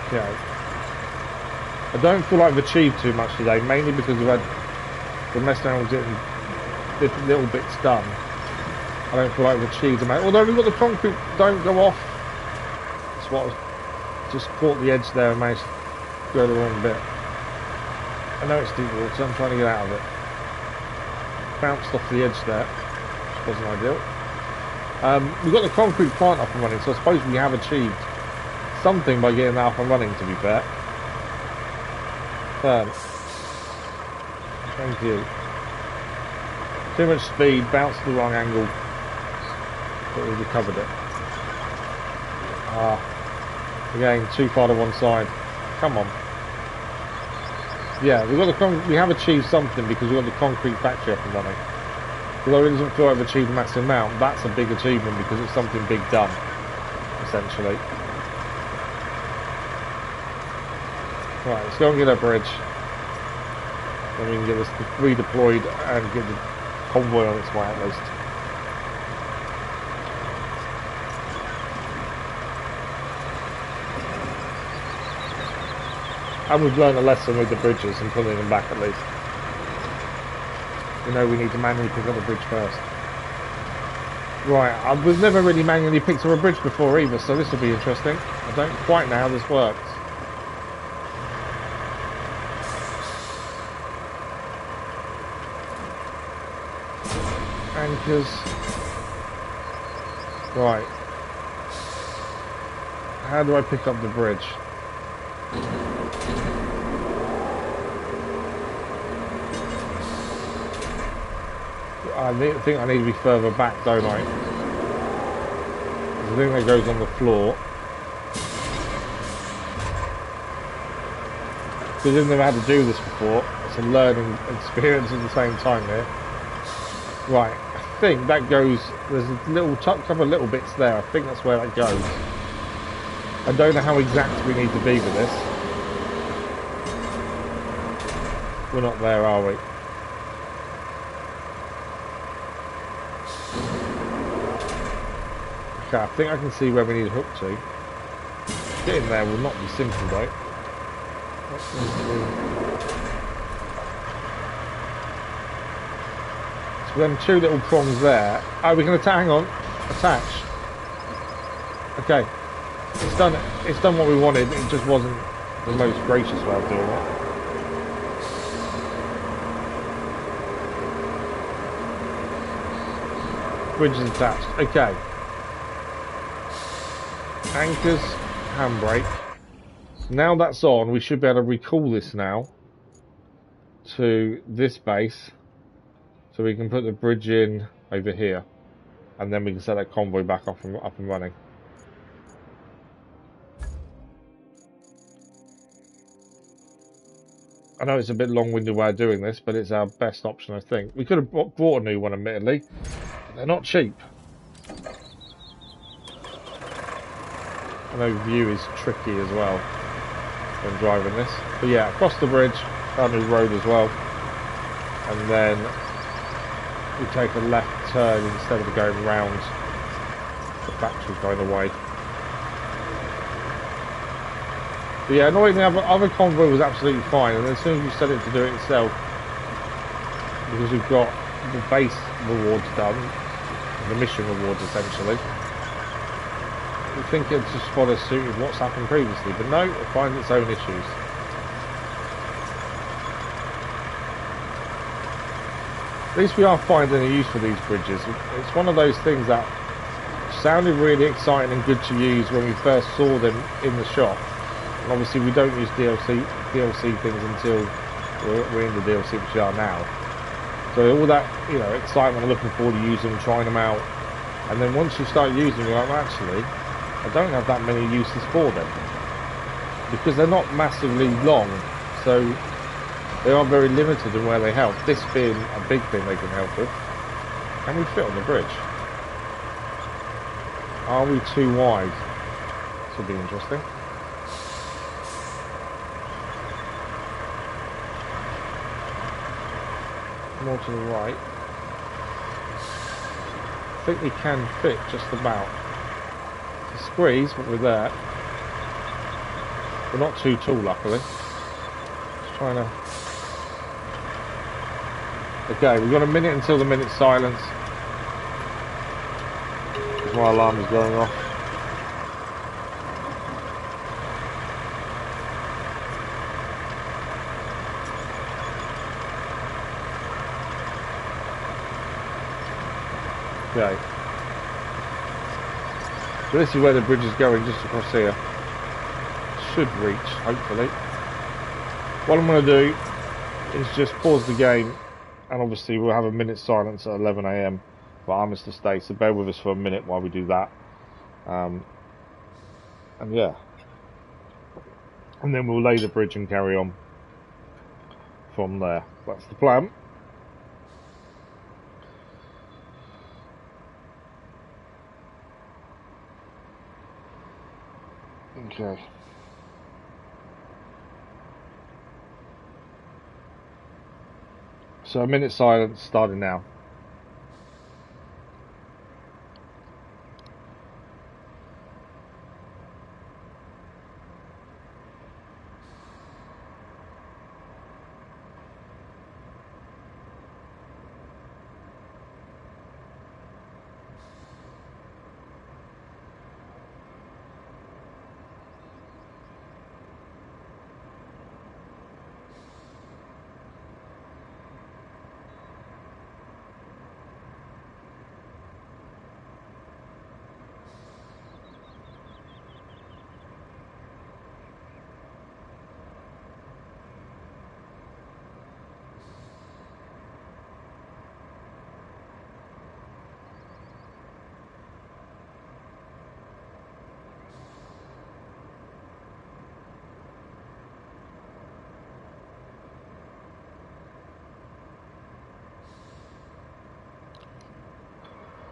Okay. I don't feel like we've achieved too much today, mainly because we're messing around with getting different little bits done. I don't feel like we've achieved them. Although we've got the concrete, don't go off. That's what just caught the edge there and managed to go the wrong bit. I know it's deep water, I'm trying to get out of it. Bounced off the edge there, which wasn't ideal. We've got the concrete plant up and running, so I suppose we have achieved something by getting that up and running, to be fair. Thank you. Too much speed, bounced the wrong angle, but we recovered it. Again, too far to one side. Come on. Yeah, we have achieved something because we've got the concrete factory up and running. Although it doesn't feel like we've achieved a massive amount, that's a big achievement because it's something big done, essentially. Right, let's go and get a bridge. Then we can get this redeployed and get the convoy on its way at least. And we've learned a lesson with the bridges and pulling them back at least. We know we need to manually pick up the bridge first. Right, we've never really manually picked up a bridge before either, so this will be interesting. I don't quite know how this works. Anchors. Right. How do I pick up the bridge? I think I need to be further back, don't I? The thing that goes on the floor. Because I've never had to do this before. It's a learning experience at the same time here. Right, I think that goes. There's a little couple of little bits there. I think that's where that goes. I don't know how exact we need to be with this. We're not there, are we? Okay, I think I can see where we need a hook to. Getting there will not be simple though. So them two little prongs there. Oh, we can hang on. Attach. Okay. It's done what we wanted, it just wasn't the most gracious way of doing it. Bridge is attached. Okay. Anchors, handbrake. Now that's on, we should be able to recall this now to this base, so we can put the bridge in over here, and then we can set that convoy back up and running. I know it's a bit long-winded way of doing this, but it's our best option, I think. We could have brought a new one, admittedly, but they're not cheap. I know view is tricky as well when driving this. But yeah, across the bridge, down the road as well. And then we take a left turn instead of going round the factory kind of way. But yeah, annoyingly, other convoy was absolutely fine, and as soon as you set it to do it itself, because we've got the base rewards done, the mission rewards essentially, we think it's just follow suit with what's happened previously, but no, it finds its own issues. At least we are finding a use for these bridges. It's one of those things that sounded really exciting and good to use when we first saw them in the shop. And obviously we don't use DLC things until we're in the DLC, which we are now. So all that, you know, excitement and looking forward to using them, trying them out, and then once you start using them, you're like, well, actually, I don't have that many uses for them because they're not massively long, so they are very limited in where they help. This being a big thing they can help with. Can we fit on the bridge? Are we too wide? This will be interesting. More to the right. I think we can fit just about. It's a squeeze, but we're there. We're not too tall, luckily. Just trying to. Okay, we've got a minute until the minute's silence. My alarm is going off. Okay. So this is where the bridge is going, just across here. Should reach, hopefully. What I'm going to do is just pause the game, and obviously we'll have a minute's silence at 11 AM for Armistice Day, so bear with us for a minute while we do that. And yeah. And then we'll lay the bridge and carry on from there. That's the plan. Okay. So a minute's silence starting now.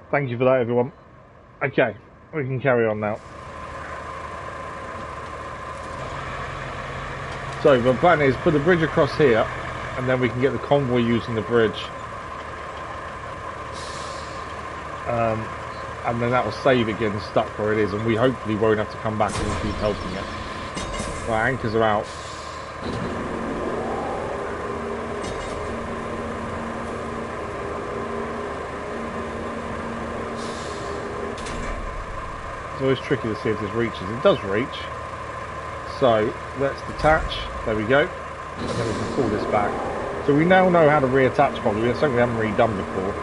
Thank you for that, everyone. Okay, we can carry on now. So the plan is put the bridge across here, and then we can get the convoy using the bridge. And then that will save it getting stuck where it is, and we hopefully won't have to come back and keep helping it. Right, anchors are out. It's always tricky to see if this reaches. It does reach. So let's detach. There we go. And then we can pull this back. So we now know how to reattach properly. It's something we haven't really done before.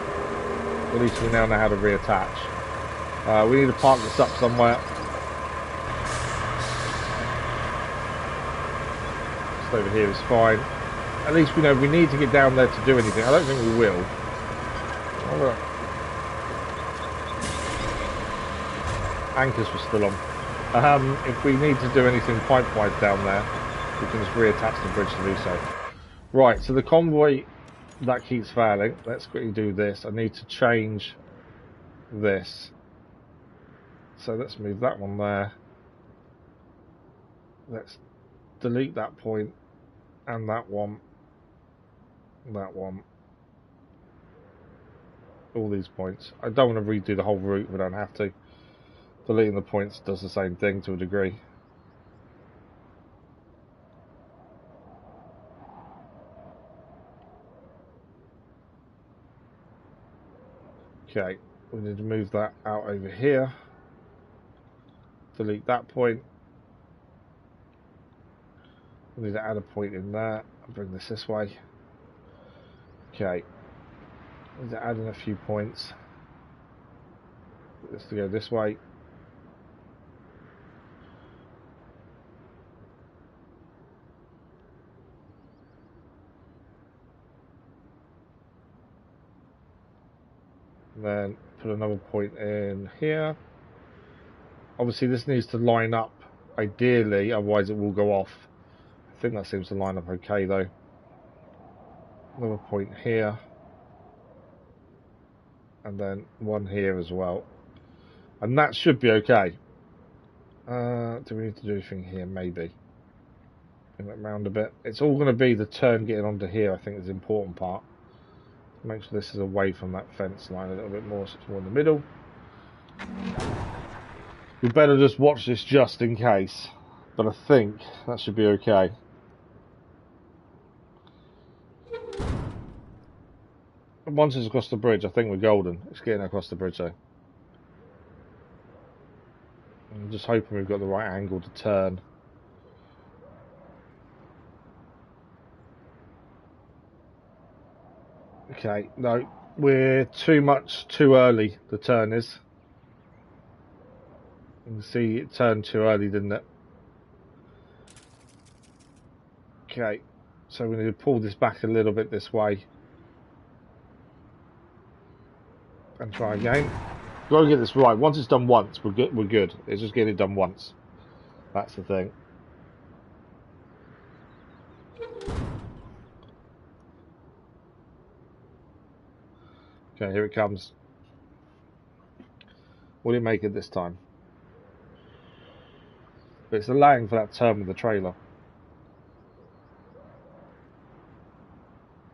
At least we now know how to reattach. We need to park this up somewhere. Just over here is fine. At least we know we need to get down there to do anything. I don't think we will. Anchors were still on. If we need to do anything pipe-wise down there, we can just reattach the bridge to do so. Right, so the convoy, that keeps failing. Let's quickly do this. I need to change this. So let's move that one there. Let's delete that point and that one. That one. All these points. I don't want to redo the whole route, we don't have to. Deleting the points does the same thing to a degree. Okay, we need to move that out over here. Delete that point. We need to add a point in there and bring this way. Okay, we need to add in a few points. Get this to go this way. Then put another point in here. Obviously this needs to line up ideally, otherwise it will go off. I think that seems to line up okay though. Another point here. And then one here as well. And that should be okay. Do we need to do anything here? Maybe. Bring that round a bit. It's all going to be the turn getting onto here, I think is the important part. Make sure this is away from that fence line a little bit more, so it's more in the middle. We better just watch this just in case, but I think that should be okay. Once it's across the bridge, I think we're golden. It's getting across the bridge though. I'm just hoping we've got the right angle to turn. Okay, no, We're too early, the turn is. You can see it turned too early, didn't it? Okay, so we need to pull this back a little bit this way. And try again. Got to get this right. Once it's done once, we're good. It's just getting it done once. That's the thing. Okay, here it comes. What did it make it this time? But it's allowing for that turn with the trailer.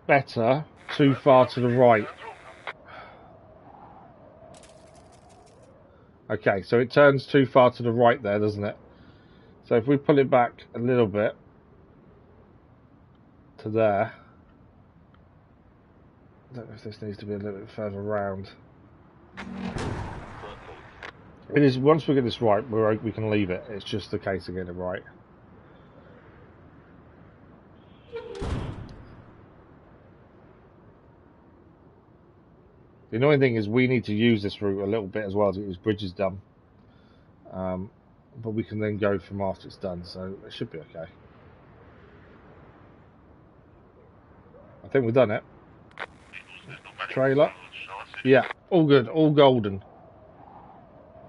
Better, too far to the right. Okay, so it turns too far to the right there, doesn't it? So if we pull it back a little bit to there. I don't know if this needs to be a little bit further around. It is. Once we get this right, we can leave it. It's just the case of getting it right. The annoying thing is we need to use this route a little bit as well to get these bridges done. But we can then go from after it's done, so it should be okay. I think we've done it. Trailer. Yeah, all good, all golden.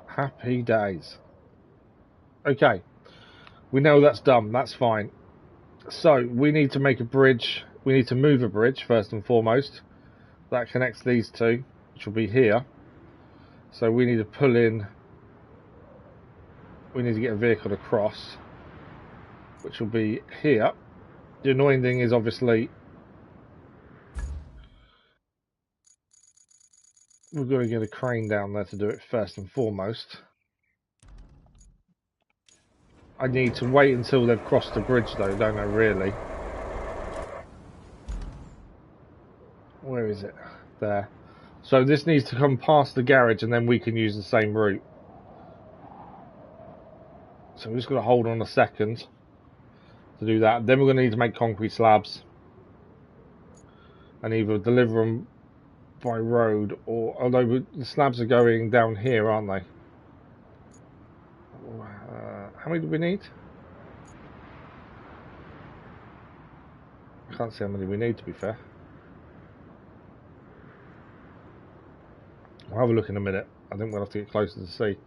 Happy days. Okay, we know that's done, that's fine. So, we need to make a bridge. We need to move a bridge, first and foremost. That connects these two, which will be here. So we need to pull in. We need to get a vehicle across, which will be here. The annoying thing is obviously we've got to get a crane down there to do it first and foremost. I need to wait until they've crossed the bridge though, don't I really? Where is it? There. So this needs to come past the garage and then we can use the same route. So we're just going to hold on a second to do that. Then we're going to need to make concrete slabs and either deliver them by road or, although the slabs are going down here, aren't they? How many do we need? I can't see how many we need, to be fair. I'll have a look in a minute. I think we'll have to get closer to see.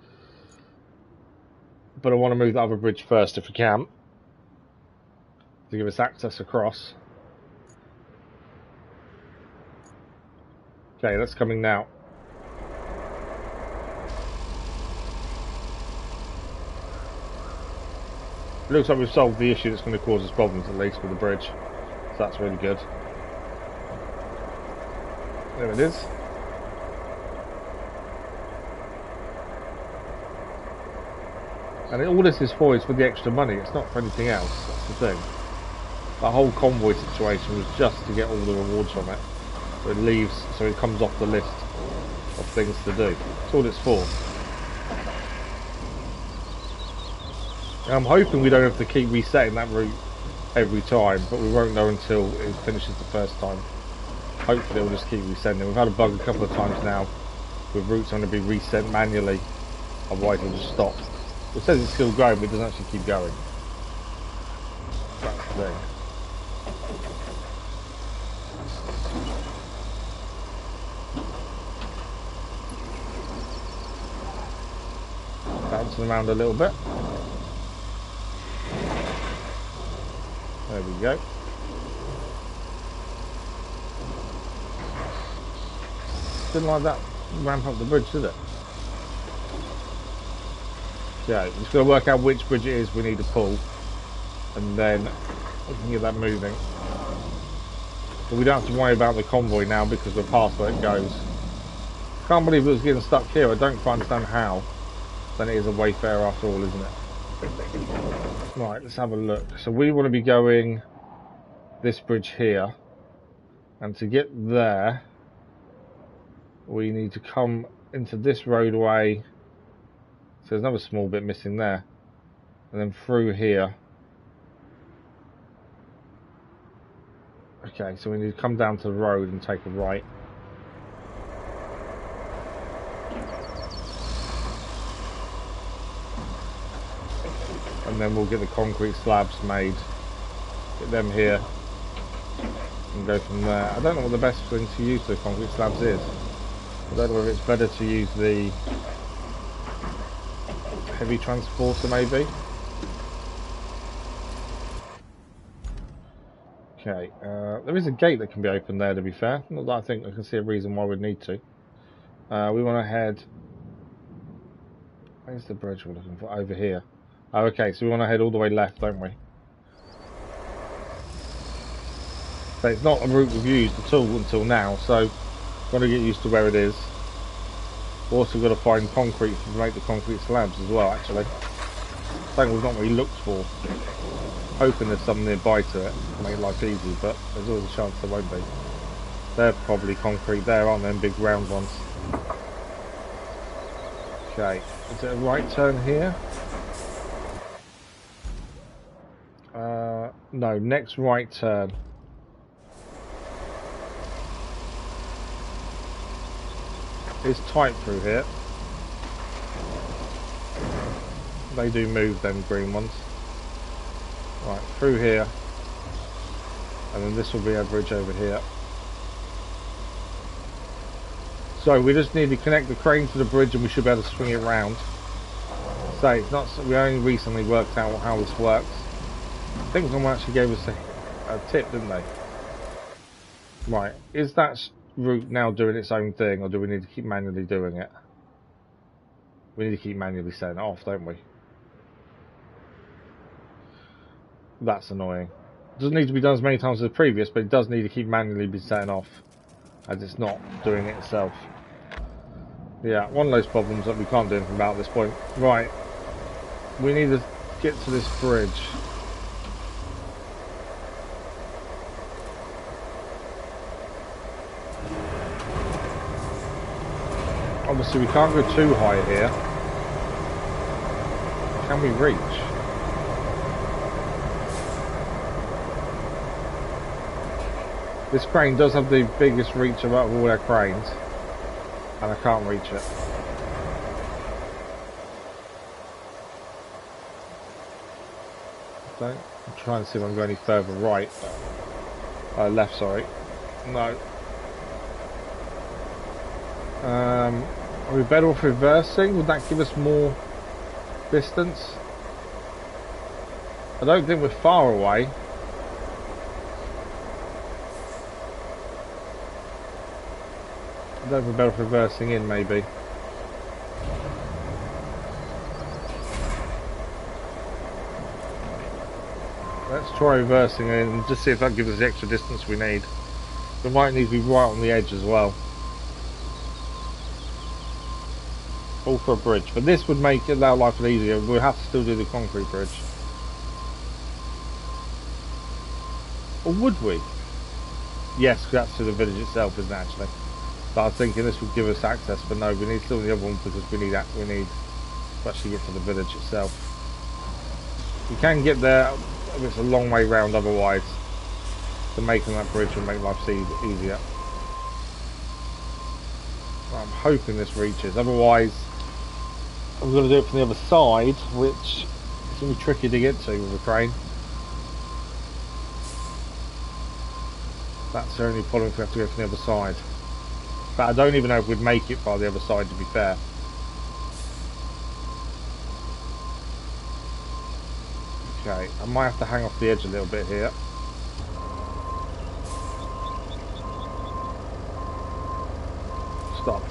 But I want to move the other bridge first if we can, to give us access across. Okay, that's coming now. It looks like we've solved the issue that's going to cause us problems, at least with the bridge. So that's really good. There it is. And all this is for the extra money. It's not for anything else. That's the thing. The whole convoy situation was just to get all the rewards from it. So it leaves, so it comes off the list of things to do. That's all it's for. And I'm hoping we don't have to keep resetting that route every time, but we won't know until it finishes the first time. Hopefully it'll just keep resending. We've had a bug a couple of times now with routes going to be reset manually, otherwise it'll just stop. It says it's still going, but it doesn't actually keep going. That's the thing. Bouncing around a little bit. There we go. Didn't like that ramp up the bridge, did it? Yeah, just got to work out which bridge it is we need to pull, and then we can get that moving. But we don't have to worry about the convoy now because we're past where it goes. Can't believe it was getting stuck here. I don't quite understand how. Then it is a wayfarer after all, isn't it? Right, let's have a look. So we want to be going this bridge here, and to get there, we need to come into this roadway. So there's another small bit missing there, and then through here. Okay, so we need to come down to the road and take a right. and then we'll get the concrete slabs made, get them here, and go from there. I don't know what the best thing to use the concrete slabs is. I don't know if it's better to use the heavy transporter maybe. Okay, there is a gate that can be opened there, to be fair. Not that I think I can see a reason why we'd need to. We want to head... Where's the bridge we're looking for? Over here. Oh, okay, so we want to head all the way left, don't we? So it's not a route we've used at all until now, so got to get used to where it is. We've also got to find concrete to make the concrete slabs as well, actually. Something we've not really looked for. Hoping there's some nearby to it to make life easy, but there's always a chance there won't be. They're probably concrete there, aren't they? Big round ones. Okay, is it a right turn here? No, next right turn. It's tight through here. They do move, them green ones. Right, through here. And then this will be our bridge over here. So we just need to connect the crane to the bridge and we should be able to swing it round. So it's not, we only recently worked out how this works. I think someone actually gave us a tip, didn't they? Right, is that route now doing its own thing, or do we need to keep manually doing it? We need to keep manually setting it off, don't we? That's annoying. It doesn't need to be done as many times as the previous, but it does need to keep manually be setting off, as it's not doing it itself. Yeah, one of those problems that we can't do anything about at this point. Right, we need to get to this bridge. Obviously we can't go too high here. Can we reach? This crane does have the biggest reach of all our cranes, and I can't reach it. I'm trying to see if I can go any further right. Left, sorry. No. Are we better off reversing? Would that give us more distance? I don't think we're far away. I don't know if we're better off reversing in, maybe. Let's try reversing in and just see if that gives us the extra distance we need. We might need to be right on the edge as well. All for a bridge, but this would make it allow life easier. We'll have to still do the concrete bridge. Or would we? Yes, that's to the village itself, isn't it, actually? But I was thinking this would give us access, but no, we need still the other one because we need to actually get to the village itself. We can get there, but it's a long way round otherwise. So making that bridge will make life easier. I'm hoping this reaches, otherwise I'm going to do it from the other side, which is going to be tricky to get to with a crane. That's the only problem if we have to go from the other side. But I don't even know if we'd make it by the other side, to be fair. Okay, I might have to hang off the edge a little bit here. Stop.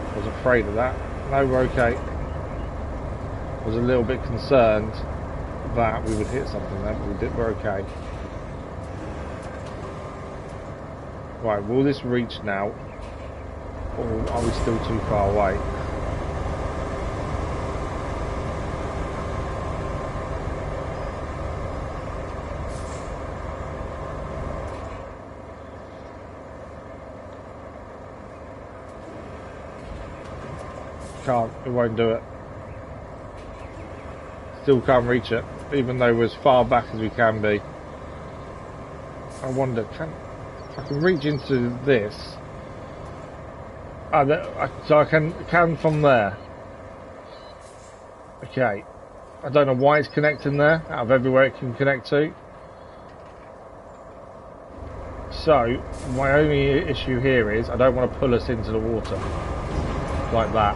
I was afraid of that. No, we're okay. I was a little bit concerned that we would hit something there, but we're okay. Right, will this reach now? Or are we still too far away? Can't, it won't do it. Still can't reach it, even though we're as far back as we can be. I wonder, if I can reach into this, So I can from there. Okay. I don't know why it's connecting there, out of everywhere it can connect to. So, my only issue here is I don't want to pull us into the water. Like that.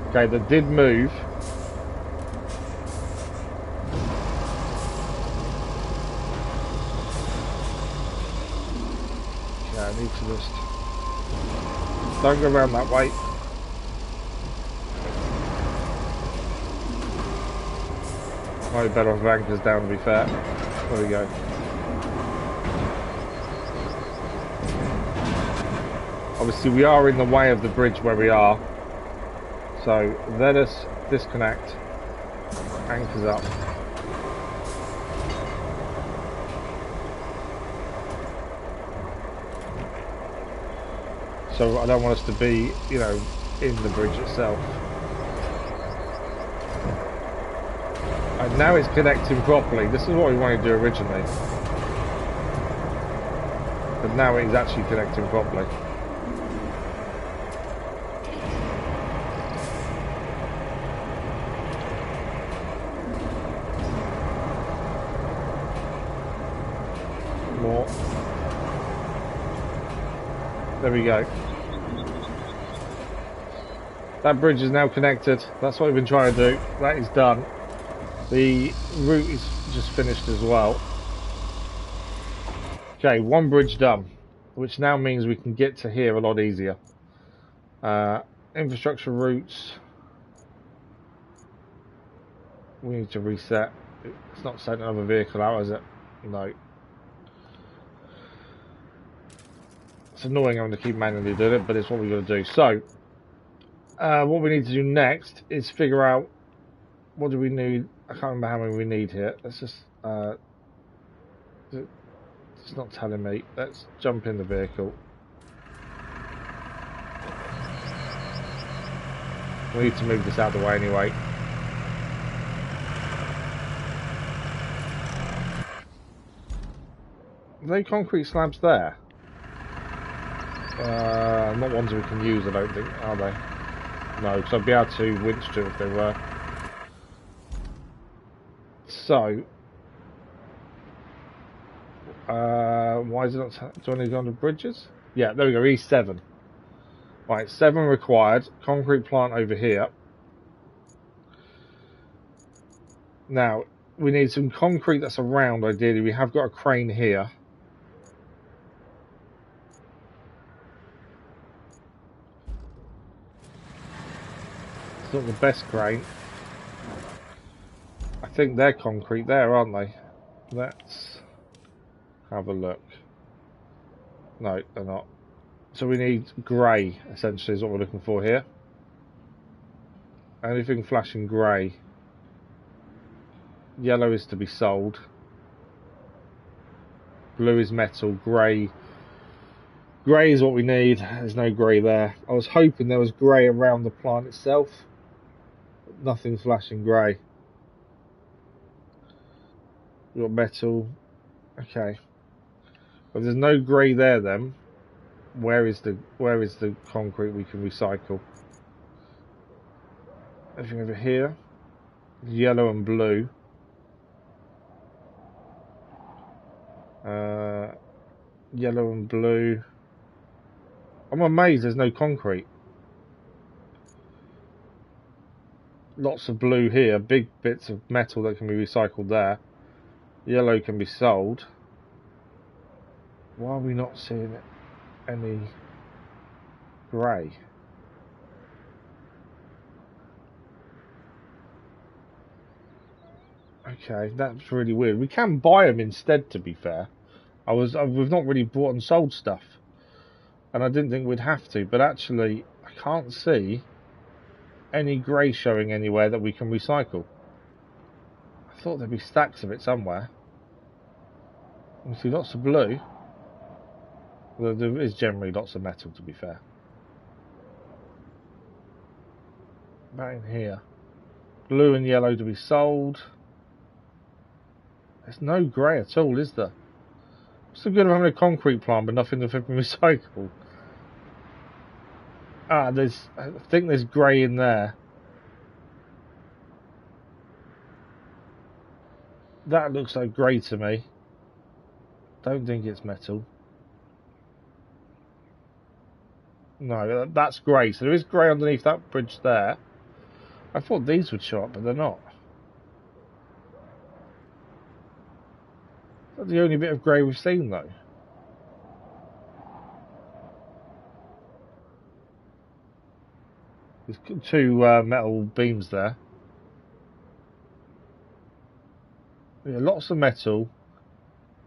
Okay, that did move. Okay, I need to just... Don't go around that way. Might be better off anchors down, to be fair. There we go. Obviously we are in the way of the bridge where we are, so let us disconnect, anchors up. So I don't want us to be, you know, in the bridge itself. And now it's connecting properly. This is what we wanted to do originally. But now it is actually connecting properly. More. There we go. That bridge is now connected. That's what we've been trying to do. That is done. The route is just finished as well. Okay, one bridge done, which now means we can get to here a lot easier. Infrastructure routes. We need to reset. It's not sent another vehicle out, is it? No. It's annoying having to keep manually doing it, but it's what we've got to do. So, what we need to do next is figure out what do we need. I can't remember how many we need here. Let's just... it's not telling me. Let's jump in the vehicle. We need to move this out of the way anyway. Are they concrete slabs there? Not ones we can use, I don't think, are they? No, because I'd be able to winch to if they were. So, why is it not? Do I need to go on the bridges? Yeah, there we go. E7. Right, 7 required. Concrete plant over here. Now, we need some concrete that's around. Ideally, we have got a crane here. It's not the best crane. I think they're concrete there, aren't they? Let's have a look. No, they're not. So we need grey, essentially, is what we're looking for here. Anything flashing grey. Yellow is to be sold. Blue is metal. Grey. Grey is what we need. There's no grey there. I was hoping there was grey around the plant itself. But nothing's flashing grey. We've got metal. Okay. But there's no grey there then. Where is the concrete we can recycle? Everything over here. Yellow and blue. Yellow and blue. I'm amazed there's no concrete. Lots of blue here. Big bits of metal that can be recycled there. Yellow can be sold. Why are we not seeing any grey? Okay, that's really weird. We can buy them instead, to be fair. We've not really bought and sold stuff, and I didn't think we'd have to, but actually I can't see any grey showing anywhere that we can recycle. I thought there'd be stacks of it somewhere. We see lots of blue. Well, there is generally lots of metal, to be fair. Back in here. Blue and yellow to be sold. There's no grey at all, is there? What's the good of having a concrete plant but nothing to recycle? Ah, I think there's grey in there. That looks like grey to me. Don't think it's metal. No, that's grey. So there is grey underneath that bridge there. I thought these would show up, but they're not. That's the only bit of grey we've seen, though. There's two metal beams there. Yeah, lots of metal,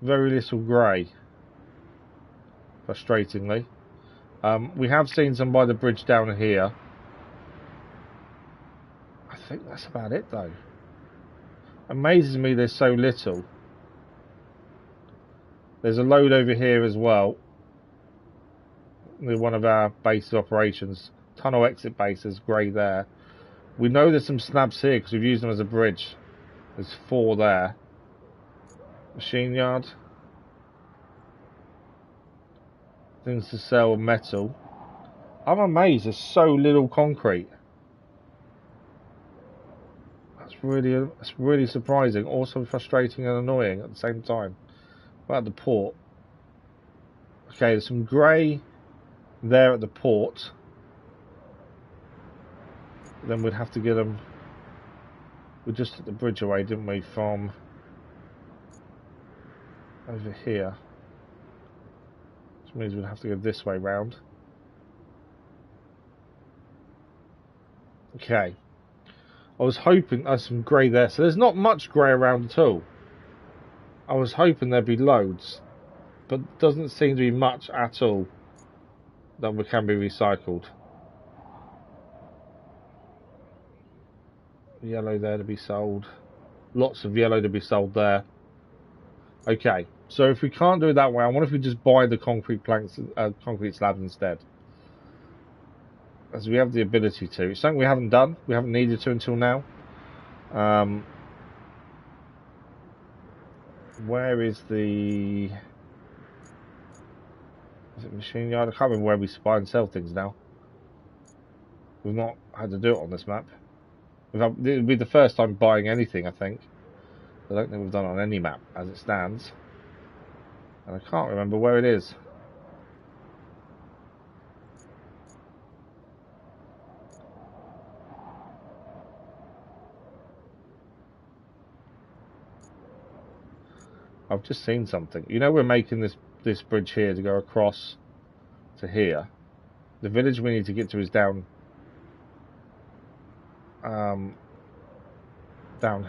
very little grey. Frustratingly. We have seen some by the bridge down here. I think that's about it, though. Amazes me there's so little. There's a load over here as well. With one of our base operations. Tunnel exit bases, grey there. We know there's some slabs here because we've used them as a bridge. There's 4 there. Machine yard. Things to sell, metal. I'm amazed there's so little concrete. That's really surprising. Also frustrating and annoying at the same time. What about the port? Okay, there's some grey there at the port. Then we'd have to get them. We just took the bridge away, didn't we, from over here. Which means we'd have to go this way round. Okay. I was hoping there's some grey there. So there's not much grey around at all. I was hoping there'd be loads. But doesn't seem to be much at all that can be recycled. Yellow there to be sold. Lots of yellow to be sold there. Okay, so if we can't do it that way, I wonder if we just buy the concrete planks, concrete slabs instead. As we have the ability to. It's something we haven't done. We haven't needed to until now. Where is the... Is it machine yard? I can't remember where we buy and sell things now. We've not had to do it on this map. It'll be the first time buying anything, I think. I don't think we've done it on any map as it stands. And I can't remember where it is. I've just seen something. You know, we're making this bridge here to go across to here. The village we need to get to is down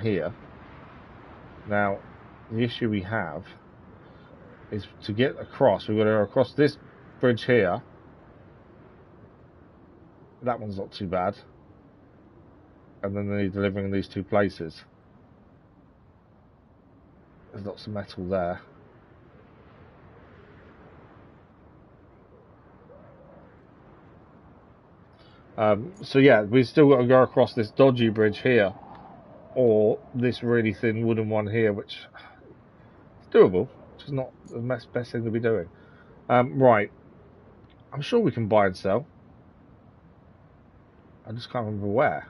here. Now, the issue we have is to get across. We've got to go across this bridge here. That one's not too bad. And then they need delivering in these 2 places. There's lots of metal there. So yeah, we've still got to go across this dodgy bridge here, or this really thin wooden one here, which is doable, which is not the best thing to be doing. Right, I'm sure we can buy and sell. I just can't remember where.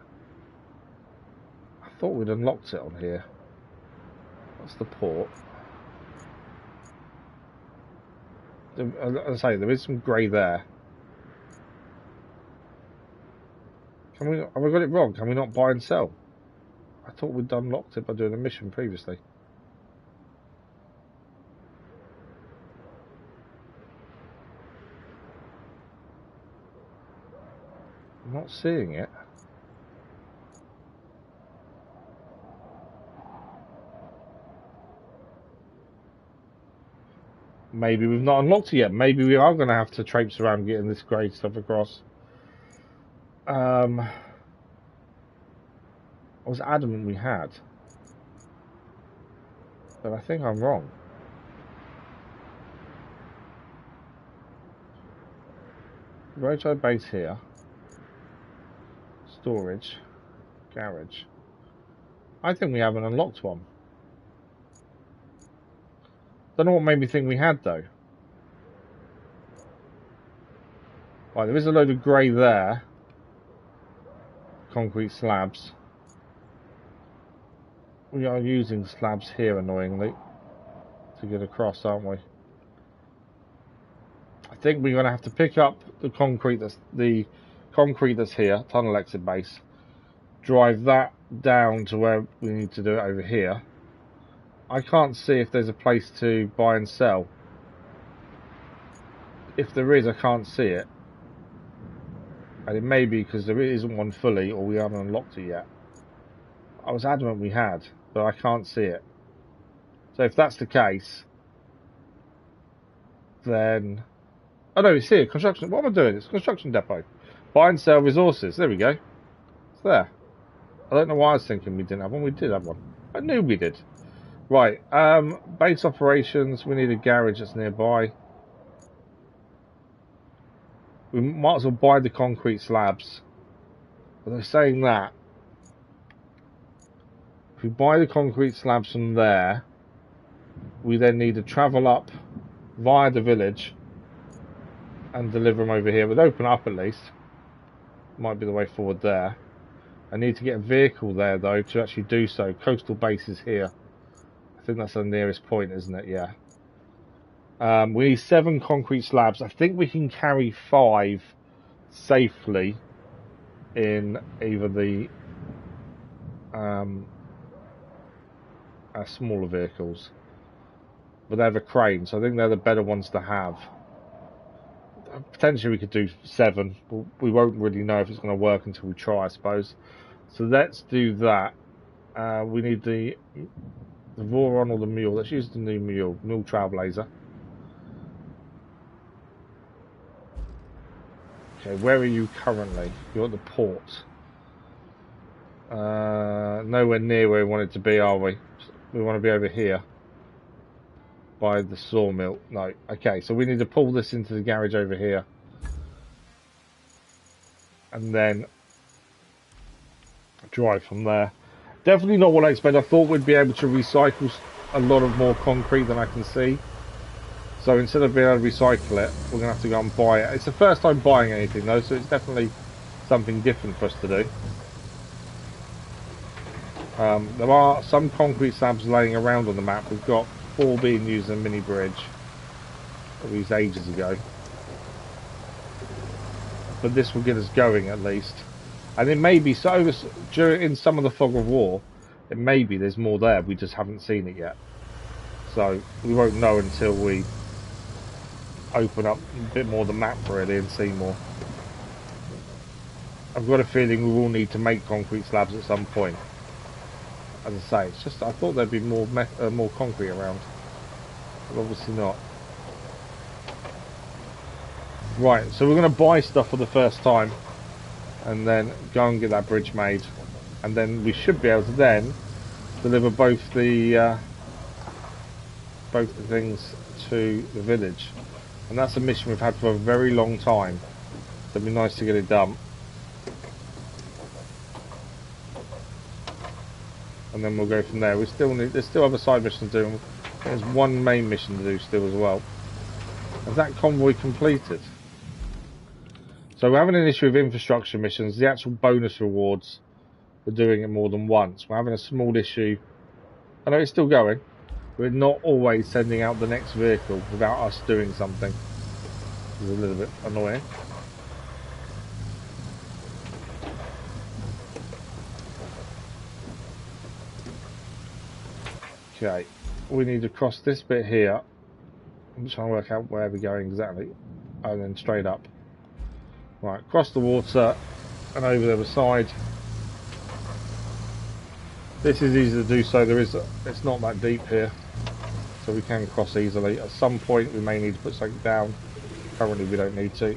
I thought we'd unlocked it on here. That's the port. As I say, there is some grey there. Have I got it wrong? Can we not buy and sell? I thought we'd unlocked it by doing a mission previously. I'm not seeing it. Maybe we've not unlocked it yet. Maybe we are going to have to traipse around getting this grey stuff across. I was adamant we had. But I think I'm wrong. Roadside base here. Storage. Garage. I think we haven't unlocked one. Don't know what made me think we had though. Right, there is a load of grey there. Concrete slabs. We are using slabs here, annoyingly, to get across, aren't we? I think we're going to have to pick up the concrete that's here, tunnel exit base, drive that down to where we need to do it over here. I can't see if there's a place to buy and sell. If there is, I can't see it. And it may be because there isn't one fully, or we haven't unlocked it yet. I was adamant we had, but I can't see it. So if that's the case, then... Oh no, it's here, construction. What am I doing? It's a construction depot. Buy and sell resources. There we go. It's there. I don't know why I was thinking we didn't have one. We did have one. I knew we did. Right, base operations. We need a garage that's nearby. We might as well buy the concrete slabs. But they're saying that if we buy the concrete slabs from there, we then need to travel up via the village and deliver them over here. We'd open up at least. Might be the way forward there. I need to get a vehicle there though to actually do so. Coastal base is here. I think that's the nearest point, isn't it? Yeah. We need 7 concrete slabs. I think we can carry 5 safely in either the smaller vehicles, but they have a crane, so I think they're the better ones to have. Potentially we could do 7, but we won't really know if it's going to work until we try, I suppose. So let's do that. We need the Voron or the mule. Let's use the new mule Trailblazer. Okay, where are you currently? You're at the port. Nowhere near where we want it to be, are we? We want to be over here by the sawmill. No. Okay, so we need to pull this into the garage over here. And then drive from there. Definitely not what I expected. I thought we'd be able to recycle a lot of more concrete than I can see. So instead of being able to recycle it, we're going to have to go and buy it. It's the first time buying anything though, so it's definitely something different for us to do. There are some concrete slabs laying around on the map. We've got 4 being used in a mini bridge that we used ages ago. But this will get us going at least. And it may be, so in some of the fog of war, it may be there's more there, we just haven't seen it yet. So we won't know until we open up a bit more of the map really and see more. I've got a feeling we will need to make concrete slabs at some point. As I say, it's just I thought there'd be more concrete around, but obviously not. Right, so we're going to buy stuff for the first time, and then go and get that bridge made, and then we should be able to then deliver both the things to the village, and that's a mission we've had for a very long time. So it'd be nice to get it done. And then we'll go from there. There's still other side missions to do. There's one main mission to do still as well. Is that convoy completed? So we're having an issue with infrastructure missions. The actual bonus rewards, we're doing it more than once. We're having a small issue. I know it's still going. We're not always sending out the next vehicle without us doing something. It's a little bit annoying. Okay, we need to cross this bit here. I'm just trying to work out where we're going exactly. And then straight up. Right, across the water and over the other side. This is easy to do, so it's not that deep here. So we can cross easily. At some point we may need to put something down. Currently we don't need to.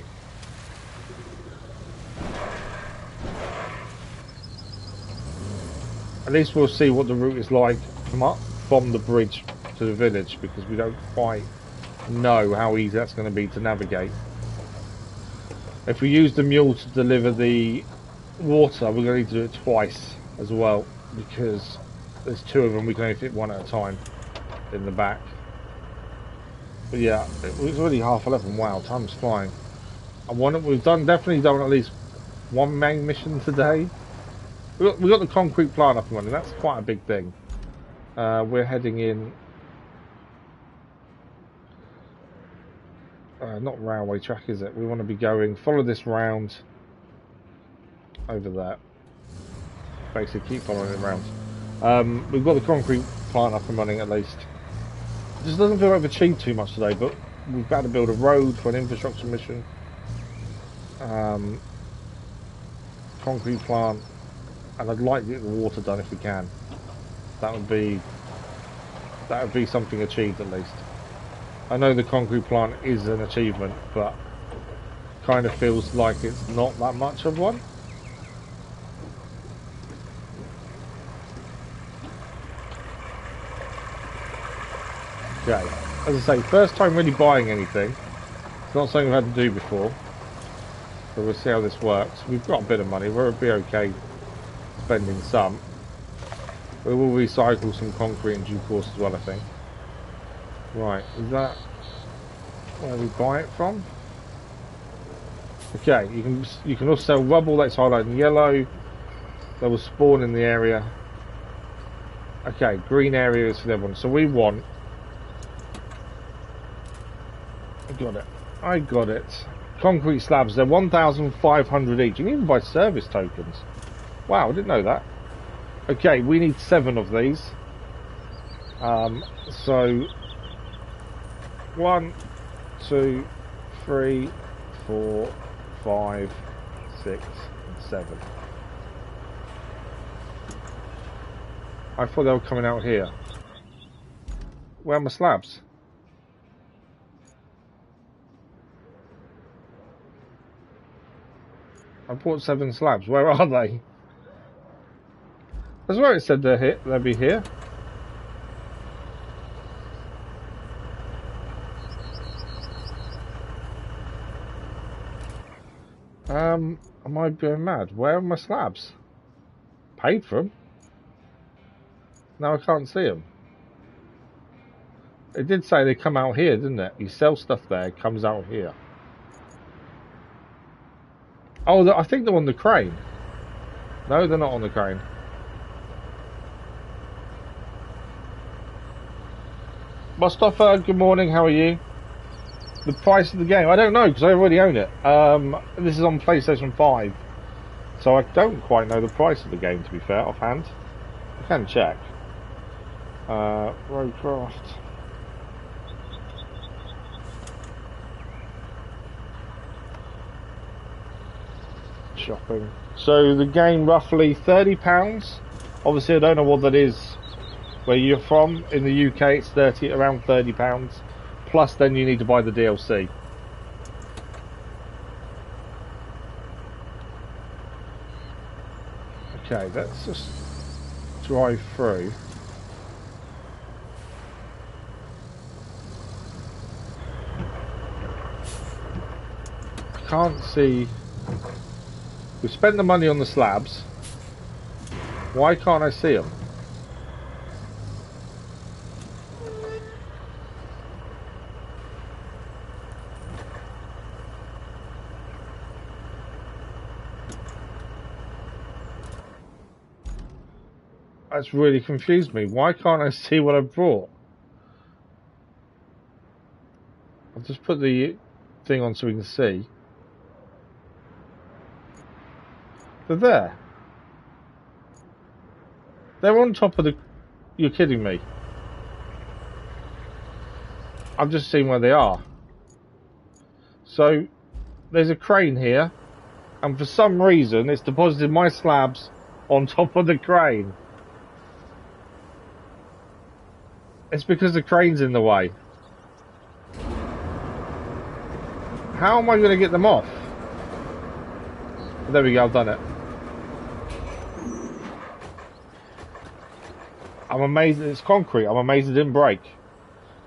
At least we'll see what the route is like from the bridge to the village, because we don't quite know how easy that's going to be to navigate. If we use the mule to deliver the water, we're going to need to do it twice as well, because there's 2 of them, we can only fit 1 at a time in the back. But yeah, it was already 11:30. Wow, time's flying. We've definitely done at least one main mission today. We got the concrete plant up and running. That's quite a big thing. We're heading in. Not railway track, is it? We want to be going. Follow this round over there. Basically, keep following it round. We've got the concrete plant up and running at least. It just doesn't feel like we've achieved too much today, but we've got to build a road for an infrastructure mission. Concrete plant, and I'd like to get the water done if we can. That would be something achieved at least. I know the concrete plant is an achievement, but kind of feels like it's not that much of one. Okay, as I say, first time really buying anything. It's not something we've had to do before, but we'll see how this works. We've got a bit of money, we'll be okay spending some. We will recycle some concrete in due course as well, I think. Right, is that where we buy it from? Okay, you can also sell rubble that's highlighted in yellow. They will spawn in the area. Okay, green area is for everyone. So we want. I got it. Concrete slabs. They're 1,500 each. You can even buy service tokens. Wow, I didn't know that. Okay, we need 7 of these. So 1, 2, 3, 4, 5, 6, and 7. I thought they were coming out here. Where are my slabs? I bought 7 slabs. Where are they? That's where it said they'd be here. Am I going mad? Where are my slabs? Paid for them? Now I can't see them. It did say they come out here, didn't it? You sell stuff there, it comes out here. Oh, I think they're on the crane. No, they're not on the crane. Mustafa, good morning, how are you? The price of the game? I don't know, because I already own it. This is on PlayStation 5. So I don't quite know the price of the game, to be fair, offhand. I can check. RoadCraft. Shopping. So the game roughly £30. Obviously I don't know what that is where you're from. In the UK it's around £30. Plus then you need to buy the DLC. Okay, let's just drive through. I can't see. We've spent the money on the slabs. Why can't I see them? That's really confused me. Why can't I see what I brought? I'll just put the thing on so we can see. They're there. They're on top of the... You're kidding me. I've just seen where they are. So, there's a crane here, and for some reason it's deposited my slabs on top of the crane. It's because the crane's in the way. How am I going to get them off? There we go, I've done it. I'm amazed it's concrete. I'm amazed it didn't break.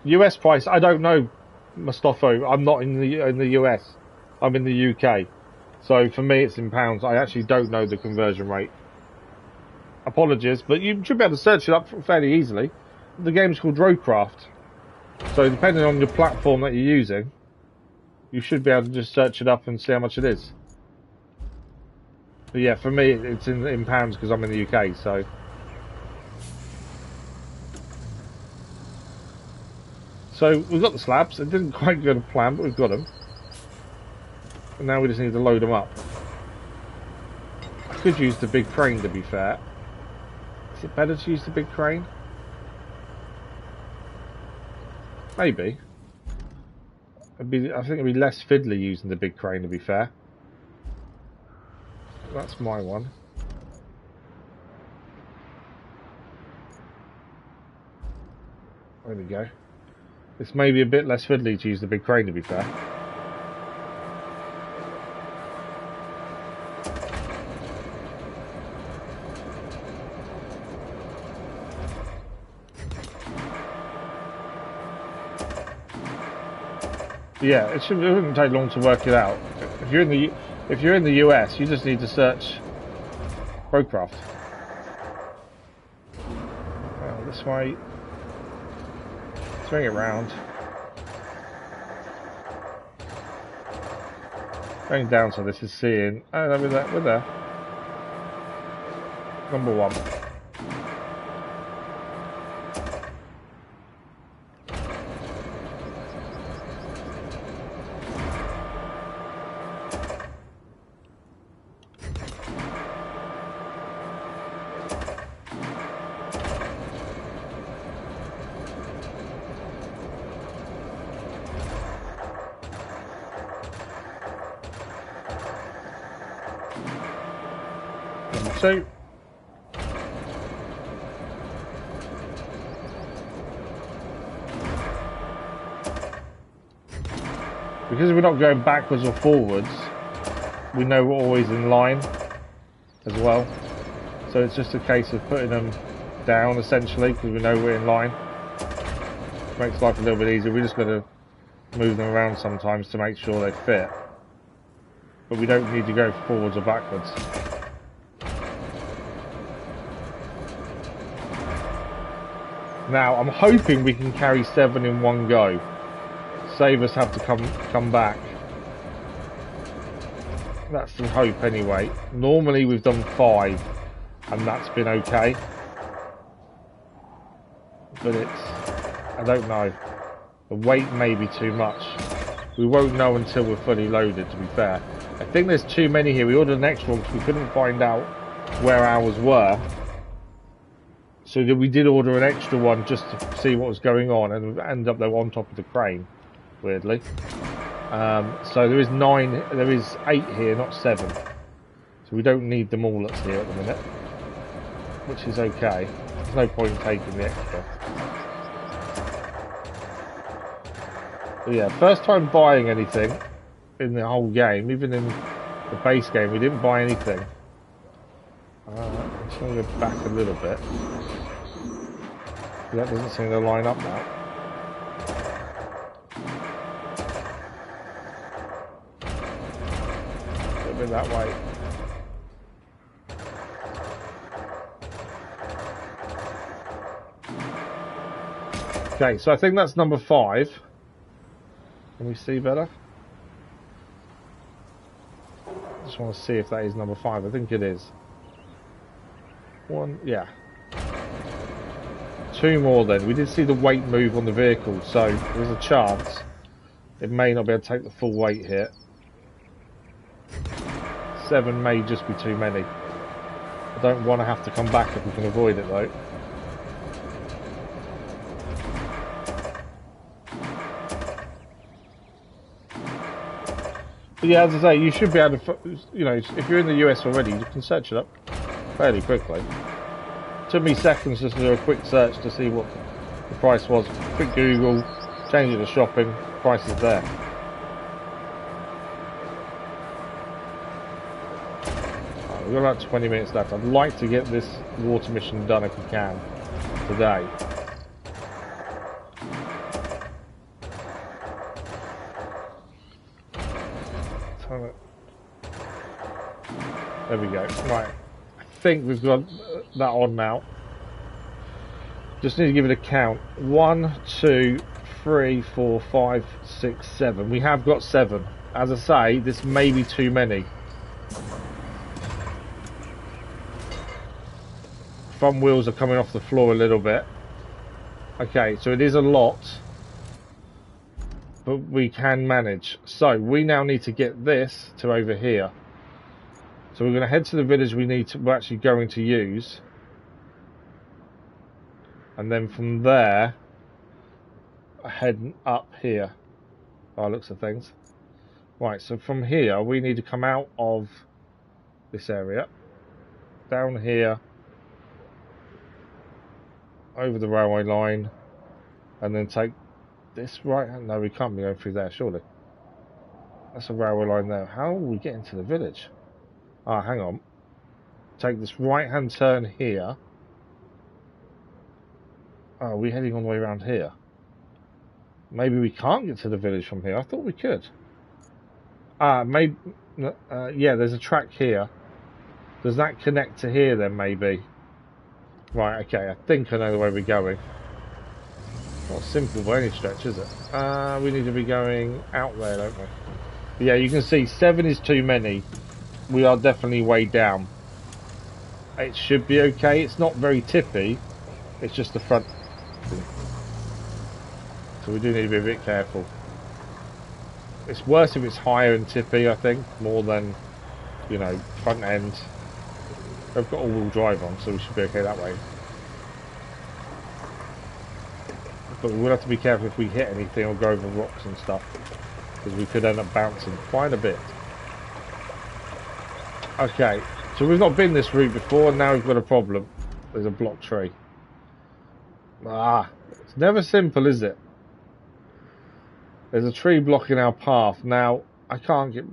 US price, I don't know, Mustafa. I'm not in the US. I'm in the UK. So for me it's in pounds. I actually don't know the conversion rate. Apologies, but you should be able to search it up fairly easily. The game's called RoadCraft. So depending on your platform that you're using, You should be able to just search it up and see how much it is. But yeah, for me, it's in pounds because I'm in the UK, so. So we've got the slabs. It didn't quite go to plan, but we've got them. And now we just need to load them up. I could use the big crane, to be fair. Is it better to use the big crane? Maybe. I think it'd be less fiddly using the big crane, to be fair. That's my one. There we go. It's maybe a bit less fiddly to use the big crane, to be fair. Yeah, it wouldn't take long to work it out. If you're in the US, you just need to search RoadCraft. This way. Swing it round. Going down, so this is seeing. Oh, no, we're there. Number 1. So because we're not going backwards or forwards, we know we're always in line as well. So it's just a case of putting them down essentially because we know we're in line. Which makes life a little bit easier. We just got to move them around sometimes to make sure they fit. But we don't need to go forwards or backwards. Now, I'm hoping we can carry 7 in one go. Save us have to come back. That's the hope anyway. Normally we've done 5 and that's been okay. But I don't know. The weight may be too much. We won't know until we're fully loaded, to be fair. I think there's too many here. We ordered an extra one because we couldn't find out where ours were. So we did order an extra one just to see what was going on, and ended up they were on top of the crane, weirdly. So there is 8 here, not 7. So we don't need them all that's here at the minute, which is okay. There's no point in taking the extra. But yeah, first time buying anything in the whole game, even in the base game, we didn't buy anything. I'm just going to go back a little bit. That doesn't seem to line up now. A little bit that way. Okay, so I think that's number 5. Can we see better? Just want to see if that is number 5. I think it is. 1, yeah. 2 more then. We did see the weight move on the vehicle, so there's a chance it may not be able to take the full weight here. 7 may just be too many. I don't want to have to come back if we can avoid it though. But yeah, as I say, you should be able to, you know, if you're in the US already, you can search it up fairly quickly. Took me seconds just to do a quick search to see what the price was. Quick Google, change it to shopping, price is there. Right, we've got about 20 minutes left. I'd like to get this water mission done if we can today. There we go. Right. I think we've got that on now. Just need to give it a count. 1, 2, 3, 4, 5, 6, 7. We have got 7. As I say, this may be too many. Front wheels are coming off the floor a little bit. Okay, so it is a lot, but we can manage. So we now need to get this to over here. So we're going to head to the village we're actually going to use. And then from there, heading up here. By looks of things. Right, so from here, we need to come out of this area. Down here. Over the railway line. And then take this right hand. No, we can't be going through there, surely. That's a railway line there. How are we getting to the village? Ah, hang on. Take this right hand turn here. Oh, are we heading all the way around here? Maybe we can't get to the village from here. I thought we could. Maybe. Yeah, there's a track here. Does that connect to here then, maybe? Right, okay. I think I know the way we're going. Not simple by any stretch, is it? We need to be going out there, don't we? But yeah, you can see 7 is too many. We are definitely way down. It should be okay. It's not very tippy. It's just the front. So we do need to be a bit careful. It's worse if it's higher and tippy, I think, more than, you know, front end. We've got all-wheel drive on, so we should be okay that way. But we'll have to be careful if we hit anything or go over rocks and stuff, because we could end up bouncing quite a bit. Okay, so we've not been this route before, and now we've got a problem. There's a block tree. It's never simple, is it? There's a tree blocking our path. Now, I can't get...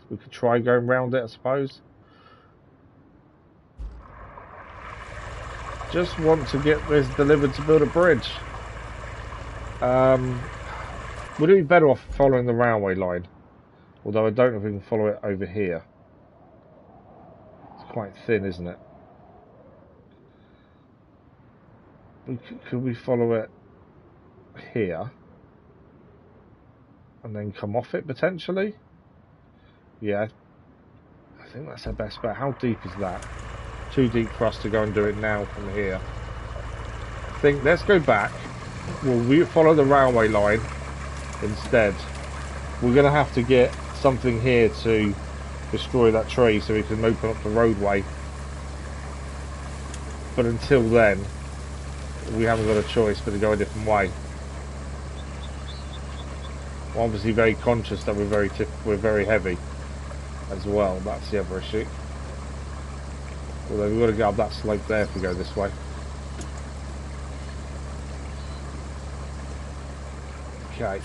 We could try going round it, I suppose. Just want to get this delivered to build a bridge. Would it be better off following the railway line? Although I don't know if we can follow it over here. It's quite thin, isn't it? Could we follow it here? And then come off it, potentially? Yeah. I think that's our best bet. How deep is that? Too deep for us to go and do it now from here. I think, let's go back. We'll follow the railway line instead. We're going to have to get something here to destroy that tree so we can open up the roadway. But until then, we haven't got a choice but to go a different way. We're obviously very conscious that we're very heavy as well. That's the other issue. Although we've got to get up that slope there if we go this way. Okay.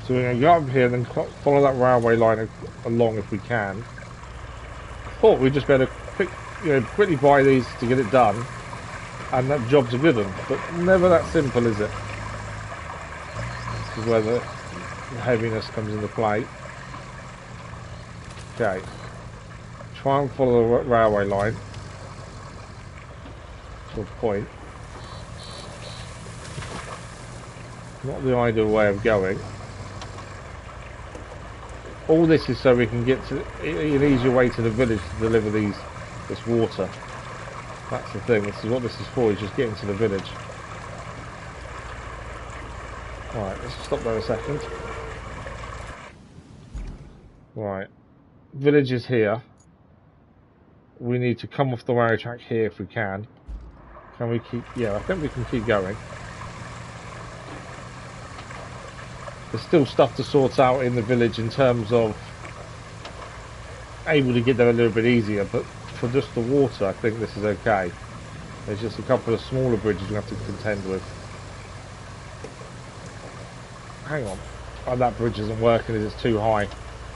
So we're going to go up here and then follow that railway line along if we can. I thought we'd just better quickly buy these to get it done. And that job's a good one. But never that simple, is it? This is where the heaviness comes into play. Okay. Try and follow the railway line to a point. Not the ideal way of going. All this is so we can get to an easier way to the village to deliver this water. That's the thing. This is what this is for. Is just getting to the village. Right. Let's stop there a second. Right. Village is here. We need to come off the railway track here if we can. Can we keep... Yeah, I think we can keep going. There's still stuff to sort out in the village in terms of able to get there a little bit easier, but for just the water I think this is okay. There's just a couple of smaller bridges we have to contend with. Hang on. Oh, that bridge isn't working as it's too high.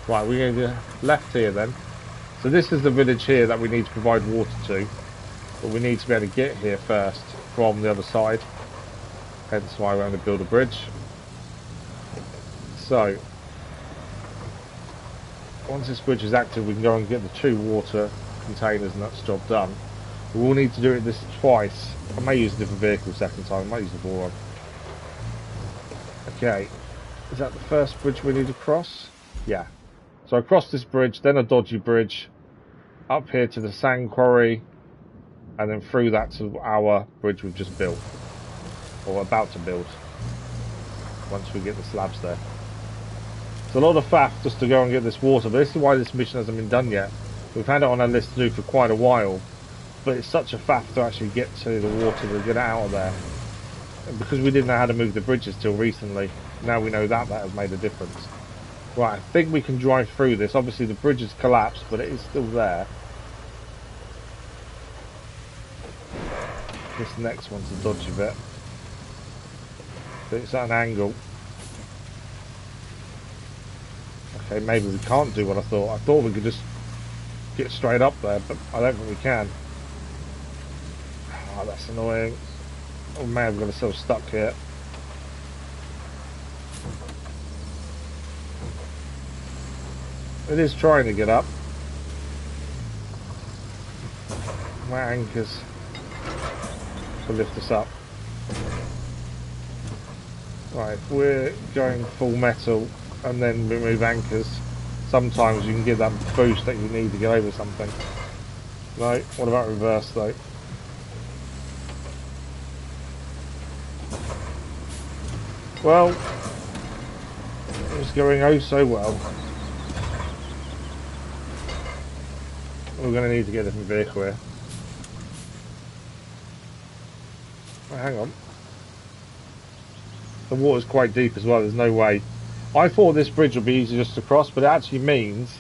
Right, we're going to go left here then. So this is the village here that we need to provide water to, but we need to be able to get here first from the other side, hence why we're going to build a bridge. So once this bridge is active we can go and get the 2 water containers and that's job done. We will need to do this twice. I may use a different vehicle second time, I might use the ball one. Okay, is that the first bridge we need to cross? Yeah. So I cross this bridge, then a dodgy bridge, up here to the sand quarry, and then through that to our bridge we've just built, or about to build, once we get the slabs there. It's a lot of faff just to go and get this water, but this is why this mission hasn't been done yet. We've had it on our list to do for quite a while, but it's such a faff to actually get to the water to get it out of there. And because we didn't know how to move the bridges till recently, now we know that has made a difference. Right, I think we can drive through this. Obviously the bridge has collapsed, but it is still there. This next one's a dodgy bit. But it's at an angle. Okay, maybe we can't do what I thought. I thought we could just get straight up there, but I don't think we can. Oh, that's annoying. Oh man, we've got ourselves stuck here. It is trying to get up. My anchors to lift us up. Right, if we're going full metal and then remove anchors, sometimes you can get that boost that you need to get over something. No, what about reverse though? Well, it was going oh so well. We're going to need to get a different vehicle here. Oh, hang on. The water's quite deep as well, there's no way. I thought this bridge would be easy just to cross, but it actually means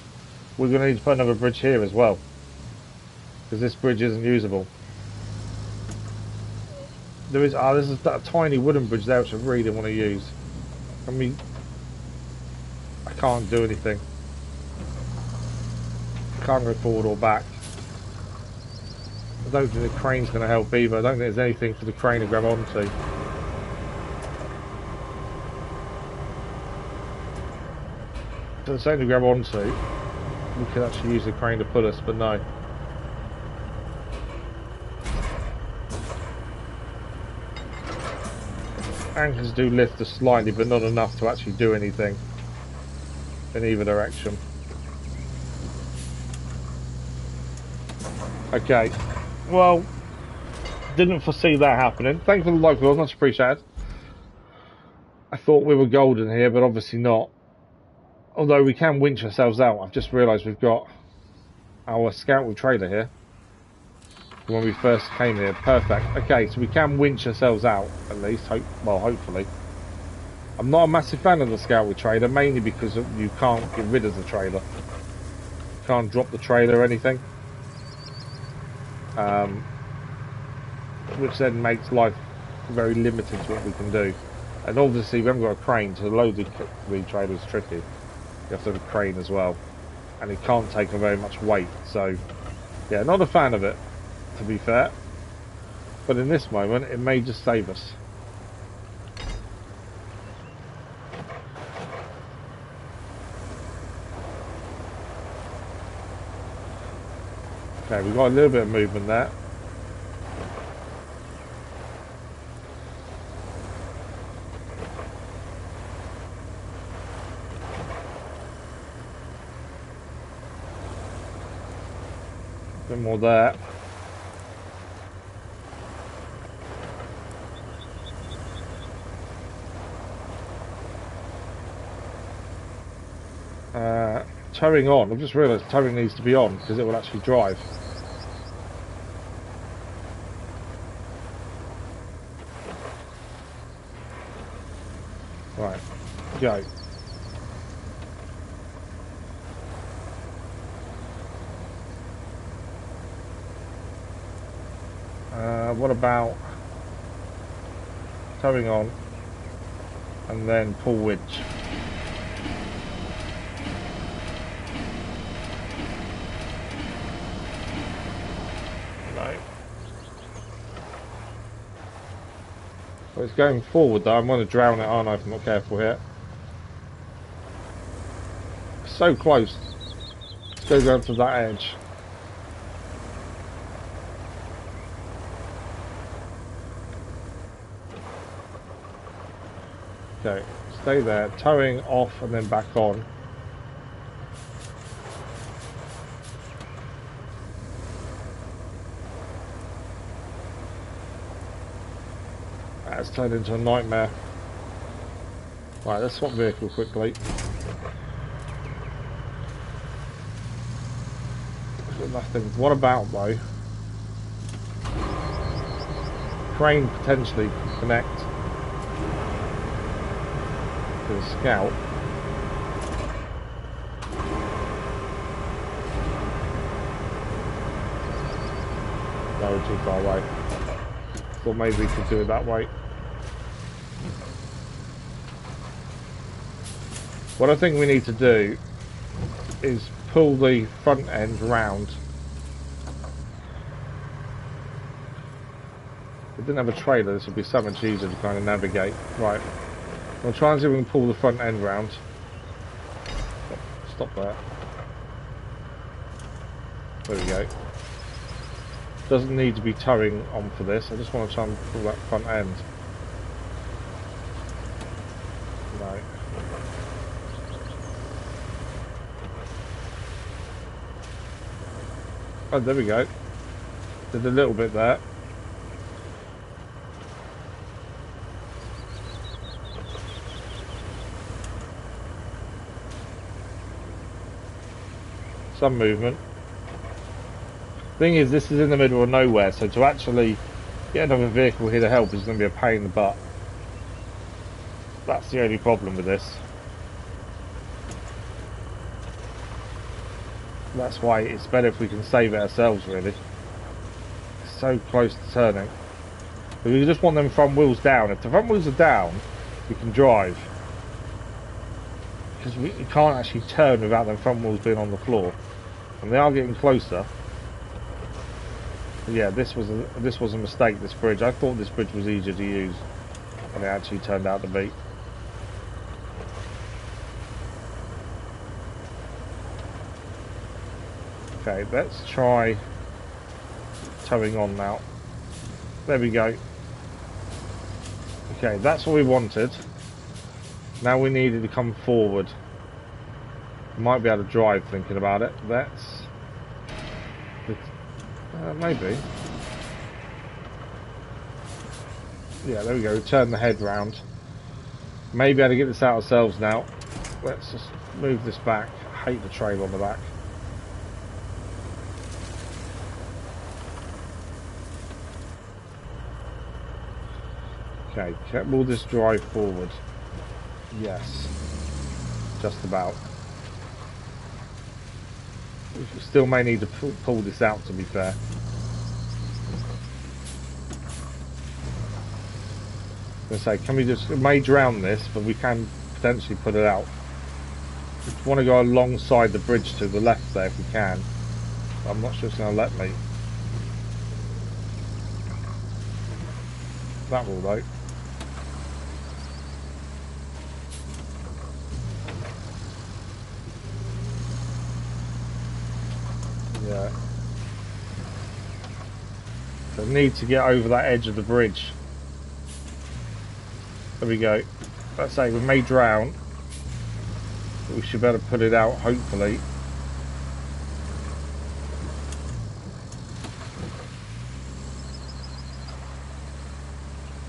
we're going to need to put another bridge here as well. Because this bridge isn't usable. There is, there's a tiny wooden bridge there which I really want to use. I mean, I can't do anything. I can't go forward or back. I don't think the crane's going to help either. I don't think there's anything for the crane to grab onto. So it's only to grab onto. We could actually use the crane to pull us, but no. Anchors do lift us slightly, but not enough to actually do anything in either direction. Okay, well, didn't foresee that happening. Thanks for the like, much appreciated. I thought we were golden here, but obviously not. Although we can winch ourselves out. I've just realised we've got our scout with trailer here. When we first came here, perfect. Okay, so we can winch ourselves out at least. Hopefully. I'm not a massive fan of the scout with trailer, mainly because you can't get rid of the trailer. You can't drop the trailer or anything, which then makes life very limited to what we can do. And obviously, we haven't got a crane, so load the trailer is tricky. You have to have a crane as well, and it can't take very much weight. So, yeah, not a fan of it, to be fair, but in this moment it may just save us. Okay, we've got a little bit of movement there. A bit more there. Towing on. I've just realised towing needs to be on because it will actually drive. Right, go. What about towing on and then pull winch? Well, it's going forward though. I'm going to drown it, aren't I, if I'm not careful here. So close. Let's go down to that edge. Okay, Stay there, towing off and then back on. That's turned into a nightmare. Right, let's swap vehicle quickly. Nothing. What about though? Crane potentially can connect to the scout. No, we're too far away. Thought maybe we could do it that way. What I think we need to do is pull the front end round. If we didn't have a trailer, this would be so much easier to kind of navigate. Right, we'll try and see if we can pull the front end round. Stop there. There we go. Doesn't need to be towing on for this. I just want to try and pull that front end. No. Oh, there we go. Did a little bit there. Some movement. Thing is, this is in the middle of nowhere, so to actually get another vehicle here to help is going to be a pain in the butt. That's the only problem with this. That's why it's better if we can save it ourselves, really. It's so close to turning. But we just want them front wheels down. If the front wheels are down, we can drive. Because we can't actually turn without them front wheels being on the floor. And they are getting closer. But yeah, this was a mistake, this bridge. I thought this bridge was easier to use than it actually turned out to be. Okay, let's try towing on now. There we go. Okay, that's what we wanted. Now we needed to come forward. Might be able to drive thinking about it. That's... maybe. Yeah, there we go. Turn the head round. Maybe able to get this out ourselves now. Let's just move this back. I hate the trailer on the back. Okay, will this drive forward? Yes. Just about. We still may need to pull this out, to be fair. I was going to say, can we just... It may drown this, but we can potentially put it out. We want to go alongside the bridge to the left there if we can. I'm not sure it's going to let me. That will, though. Yeah. So need to get over that edge of the bridge. There we go. Let's say we may drown, but we should be able to put it out, hopefully.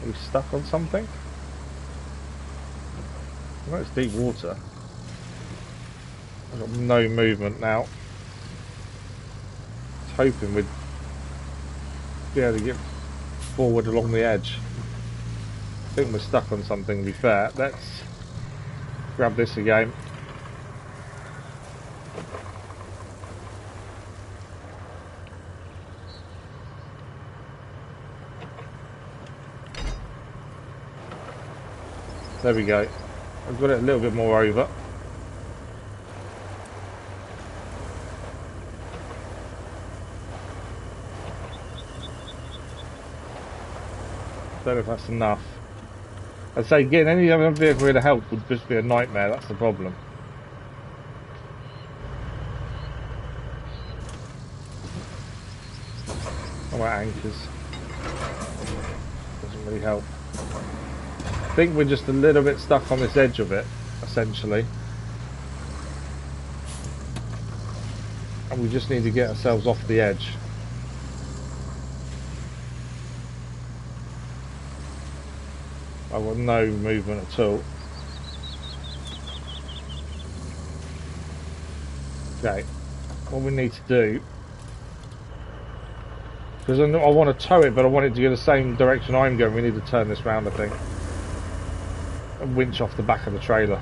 Are we stuck on something? Well, it's deep water. I've got no movement now. Hoping we'd be able to get forward along the edge. I think we're stuck on something, to be fair. Let's grab this again. There we go. I've got it a little bit more over. Don't know if that's enough. I'd say getting any other vehicle here to help would just be a nightmare, that's the problem. How about anchors? Doesn't really help. think we're just a little bit stuck on this edge of it, essentially. And we just need to get ourselves off the edge. I've got no movement at all. Okay, what we need to do, because I want to tow it, but I want it to go the same direction I'm going. We need to turn this round, I think, and winch off the back of the trailer,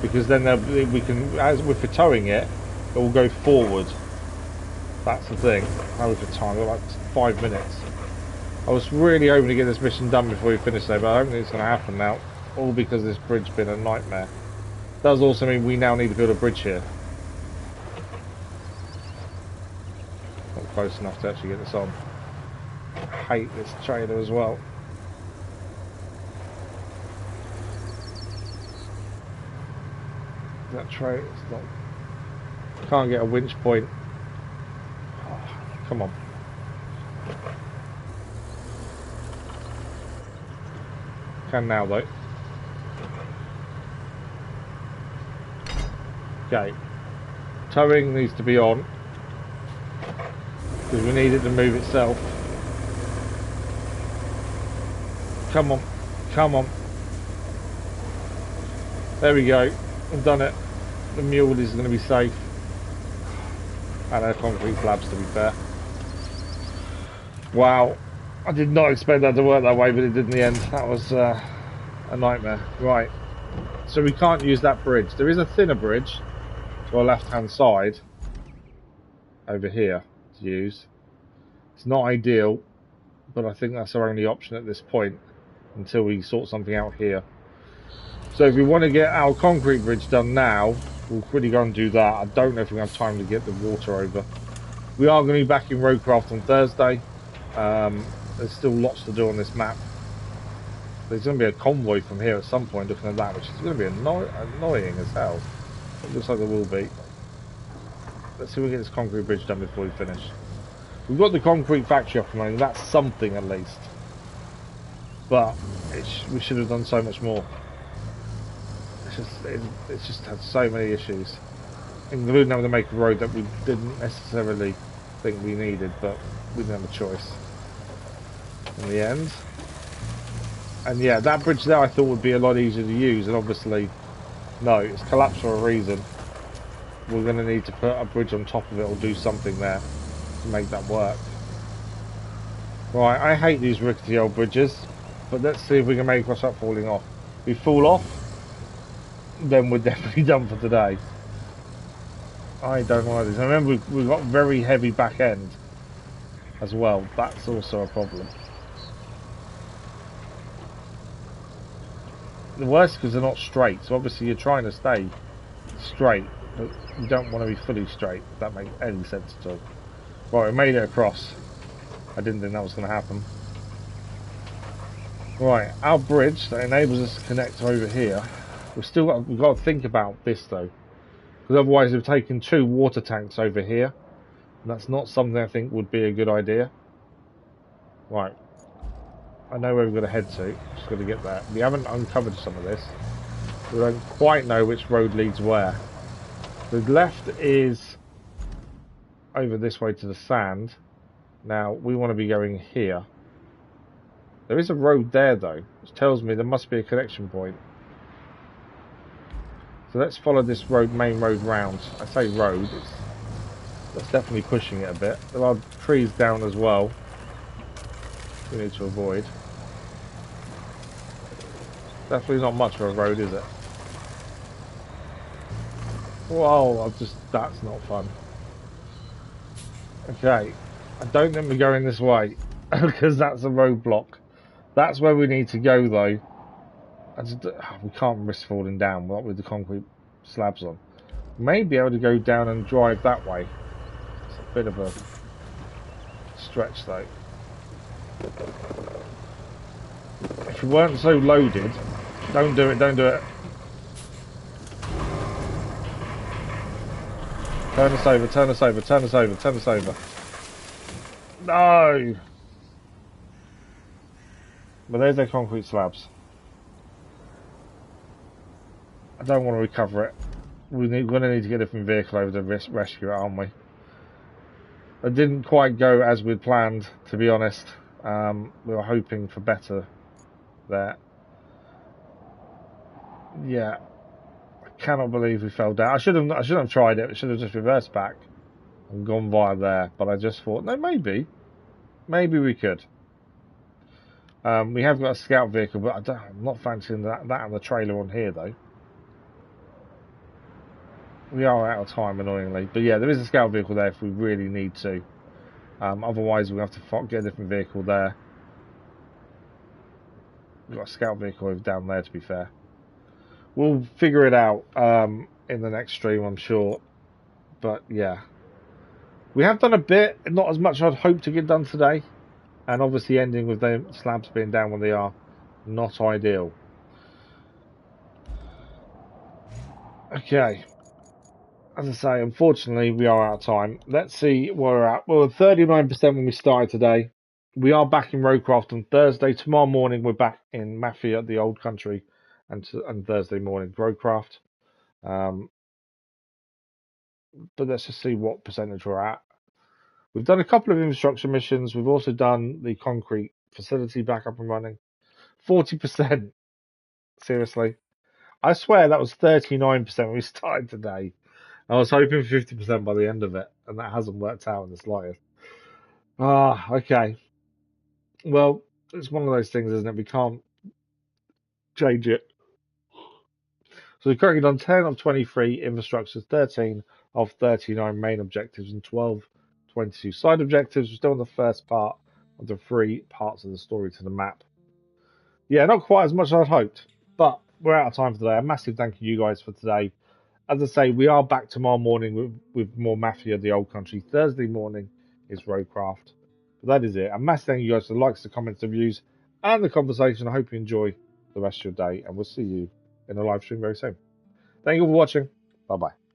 because then we can, as if we're towing it, it will go forward. That's the thing. How is the time? We're like 5 minutes. I was really hoping to get this mission done before we finish though, but I don't think it's going to happen now, all because this bridge's been a nightmare. Does also mean we now need to build a bridge here. Not close enough to actually get this on. I hate this trailer as well. That trailer, it's not. Can't get a winch point. Oh, come on. Can now though. Okay, towing needs to be on because we need it to move itself. Come on, come on. There we go. I've done it. The mule is going to be safe. And our concrete slabs, to be fair. Wow, I did not expect that to work that way, but it did in the end. That was a nightmare. Right, so we can't use that bridge. There is a thinner bridge to our left hand side over here to use. It's not ideal, but I think that's our only option at this point until we sort something out here. So if we want to get our concrete bridge done now, we'll quickly go and do that. I don't know if we have time to get the water over. We are going to be back in RoadCraft on Thursday. There's still lots to do on this map. There's going to be a convoy from here at some point looking at that, which is going to be annoying as hell. It looks like there will be. Let's see if we get this concrete bridge done before we finish. We've got the concrete factory up and running, that's something at least. But we should have done so much more. It's just had so many issues. Including having to make a road that we didn't necessarily think we needed, but we didn't have a choice in the end. And yeah, that bridge there I thought would be a lot easier to use, and obviously no, it's collapsed for a reason. We're going to need to put a bridge on top of it or do something there to make that work. Right, I hate these rickety old bridges, but let's see if we can make us up falling off. If we fall off, then we're definitely done for today. I don't like this. I remember we've got very heavy back end as well. That's also a problem. The worst because they're not straight, so obviously you're trying to stay straight, but you don't want to be fully straight, if that makes any sense at all. Right, we made it across. I didn't think that was going to happen. Right, our bridge that enables us to connect over here. We've got to think about this though, because otherwise we've taken 2 water tanks over here, and that's not something I think would be a good idea. Right. I know where we've got to head to, just got to get there. We haven't uncovered some of this. We don't quite know which road leads where. The left is over this way to the sand. Now, we want to be going here. There is a road there though, which tells me there must be a connection point. So let's follow this road, main road round. I say road, that's definitely pushing it a bit. There are trees down as well we need to avoid. Definitely not much of a road, is it? Whoa, that's not fun. Okay, I don't think we're going this way because that's a roadblock. That's where we need to go though. We can't risk falling down with the concrete slabs on. May be able to go down and drive that way. It's a bit of a stretch though. If we weren't so loaded, don't do it, don't do it. Turn us over, turn us over, turn us over, turn us over. No! But there's their concrete slabs. I don't want to recover it. We're going to need to get a different vehicle over to rescue it, aren't we? It didn't quite go as we'd planned, to be honest. We were hoping for better there. Yeah, I cannot believe we fell down. I shouldn't have tried it. I should have just reversed back and gone via there. But I just thought, no, maybe we could. We have got a scout vehicle, but I'm not fancying that and the trailer on here though. We are out of time, annoyingly. But yeah, there is a scout vehicle there if we really need to. Otherwise, we'll have to get a different vehicle there. We've got a scout vehicle over down there, to be fair. We'll figure it out in the next stream, I'm sure. But yeah. We have done a bit, not as much as I'd hoped to get done today. And obviously ending with the slabs being down when they are, not ideal. Okay. As I say, unfortunately, we are out of time. Let's see where we're at. Well, 39% when we started today. We are back in RoadCraft on Thursday. Tomorrow morning, we're back in Mafia at the Old Country, and Thursday morning, RoadCraft. But let's just see what percentage we're at. We've done a couple of infrastructure missions. We've also done the concrete facility back up and running. 40%. Seriously. I swear that was 39% when we started today. I was hoping for 50% by the end of it, and that hasn't worked out in the slightest. Okay. Well, it's one of those things, isn't it? We can't change it. So we've currently done 10 of 23 infrastructures, 13 of 39 main objectives, and 12, 22 side objectives. We're still on the first part of the 3 parts of the story to the map. Yeah, not quite as much as I'd hoped, but we're out of time for today. A massive thank you guys for today. As I say, we are back tomorrow morning with more Mafia, the Old Country. Thursday morning is RoadCraft. But that is it. A massive thank you guys for the likes, the comments, the views, and the conversation. I hope you enjoy the rest of your day, and we'll see you in a live stream very soon. Thank you for watching. Bye-bye.